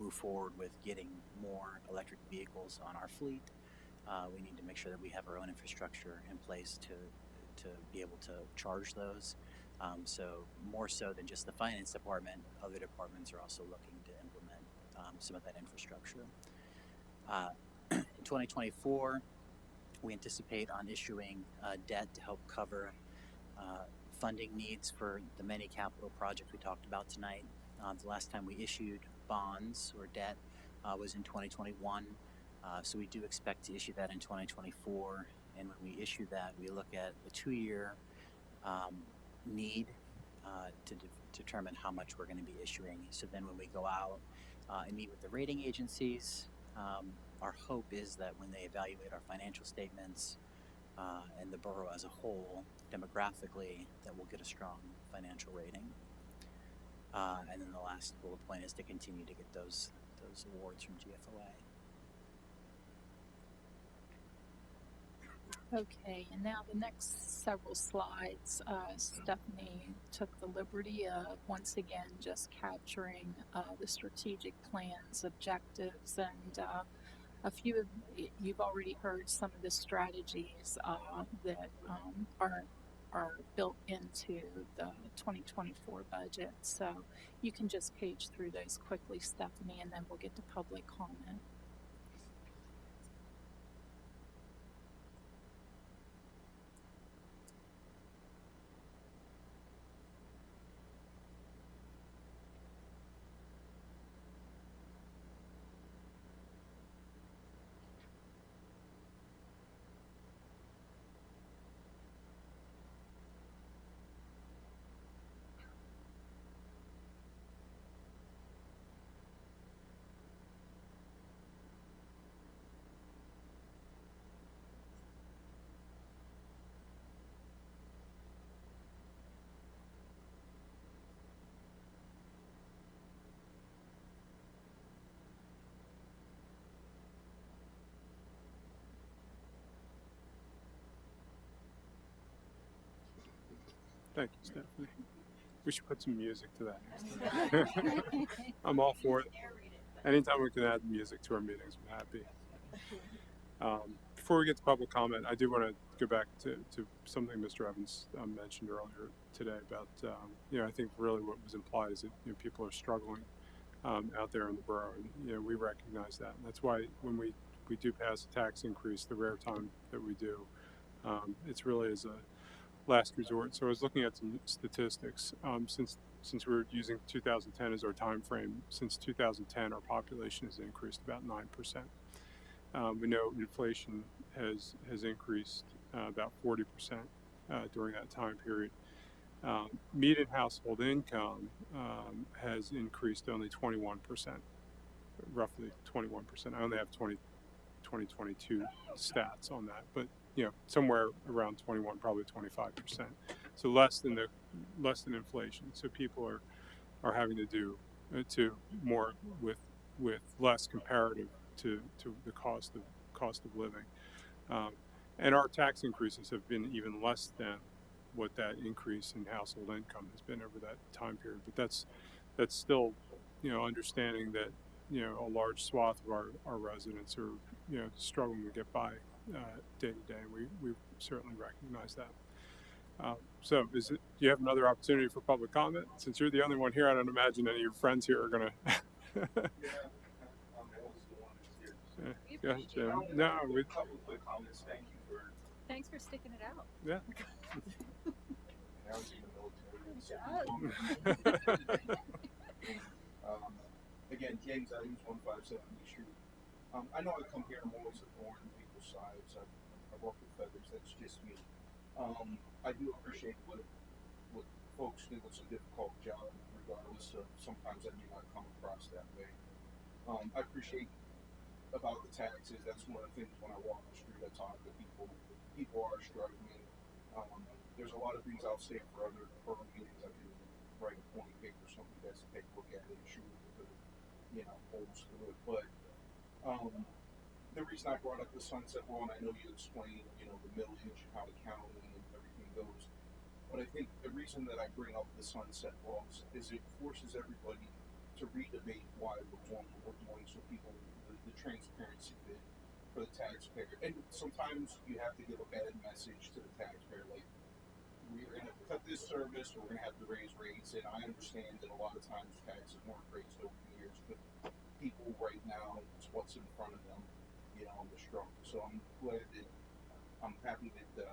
Speaker 5: move forward with getting more electric vehicles on our fleet. We need to make sure that we have our own infrastructure in place to be able to charge those. So more so than just the finance department, other departments are also looking to implement some of that infrastructure. In 2024, we anticipate on issuing debt to help cover funding needs for the many capital projects we talked about tonight. The last time we issued bonds or debt was in 2021, so we do expect to issue that in 2024. And when we issue that, we look at a 2-year need to determine how much we're going to be issuing. So then when we go out and meet with the rating agencies, our hope is that when they evaluate our financial statements and the borough as a whole, demographically, that we'll get a strong financial rating. And then the last bullet point is to continue to get those awards from GFOA.
Speaker 3: Okay, and now the next several slides, Stephanie took the liberty of once again just capturing the strategic plans, objectives, and a few of you've already heard some of the strategies that are built into the 2024 budget. So you can just page through those quickly, Stephanie, and then we'll get to public comment.
Speaker 1: Thank you, Stephanie. We should put some music to that. I'm all for it. Anytime we can add music to our meetings, I'm happy. Before we get to public comment, I do want to go back to something Mr. Evans mentioned earlier today about, I think really what was implied is that people are struggling out there in the borough, and we recognize that. And that's why when we do pass a tax increase, the rare time that we do, it's really as a last resort. So I was looking at some statistics. Since we're using 2010 as our time frame, since 2010 our population has increased about 9%. We know inflation has increased about 40% during that time period. Median household income has increased only 21%, roughly 21%. I only have 2022 stats on that, but somewhere around 21, probably 25%. So less than inflation. So people are having to do more with less comparative to the cost of living. And our tax increases have been even less than what that increase in household income has been over that time period. But that's still, understanding that a large swath of our residents are struggling to get by day to day. We certainly recognize that. So do you have another opportunity for public comment? Since you're the only one here, I don't imagine any of your friends here are going to. Yeah, Jim. No, we.
Speaker 9: Thanks for sticking it out.
Speaker 1: Yeah.
Speaker 4: Again, James Evans, 157 East Street. I know I come here, I'm always a thorn in people's sides. I work with feathers, that's just me. I do appreciate what folks think it's a difficult job, regardless of sometimes I may not come across that way. I appreciate about the taxes. That's one of the things when I walk the street, I talk to people. People are struggling. There's a lot of things I'll say for other borough meetings. I can write a point paper or something you guys can take a look at it and shoot the holes through it. But the reason I brought up the sunset law, and I know you explained, the millage, how the county and everything goes. But I think the reason that I bring up the sunset laws is it forces everybody to redebate why we're doing what we're doing, so people, the transparency bit for the taxpayer. And sometimes you have to give a bad message to the taxpayer, like, we're going to cut this service, or we're going to have to raise rates. And I understand that a lot of times taxes weren't raised over the years, but people right now, it's what's in front of them, on the struggle. So I'm glad that, I'm happy that, that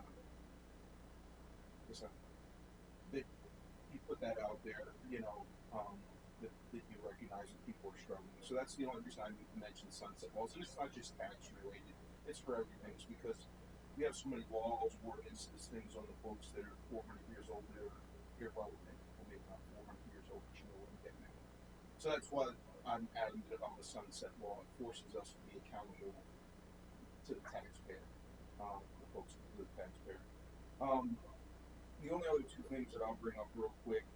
Speaker 4: you put that out there, that you recognize that people are struggling. So that's the only reason I mentioned sunset laws. And it's not just tax related, it's for everything. It's because we have so many laws, ordinances, things on the books that are 400 years old that are irrelevant. Well, maybe not 400 years old, but you know what I'm getting at. So that's why I'm adamant about the sunset law. It forces us to be accountable to the taxpayer, the folks to the taxpayer. The only other two things that I'll bring up real quick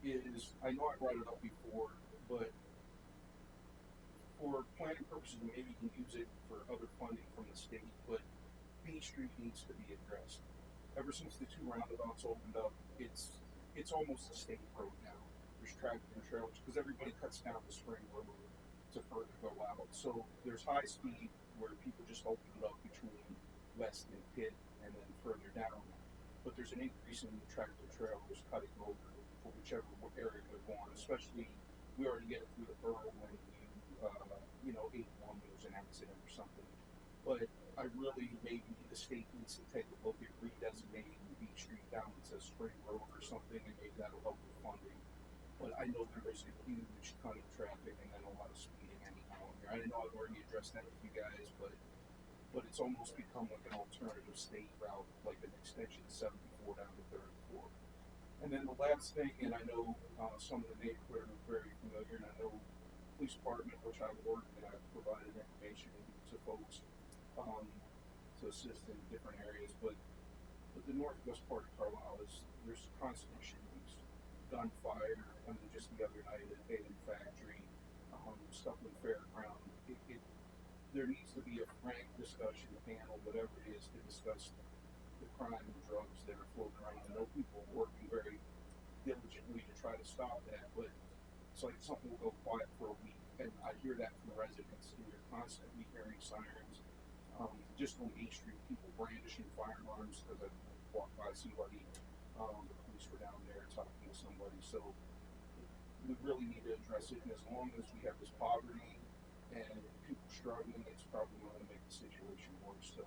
Speaker 4: is, I know I brought it up before, but for planning purposes, maybe you can use it for other funding from the state, but B Street needs to be addressed. Ever since the two roundabouts opened up, it's almost a state road now. There's traffic and trailers because everybody cuts down the Spring Road to further go out. So there's high speed where people just open it up between West and Pitt and then further down. But there's an increase in the tractor trailers cutting over for whichever area they're going. Especially, we already get it through the borough when 81 was an accident or something. But I really, maybe the state needs to take a look at redesignating B Street down to Spring Road or something, and maybe that'll help with funding. But I know there is a huge ton of traffic and then a lot of speeding anyhow here. I know I've already addressed that with you guys, but it's almost become like an alternative state route, like an extension 74 down to 34. And then the last thing, and I know some of the neighborhood are very familiar, and I know police department, which I work, and I've provided information to folks to assist in different areas, but the northwest part of Carlisle there's constant shootings, gunfire. I mean, just the other night at Hayden Factory, stuff in Fairground. There needs to be a frank discussion panel, whatever it is, to discuss the crime and drugs that are floating around. I know people are working very diligently to try to stop that, but it's like something will go quiet for a week, and I hear that from residents, and you're constantly hearing sirens. Just on A Street, people brandishing firearms because I walked by somebody, the police were down there talking to somebody, so we really need to address it, and as long as we have this poverty and people struggling, it's probably going to make the situation worse. So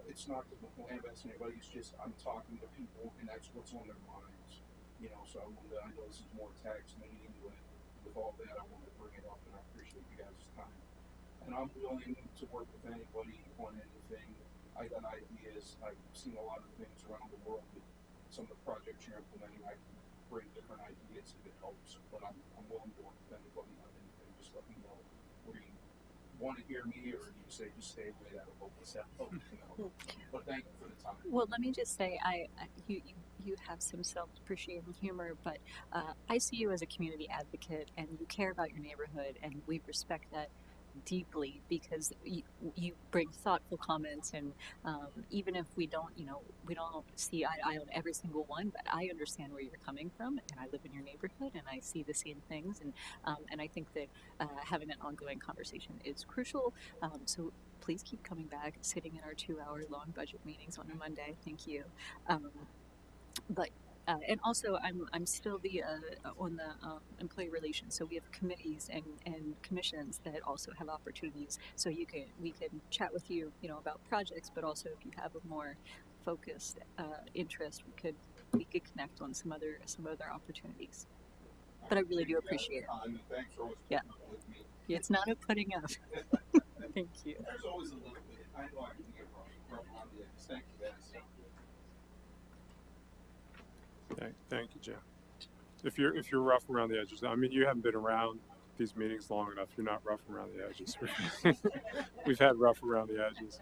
Speaker 4: it's not to lambast anybody, it's just I'm talking to people, and that's what's on their minds. So I know this is more tax meeting, but with all that, I wanted to bring it up, and I appreciate you guys' time. And I'm willing to work with anybody on anything. I got ideas. I've seen a lot of things around the world with some of the projects you're implementing. I can bring different ideas if it helps, but I'm willing to work with anybody on anything. Just let me know where you want to hear me, or you say just stay away. That'll help us out. But thank you for the time.
Speaker 9: Well, let me just say, you have some self-depreciating humor, but I see you as a community advocate, and you care about your neighborhood, and we respect that deeply because you bring thoughtful comments, and even if we don't see eye to eye on every single one, but I understand where you're coming from, and I live in your neighborhood, and I see the same things, and I think that having an ongoing conversation is crucial. So please keep coming back, sitting in our 2-hour-long budget meetings on a Monday. Thank you. But and also, I'm still on the employee relations. So we have committees and commissions that also have opportunities. So we can chat with you, about projects, but also if you have a more focused interest, we could connect on some other opportunities. But I really do appreciate it.
Speaker 4: Thanks for always
Speaker 9: yeah.
Speaker 4: with me.
Speaker 9: It's not a putting up. Thank you.
Speaker 4: There's always a little bit. I know I can get rough around the edges. Thank you, guys.
Speaker 1: Thank you, Jim. If you're rough around the edges, I mean, you haven't been around these meetings long enough. You're not rough around the edges. We've had rough around the edges.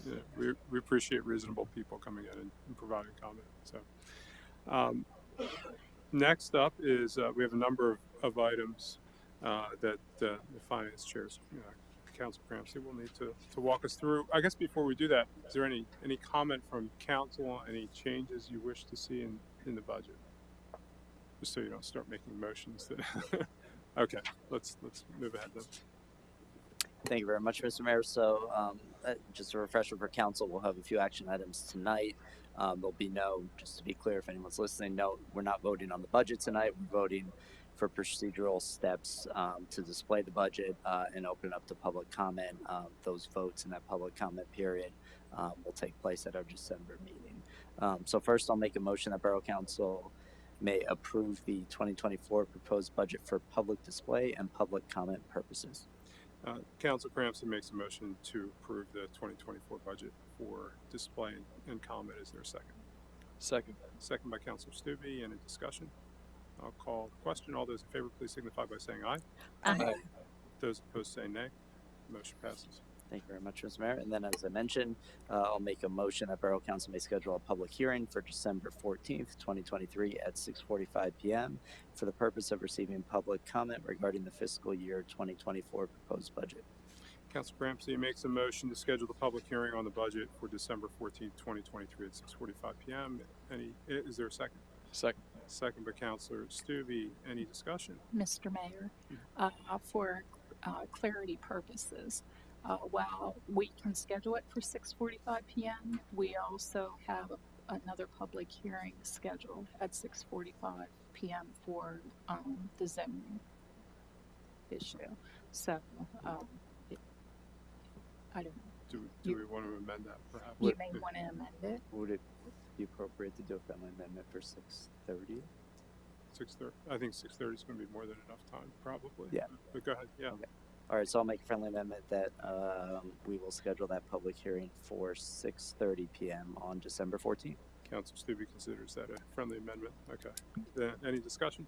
Speaker 1: Yeah, we appreciate reasonable people coming in and providing comment. So, next up is we have a number of items that the finance chairs, Council Cramsey, will need to walk us through. I guess before we do that, is there any comment from council, any changes you wish to see in the budget? Just so you don't start making motions that. Okay, let's move ahead then.
Speaker 2: Thank you very much, Mr. Mayor. So, just a refresher for council, we'll have a few action items tonight. There'll be just to be clear, if anyone's listening, we're not voting on the budget tonight. We're voting for procedural steps to display the budget and open up to public comment. Those votes in that public comment period will take place at our December meeting. So first, I'll make a motion that Borough Council may approve the 2024 proposed budget for public display and public comment purposes.
Speaker 1: Council Cramsey makes a motion to approve the 2024 budget for display and comment. Is there a second?
Speaker 8: Second.
Speaker 1: Second by Councilor Stubbe. Any discussion? I'll call the question. All those in favor, please signify by saying aye.
Speaker 9: Aye.
Speaker 1: Those opposed say nay. Motion passes.
Speaker 2: Thank you very much, Mr. Mayor. And then, as I mentioned, I'll make a motion that Borough Council may schedule a public hearing for December 14th, 2023 at 6:45 p.m. for the purpose of receiving public comment regarding the fiscal year 2024 proposed budget.
Speaker 1: Council Cramsey makes a motion to schedule the public hearing on the budget for December 14th, 2023 at 6:45 p.m. Is there a second?
Speaker 8: Second.
Speaker 1: Second by Councilor Stubbe. Any discussion?
Speaker 3: Mr. Mayor, for clarity purposes, while we can schedule it for 6:45 p.m., we also have another public hearing scheduled at 6:45 p.m. for the zoning issue. So, I don't know.
Speaker 1: Do we want to amend that perhaps?
Speaker 3: You may want to amend it.
Speaker 2: Would it be appropriate to do a friendly amendment for 6:30?
Speaker 1: 6:30. I think 6:30 is going to be more than enough time, probably.
Speaker 2: Yeah.
Speaker 1: But go ahead. Yeah.
Speaker 2: Okay. All right, so I'll make a friendly amendment that we will schedule that public hearing for 6:30 p.m. on December 14th.
Speaker 1: Councilor Stubbe considers that a friendly amendment. Okay. Then any discussion?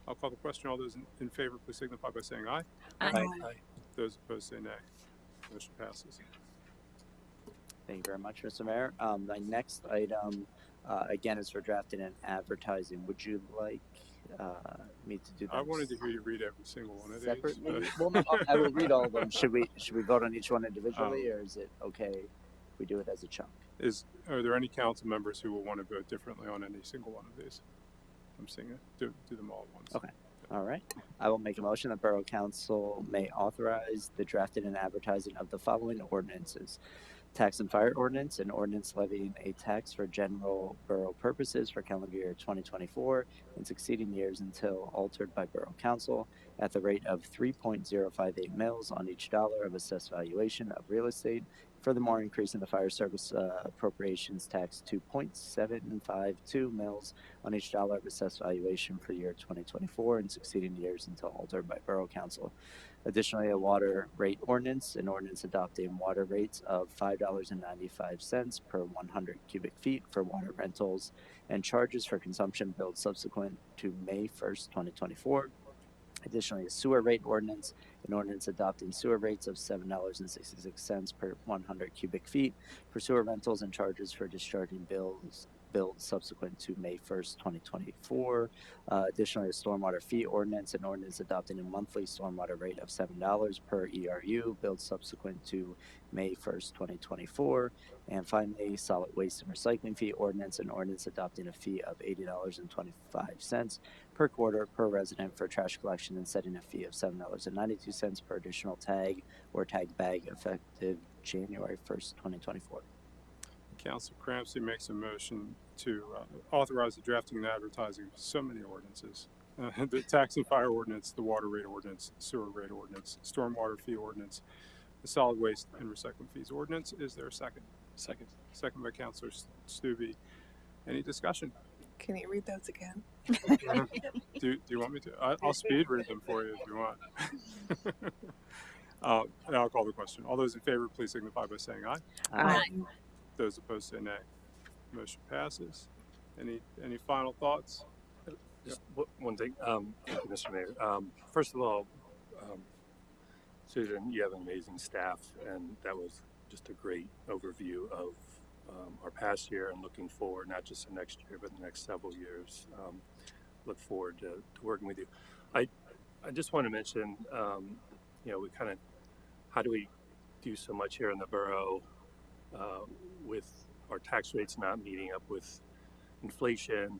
Speaker 1: I'll call the question. All those in favor, please signify by saying aye.
Speaker 9: Aye.
Speaker 1: Those opposed say nay. Motion passes.
Speaker 2: Thank you very much, Mr. Mayor. My next item, again, is for drafting and advertising. Would you like me to do that?
Speaker 1: I wanted to hear you read every single one of
Speaker 2: separately?
Speaker 1: these.
Speaker 2: Well, no, I will read all of them. Should we vote on each one individually, or is it okay if we do it as a chunk?
Speaker 1: Are there any council members who will want to vote differently on any single one of these? I'm seeing it. Do them all at once.
Speaker 2: Okay. All right. I will make a motion that Borough Council may authorize the drafting and advertising of the following ordinances. Tax and fire ordinance, an ordinance levying a tax for general borough purposes for calendar year 2024 and succeeding years until altered by Borough Council at the rate of 3.058 mils on each dollar of assessed valuation of real estate. Furthermore, increasing the fire service appropriations tax to 0.752 mils on each dollar of assessed valuation for year 2024 and succeeding years until altered by Borough Council. Additionally, a water rate ordinance, an ordinance adopting water rates of $5.95 per 100 cubic feet for water rentals and charges for consumption billed subsequent to May 1st, 2024. Additionally, a sewer rate ordinance, an ordinance adopting sewer rates of $7.66 per 100 cubic feet for sewer rentals and charges for discharging bills billed subsequent to May 1st, 2024. Additionally, a stormwater fee ordinance, an ordinance adopting a monthly stormwater rate of $7 per ERU billed subsequent to May 1st, 2024. And finally, solid waste and recycling fee ordinance, an ordinance adopting a fee of $80.25 per quarter per resident for trash collection and setting a fee of $7.92 per additional tag or tag bag effective January 1st, 2024.
Speaker 1: Councilor Cramsey makes a motion to authorize the drafting and advertising of so many ordinances. The tax and fire ordinance, the water rate ordinance, sewer rate ordinance, stormwater fee ordinance, the solid waste and recycling fees ordinance. Is there a second?
Speaker 8: Second.
Speaker 1: Second by Councilor Stubbe. Any discussion?
Speaker 13: Can you read those again?
Speaker 1: Do you want me to? I'll speed read them for you if you want. And I'll call the question. All those in favor, please signify by saying aye.
Speaker 3: Aye.
Speaker 1: Those opposed say nay. Motion passes. Any final thoughts?
Speaker 8: Just one thing, thank you, Mr. Mayor. First of all, Susan, you have an amazing staff, and that was just a great overview of our past year and looking forward, not just the next year, but the next several years. Look forward to working with you. I just want to mention, we kind of, how do we do so much here in the borough with our tax rates not meeting up with inflation?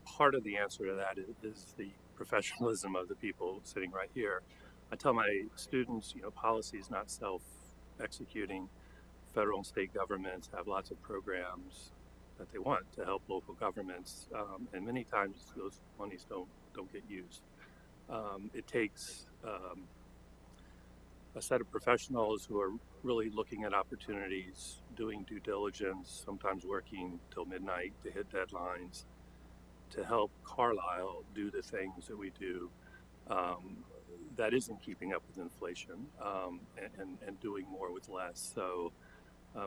Speaker 8: Part of the answer to that is the professionalism of the people sitting right here. I tell my students, policy is not self-executing. Federal and state governments have lots of programs that they want to help local governments, and many times those monies don't get used. It takes a set of professionals who are really looking at opportunities, doing due diligence, sometimes working till midnight to hit deadlines, to help Carlisle do the things that we do that isn't keeping up with inflation, and doing more with less. So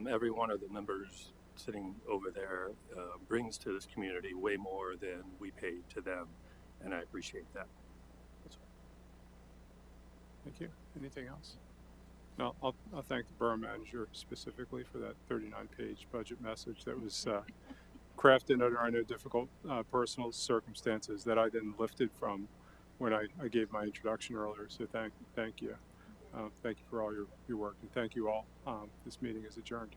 Speaker 8: every one of the members sitting over there brings to this community way more than we pay to them, and I appreciate that. That's all.
Speaker 1: Thank you. Anything else? No, I'll thank the borough manager specifically for that 39-page budget message that was crafted under, I know, difficult personal circumstances that I then lifted from when I gave my introduction earlier. So thank you. Thank you for all your work, and thank you all. This meeting is adjourned.